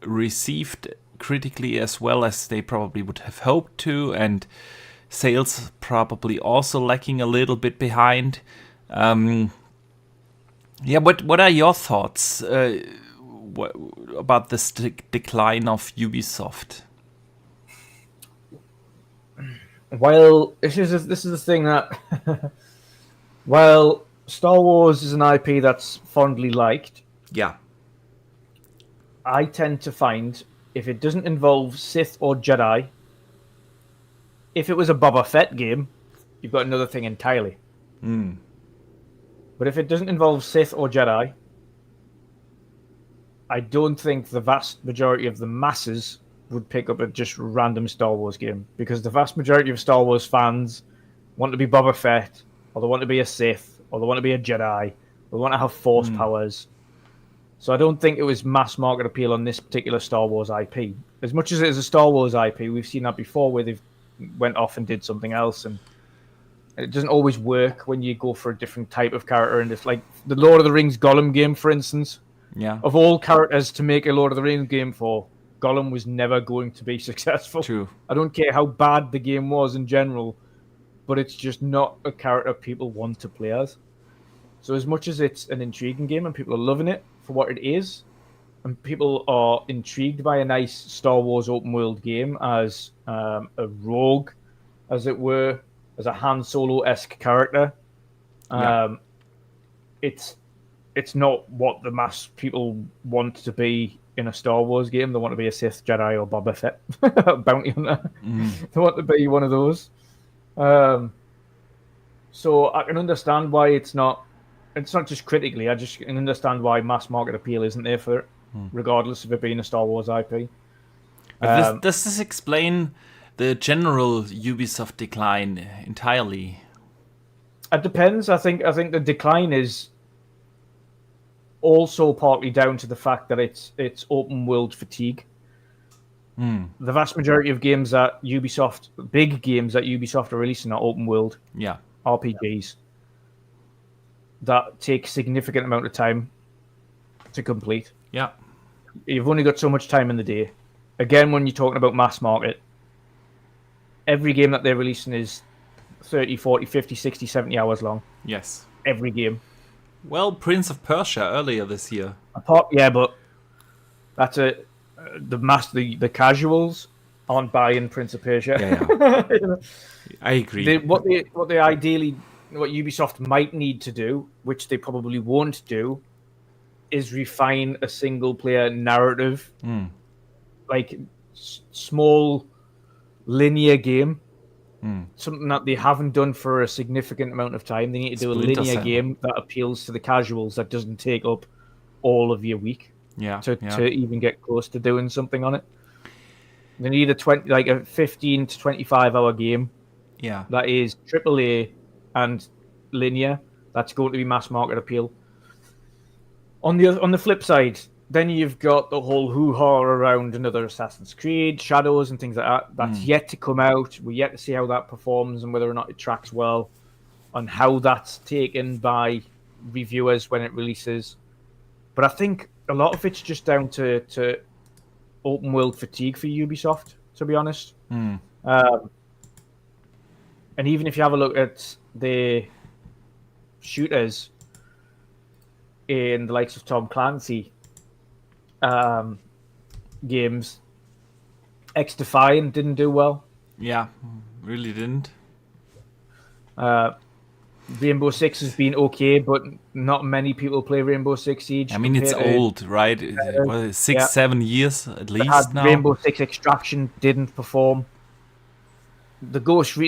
S1: received critically as well as they probably would have hoped to, and sales probably also lacking a little bit behind. What are your thoughts about this decline of Ubisoft?
S2: Well, this is the thing that while Star Wars is an IP that's fondly liked,
S1: yeah,
S2: I tend to find if it doesn't involve Sith or Jedi, if it was a Boba Fett game, you've got another thing entirely. But if it doesn't involve Sith or Jedi, I don't think the vast majority of the masses would pick up a just random Star Wars game, because the vast majority of Star Wars fans want to be Boba Fett, or they want to be a Sith, or they want to be a Jedi, they want to have Force powers. So I don't think it was mass market appeal on this particular Star Wars IP. As much as it is a Star Wars IP, we've seen that before where they've went off and did something else, and it doesn't always work when you go for a different type of character. And it's like the Lord of the Rings Gollum game, for instance.
S1: Yeah.
S2: Of all characters to make a Lord of the Rings game for, Gollum was never going to be successful.
S1: True.
S2: I don't care how bad the game was in general, but it's just not a character people want to play as. So as much as it's an intriguing game and people are loving it for what it is, and people are intrigued by a nice Star Wars open world game as a rogue, as it were, as a Han Solo-esque character, it's not what the mass people want to be in a Star Wars game. They want to be a Sith, Jedi, or Boba Fett, bounty hunter. They want to be one of those. So I can understand why it's not just critically. I just can understand why mass market appeal isn't there for it, regardless of it being a Star Wars IP.
S1: Does this explain the general Ubisoft decline entirely?
S2: It depends. I think the decline is also partly down to the fact that it's open world fatigue. The vast majority of games that Ubisoft, big games that Ubisoft are releasing, are open world RPGs that take significant amount of time to complete.
S1: Yeah.
S2: You've only got so much time in the day. Again, when you're talking about mass market, every game that they're releasing is 30, 40, 50, 60, 70 hours long.
S1: Yes.
S2: Every game.
S1: Well, Prince of Persia earlier this year.
S2: But that's the casuals aren't buying Prince of Persia.
S1: Yeah. I agree.
S2: What Ubisoft might need to do, which they probably won't do, is refine a single player narrative, like small linear game. Something that they haven't done for a significant amount of time. They need to do a linear game that appeals to the casuals, that doesn't take up all of your week. To even get close to doing something on it. They need a 15 to 25 hour game.
S1: Yeah.
S2: That is AAA and linear. That's going to be mass market appeal. On the flip side, then you've got the whole hoo-ha around another Assassin's Creed, Shadows, and things like that. That's yet to come out. We're yet to see how that performs and whether or not it tracks well, and how that's taken by reviewers when it releases. But I think a lot of it's just down to open world fatigue for Ubisoft, to be honest. And even if you have a look at the shooters in the likes of Tom Clancy games, X-Defiant didn't do well.
S1: Yeah, really didn't.
S2: Rainbow Six has been okay, but not many people play Rainbow Six Siege.
S1: I mean, it's old, right? 7 years at least now.
S2: Rainbow Six Extraction didn't perform. The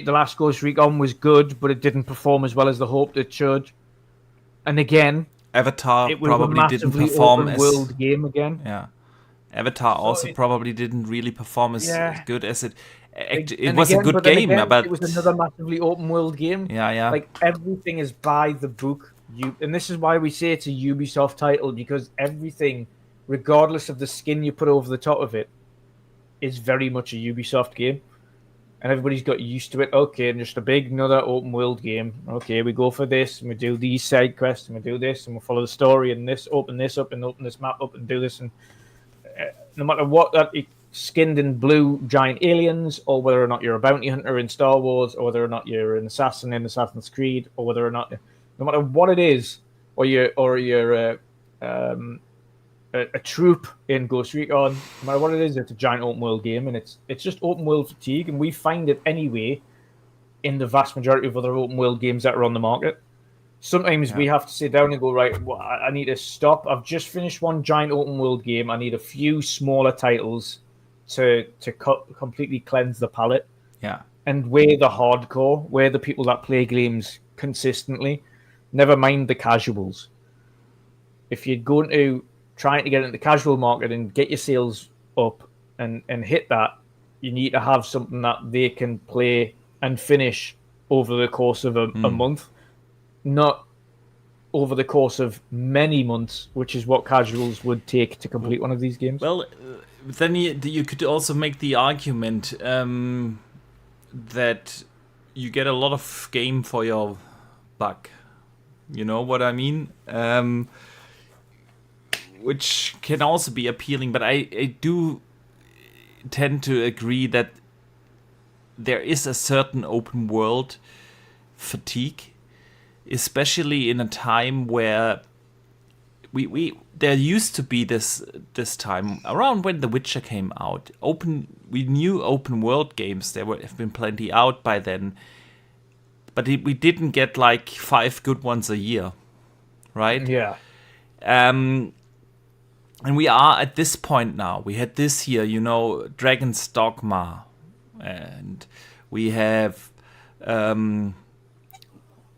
S2: last Ghost Recon was good, but it didn't perform as well as they hoped it should. And again,
S1: Avatar probably didn't perform as
S2: world game again.
S1: Yeah, Avatar also probably didn't really perform as good as it. It was a good game, but
S2: it was another massively open world game.
S1: Yeah.
S2: Like everything is by the book. And this is why we say it's a Ubisoft title, because everything, regardless of the skin you put over the top of it, is very much a Ubisoft game. And everybody's got used to it. Okay, and just another open world game. Okay, we go for this, and we do these side quests, and we do this, and we follow the story, and open this up, and open this map up, and do this. And no matter what, that skinned in blue giant aliens, or whether or not you're a bounty hunter in Star Wars, or whether or not you're an assassin in Assassin's Creed, or whether or not, no matter what it is, or you're a troop in Ghost Recon, no matter what it is, it's a giant open world game, and it's just open world fatigue, and we find it anyway in the vast majority of other open world games that are on the market. Sometimes we have to sit down and go, right, well, I need to stop. I've just finished one giant open world game. I need a few smaller titles to completely cleanse the palate.
S1: Yeah.
S2: And we're the hardcore. We're the people that play games consistently. Never mind the casuals. If you're going to try to get into the casual market and get your sales up and hit that, you need to have something that they can play and finish over the course of a month. Not over the course of many months, which is what casuals would take to complete one of these games.
S1: Well, then you could also make the argument that you get a lot of game for your buck. You know what I mean? Which can also be appealing, but I do tend to agree that there is a certain open world fatigue, especially in a time where we there used to be this time around when The Witcher came out. We knew open world games. There have been plenty out by then, but we didn't get like 5 good ones a year, right?
S2: Yeah.
S1: And we are at this point now. We had this year, Dragon's Dogma, and we have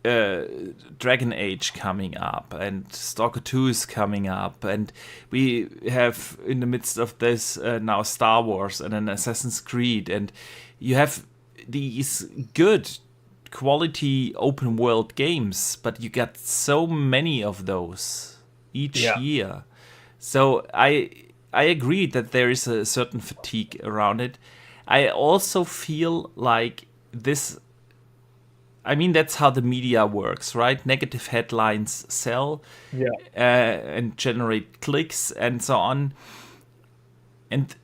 S1: Dragon Age coming up, and Stalker 2 is coming up, and we have in the midst of this now Star Wars and an Assassin's Creed, and you have these good quality open world games, but you got so many of those each year. So I agree that there is a certain fatigue around it. I also feel like this. I mean, that's how the media works, right? Negative headlines sell and generate clicks and so on. And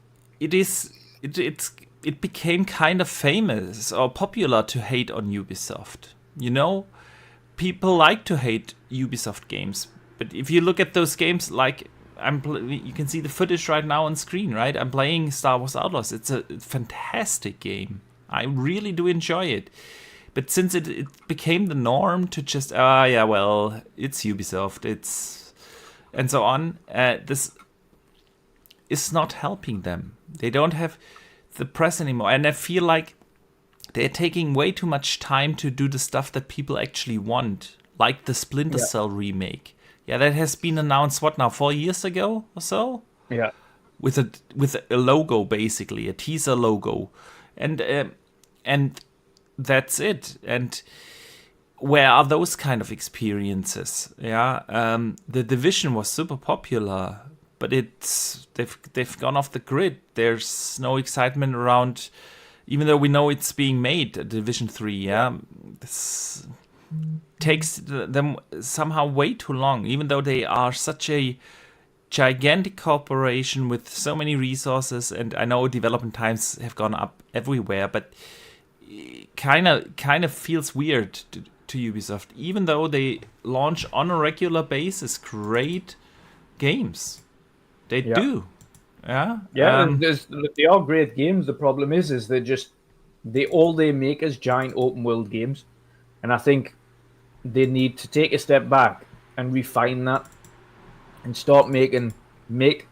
S1: it became kind of famous or popular to hate on Ubisoft. People like to hate Ubisoft games. But if you look at those games, like you can see the footage right now on screen, right? I'm playing Star Wars Outlaws. It's a fantastic game. I really do enjoy it. But since it became the norm to just, it's Ubisoft, and so on, this is not helping them. They don't have the press anymore. And I feel like they're taking way too much time to do the stuff that people actually want, like the Splinter Cell remake. Yeah, that has been announced, 4 years ago or so?
S2: Yeah.
S1: With a logo, basically, a teaser logo. And that's it. And where are those kind of experiences? Yeah, The Division was super popular, but they've gone off the grid. There's no excitement around, even though we know it's being made. Division 3, yeah, this takes them somehow way too long. Even though they are such a gigantic corporation with so many resources, and I know development times have gone up everywhere, but kind of feels weird to Ubisoft, even though they launch on a regular basis great games. They do. Yeah.
S2: Yeah, they are great games. The problem is they make is giant open world games. And I think they need to take a step back and refine that and start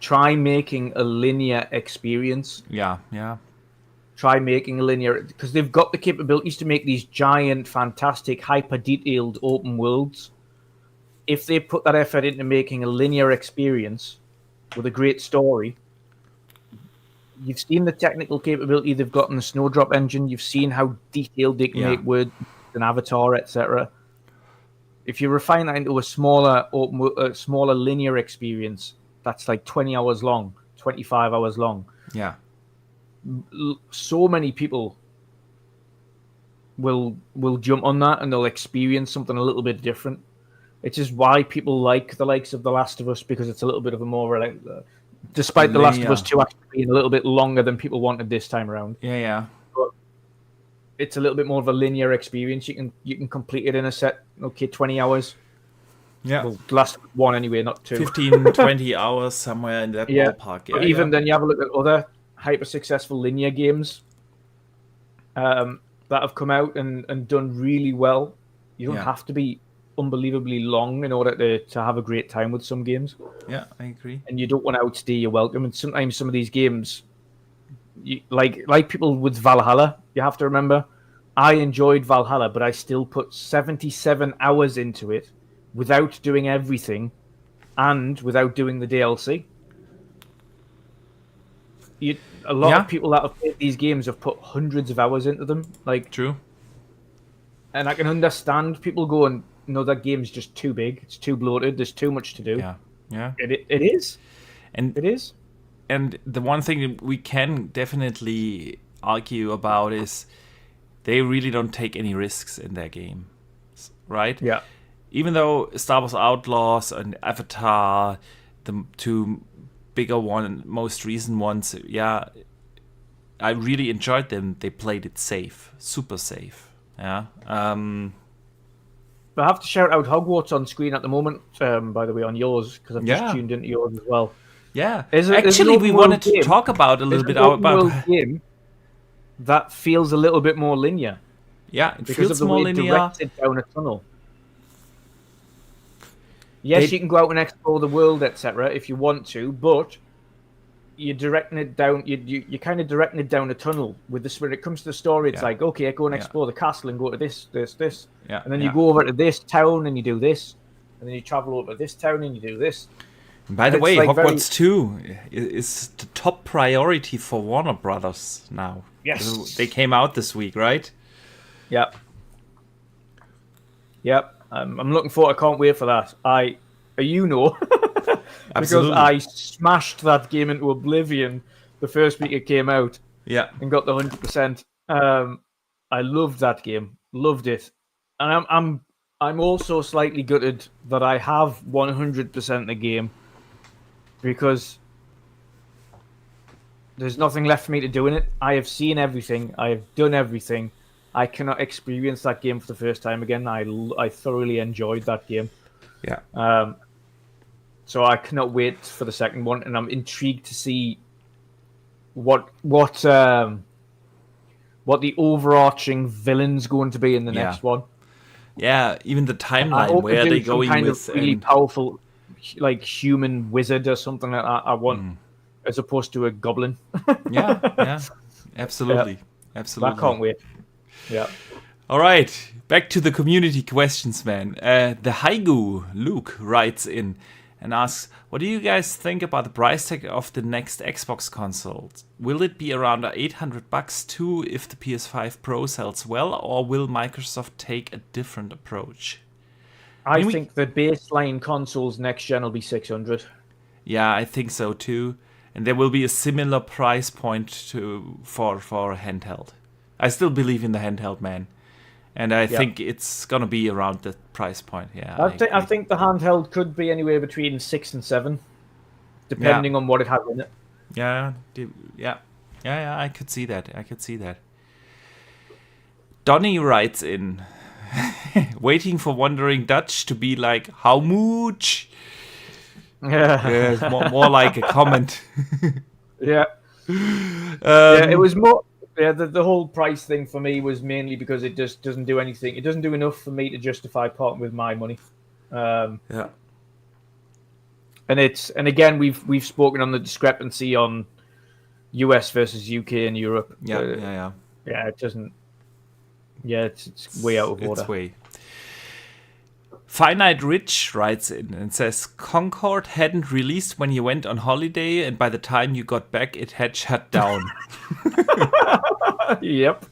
S2: try making a linear experience.
S1: Yeah.
S2: Try making a linear, because they've got the capabilities to make these giant, fantastic, hyper-detailed open worlds. If they put that effort into making a linear experience with a great story, you've seen the technical capability they've got in the Snowdrop engine. You've seen how detailed they can make words and Avatar, etc. If you refine that into a smaller linear experience, that's like 20 hours long, 25 hours long.
S1: Yeah.
S2: So many people will jump on that and they'll experience something a little bit different. It's just why people like the likes of The Last of Us, because it's a little bit of a more despite The Last of Us 2 actually being a little bit longer than people wanted this time around.
S1: Yeah.
S2: But it's a little bit more of a linear experience. You can complete it in a set 20 hours.
S1: Yeah.
S2: Well, last one anyway, not 2.
S1: 15, 20 hours, somewhere in that ballpark.
S2: But even then, you have a look at other hyper-successful linear games that have come out and done really well. You don't have to be unbelievably long in order to have a great time with some games.
S1: Yeah, I agree.
S2: And you don't want to outstay your welcome. And sometimes some of these games, like people with Valhalla, you have to remember, I enjoyed Valhalla, but I still put 77 hours into it without doing everything and without doing the DLC. A lot of people that have played these games have put hundreds of hours into them. Like,
S1: true.
S2: And I can understand people going, no, that game's just too big. It's too bloated. There's too much to do.
S1: Yeah.
S2: It is.
S1: And
S2: it is.
S1: And the one thing we can definitely argue about is they really don't take any risks in their game, right?
S2: Yeah.
S1: Even though Star Wars Outlaws and Avatar, the two bigger most recent ones, I really enjoyed them. They played it safe, super safe. Yeah.
S2: I have to shout out Hogwarts on screen at the moment, by the way, on yours, because I've just tuned into yours as well.
S1: Yeah. Actually, we wanted to talk about a little bit about
S2: a game that feels a little bit more linear.
S1: Yeah, it
S2: because
S1: feels
S2: of the
S1: more
S2: way it
S1: linear.
S2: directs it down a tunnel. Yes, you can go out and explore the world, etc., if you want to, but you're directing it down. You're kind of directing it down a tunnel. When it comes to the story, it's like, okay, go and explore the castle and go to this,
S1: yeah,
S2: and then you go over to this town and you do this, and then you travel over to this town and you do this.
S1: And by the way, like Hogwarts 2 is the top priority for Warner Brothers now.
S2: Yes,
S1: they came out this week, right?
S2: Yep. I'm looking forward. I can't wait for that. Because I smashed that game into oblivion the first week it came out.
S1: Yeah,
S2: and got the 100%. I loved that game, loved it, and I'm also slightly gutted that I have 100% the game because there's nothing left for me to do in it. I have seen everything. I have done everything. I cannot experience that game for the first time again. I thoroughly enjoyed that game.
S1: Yeah.
S2: So I cannot wait for the second one, and I'm intrigued to see what the overarching villain's going to be in the next one.
S1: Yeah, even the timeline where they're going
S2: kind
S1: with
S2: of really powerful, like human wizard or something like that. I want, as opposed to a goblin.
S1: yeah, absolutely, absolutely.
S2: I can't wait. Yeah.
S1: All right, back to the community questions, man. The Haigu Luke writes in and asks, what do you guys think about the price tag of the next Xbox console? Will it be around $800 too if the PS5 Pro sells well, or will Microsoft take a different approach?
S2: I think the baseline consoles next gen will be $600.
S1: Yeah, I think so too. And there will be a similar price point for a handheld. I still believe in the handheld, man. And I think it's going to be around the price point. Yeah,
S2: I think the handheld could be anywhere between 6 and 7, depending on what it has in it.
S1: Yeah, I could see that. Donnie writes in, waiting for Wandering Dutch to be like, how much? Yeah, more like a comment.
S2: Yeah. It was more... Yeah, the whole price thing for me was mainly because it just doesn't do anything. It doesn't do enough for me to justify parting with my money. And again, we've spoken on the discrepancy on US versus UK and Europe.
S1: Yeah.
S2: It doesn't. Yeah, it's way out of order.
S1: It's way. Finite Rich writes in and says, Concord hadn't released when you went on holiday, and by the time you got back, it had shut down.
S2: Yep.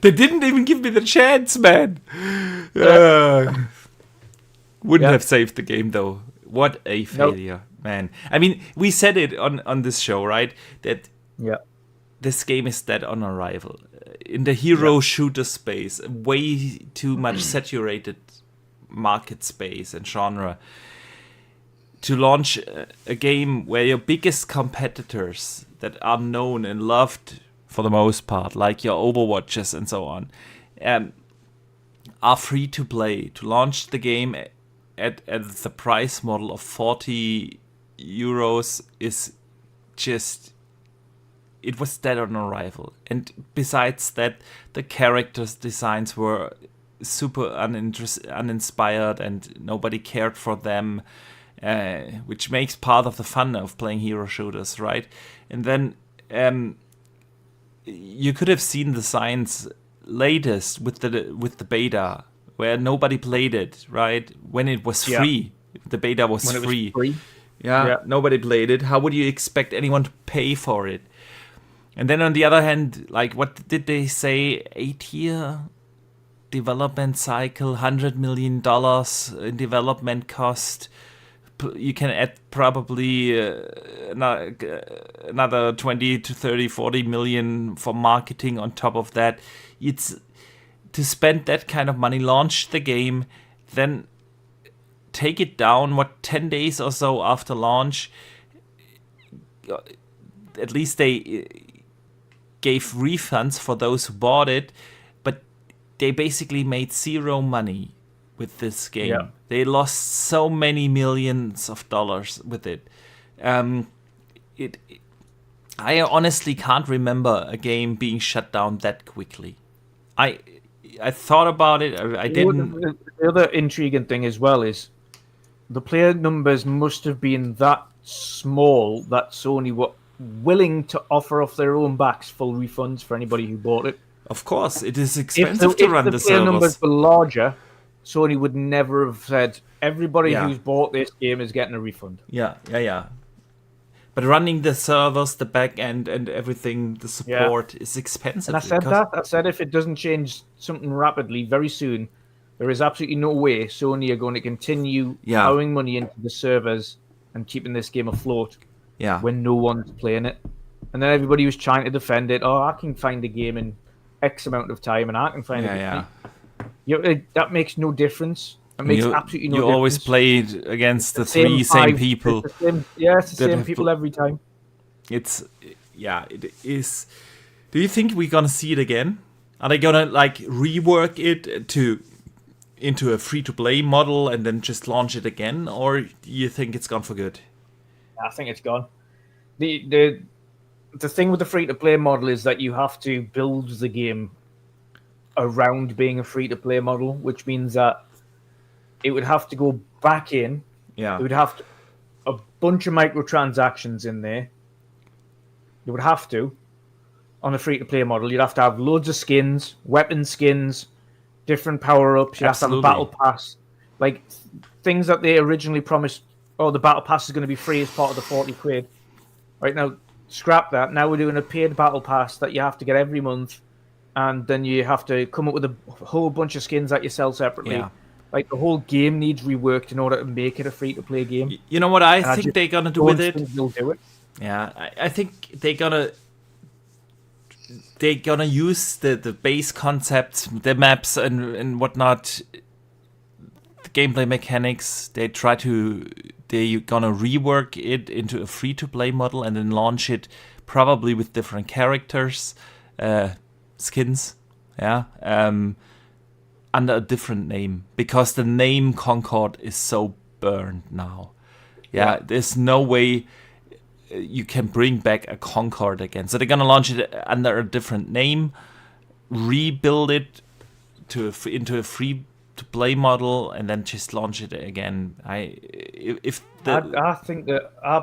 S1: They didn't even give me the chance, man. Wouldn't have saved the game, though. What a failure, man. I mean, we said it on this show, right? That this game is dead on arrival. In the hero shooter space, way too much saturated market space and genre to launch a game where your biggest competitors that are known and loved for the most part, like your Overwatches and so on, are free to play. To launch the game at the price model of €40 is just... It was dead on arrival. And besides that, the characters' designs were super uninspired, and nobody cared for them, which makes part of the fun of playing hero shooters, right? And then you could have seen the signs latest with the beta, where nobody played it, right? When it was free, the beta was free. Yeah, nobody played it. How would you expect anyone to pay for it? And then on the other hand, like, what did they say? 8-year development cycle, $100 million in development cost. You can add probably another 20 to 30, 40 million for marketing on top of that. It's to spend that kind of money, launch the game, then take it down, 10 days or so after launch. At least they gave refunds for those who bought it, but they basically made zero money with this game. Yeah. They lost so many millions of dollars with it. I honestly can't remember a game being shut down that quickly. I thought about it. I didn't.
S2: The other intriguing thing as well is the player numbers must have been that small that Sony were willing to offer off their own backs full refunds for anybody who bought it.
S1: Of course, it is expensive to run the servers. If the player numbers
S2: were larger, Sony would never have said everybody who's bought this game is getting a refund.
S1: Yeah. But running the servers, the back end, and everything, the support is expensive.
S2: And I said if it doesn't change something rapidly very soon, there is absolutely no way Sony are going to continue throwing money into the servers and keeping this game afloat when no one's playing it. And then everybody was trying to defend it. Oh, I can find a game in X amount of time, and I can find a game. That makes no difference. It makes absolutely no difference.
S1: You always played against the same people.
S2: It's the same people every time.
S1: It is. Do you think we're gonna see it again? Are they gonna rework it into a free-to-play model and then just launch it again, or do you think it's gone for good?
S2: I think it's gone. The thing with the free-to-play model is that you have to build the game around being a free-to-play model, which means that it would have to go back in.
S1: Yeah.
S2: It would have a bunch of microtransactions in there. You would have to, on a free-to-play model, you'd have to have loads of skins, weapon skins, different power-ups. You have to have a battle pass. Like, things that they originally promised, the battle pass is going to be free as part of the 40 quid. Right now, scrap that. Now we're doing a paid battle pass that you have to get every month, and then you have to come up with a whole bunch of skins that you sell separately. Yeah. Like, the whole game needs reworked in order to make it a free-to-play game.
S1: You know what I think they're going to do with it?
S2: They'll do it.
S1: Yeah, I think they're gonna use the base concepts, the maps and whatnot, the gameplay mechanics. They're gonna rework it into a free-to-play model and then launch it probably with different characters, skins, under a different name, because the name Concord is so burned now. Yeah, there's no way you can bring back a Concord again. So they're gonna launch it under a different name, rebuild it into a free-to-play model, and then just launch it again. I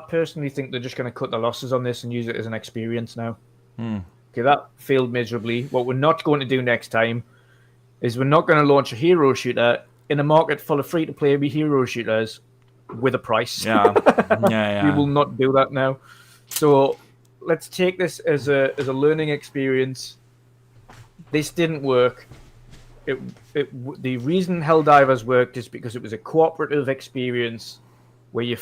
S2: personally think they're just gonna cut the losses on this and use it as an experience now. Okay, that failed miserably. What we're not going to do next time is we're not going to launch a hero shooter in a market full of free-to-play hero shooters with a price.
S1: Yeah.
S2: We will not do that now. So let's take this as a learning experience. This didn't work. The reason Helldivers worked is because it was a cooperative experience where you're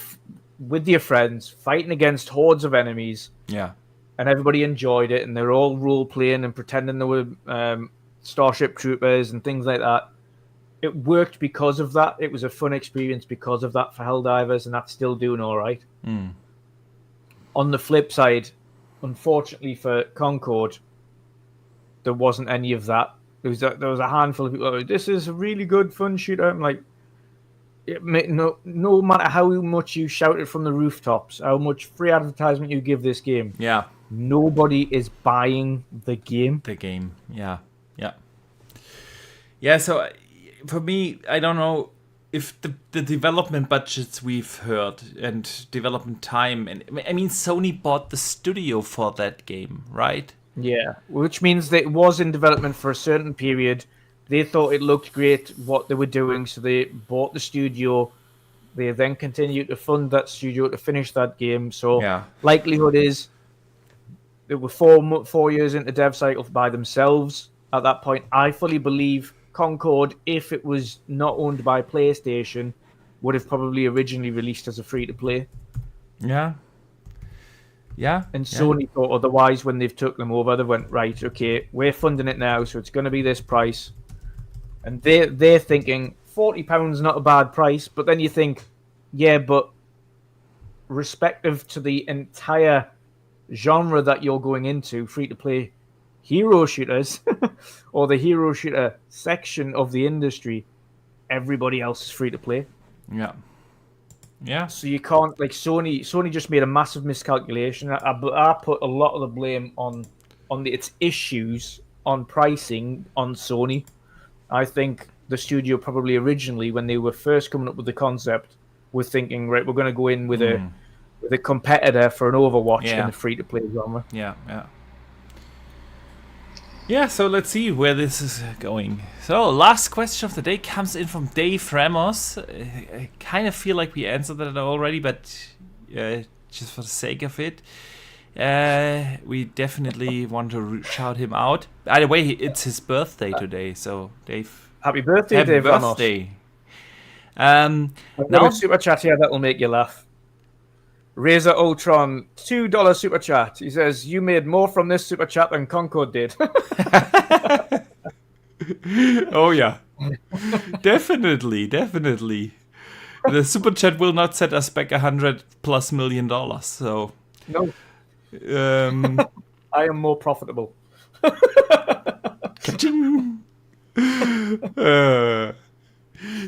S2: with your friends fighting against hordes of enemies.
S1: Yeah.
S2: And everybody enjoyed it, and they're all role-playing and pretending they were Starship Troopers and things like that. It worked because of that. It was a fun experience because of that for Helldivers, and that's still doing all right. On the flip side, unfortunately for Concord, there wasn't any of that. There was a handful of people. This is a really good, fun shooter. I'm like, no matter how much you shout it from the rooftops, how much free advertisement you give this game, nobody is buying the game.
S1: Yeah. So for me, I don't know if the development budgets we've heard and development time, and I mean, Sony bought the studio for that game, right?
S2: Yeah, which means that it was in development for a certain period. They thought it looked great what they were doing, so they bought the studio. They then continued to fund that studio to finish that game. So
S1: Yeah.
S2: likelihood is they were 4 years into dev cycle by themselves. At that point, I fully believe Concord, if it was not owned by PlayStation, would have probably originally released as a free-to-play.
S1: Yeah. Yeah.
S2: And Sony thought otherwise when they've took them over. They went, right, okay, we're funding it now, so it's going to be this price. And they're thinking, £40 not a bad price. But then you think, yeah, but respective to the entire genre that you're going into, free-to-play hero shooters, or the hero shooter section of the industry, everybody else is free-to-play.
S1: Yeah. Yeah.
S2: So you can't, like, Sony just made a massive miscalculation. I put a lot of the blame on its issues on pricing on Sony. I think the studio probably originally, when they were first coming up with the concept, were thinking, right, we're going to go in with a competitor for an Overwatch in the free-to-play genre.
S1: Yeah, yeah. Yeah, so let's see where this is going. So, last question of the day comes in from Dave Ramos. I kind of feel like we answered that already, but just for the sake of it, we definitely want to shout him out. By the way, it's his birthday today, so Dave,
S2: happy birthday, Dave Ramos. Now a super chat here that will make you laugh. Razor Ultron, $2 super chat. He says, you made more from this super chat than Concord did.
S1: Oh, yeah. Definitely. The super chat will not set us back $100+ million. So,
S2: no. I am more profitable.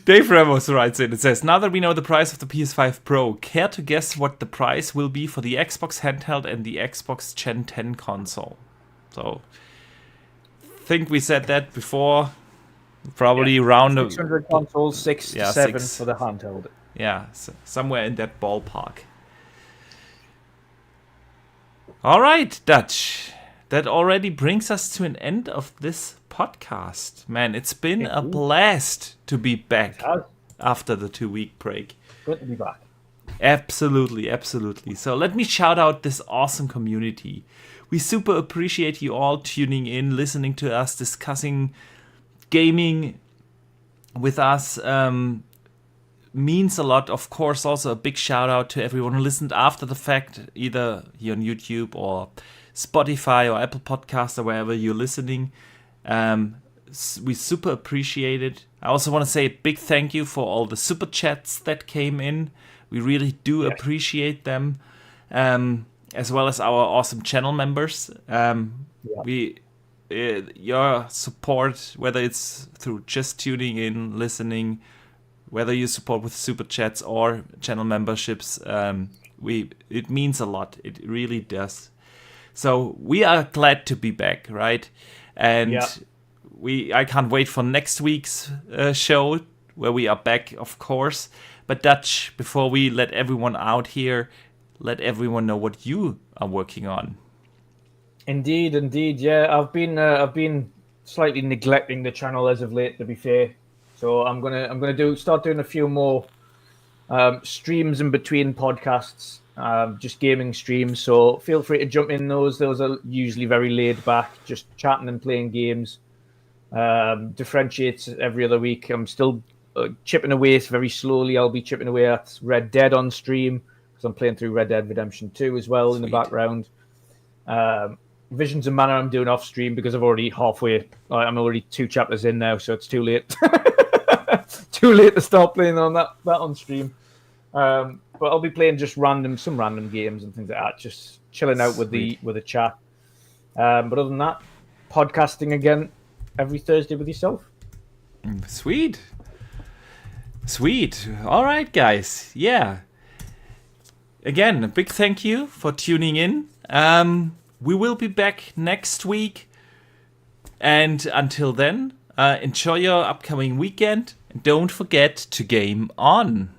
S1: Dave Ramos writes in, it says, now that we know the price of the PS5 Pro, care to guess what the price will be for the Xbox handheld and the Xbox Gen 10 console? So, think we said that before. Probably around
S2: 600 consoles, 6 to 7 for the handheld.
S1: Yeah, so somewhere in that ballpark. All right, Dutch. That already brings us to an end of this podcast. Man, it's been a blast to be back after the 2-week break.
S2: Good to be back.
S1: Absolutely. So let me shout out this awesome community. We super appreciate you all tuning in, listening to us, discussing gaming with us. Means a lot. Of course, also a big shout out to everyone who listened after the fact, either here on YouTube or Spotify or Apple Podcasts or wherever you're listening. We super appreciate it. I also want to say a big thank you for all the super chats that came in. We really do appreciate them, as well as our awesome channel members. Your support, whether it's through just tuning in, listening, whether you support with super chats or channel memberships, it means a lot. It really does. So we are glad to be back, right? And I can't wait for next week's show where we are back, of course. But Dutch, before we let everyone out here, let everyone know what you are working on.
S2: Indeed. Yeah, I've been slightly neglecting the channel as of late, to be fair. So I'm gonna start doing a few more streams in between podcasts. Just gaming streams, so feel free to jump in those. Those are usually very laid back, just chatting and playing games. Differentiates every other week. I'm still chipping away very slowly. I'll be chipping away at Red Dead on stream because I'm playing through Red Dead Redemption 2 as well. Sweet. In the background. Visions of Mana I'm doing off stream because I'm already 2 chapters in now, so it's too late. Too late to start playing on that on stream. But I'll be playing just some random games and things like that, just chilling out with the chat. But other than that, podcasting again every Thursday with yourself.
S1: Sweet. All right, guys. Yeah. Again, a big thank you for tuning in. We will be back next week. And until then, Enjoy your upcoming weekend. And don't forget to game on.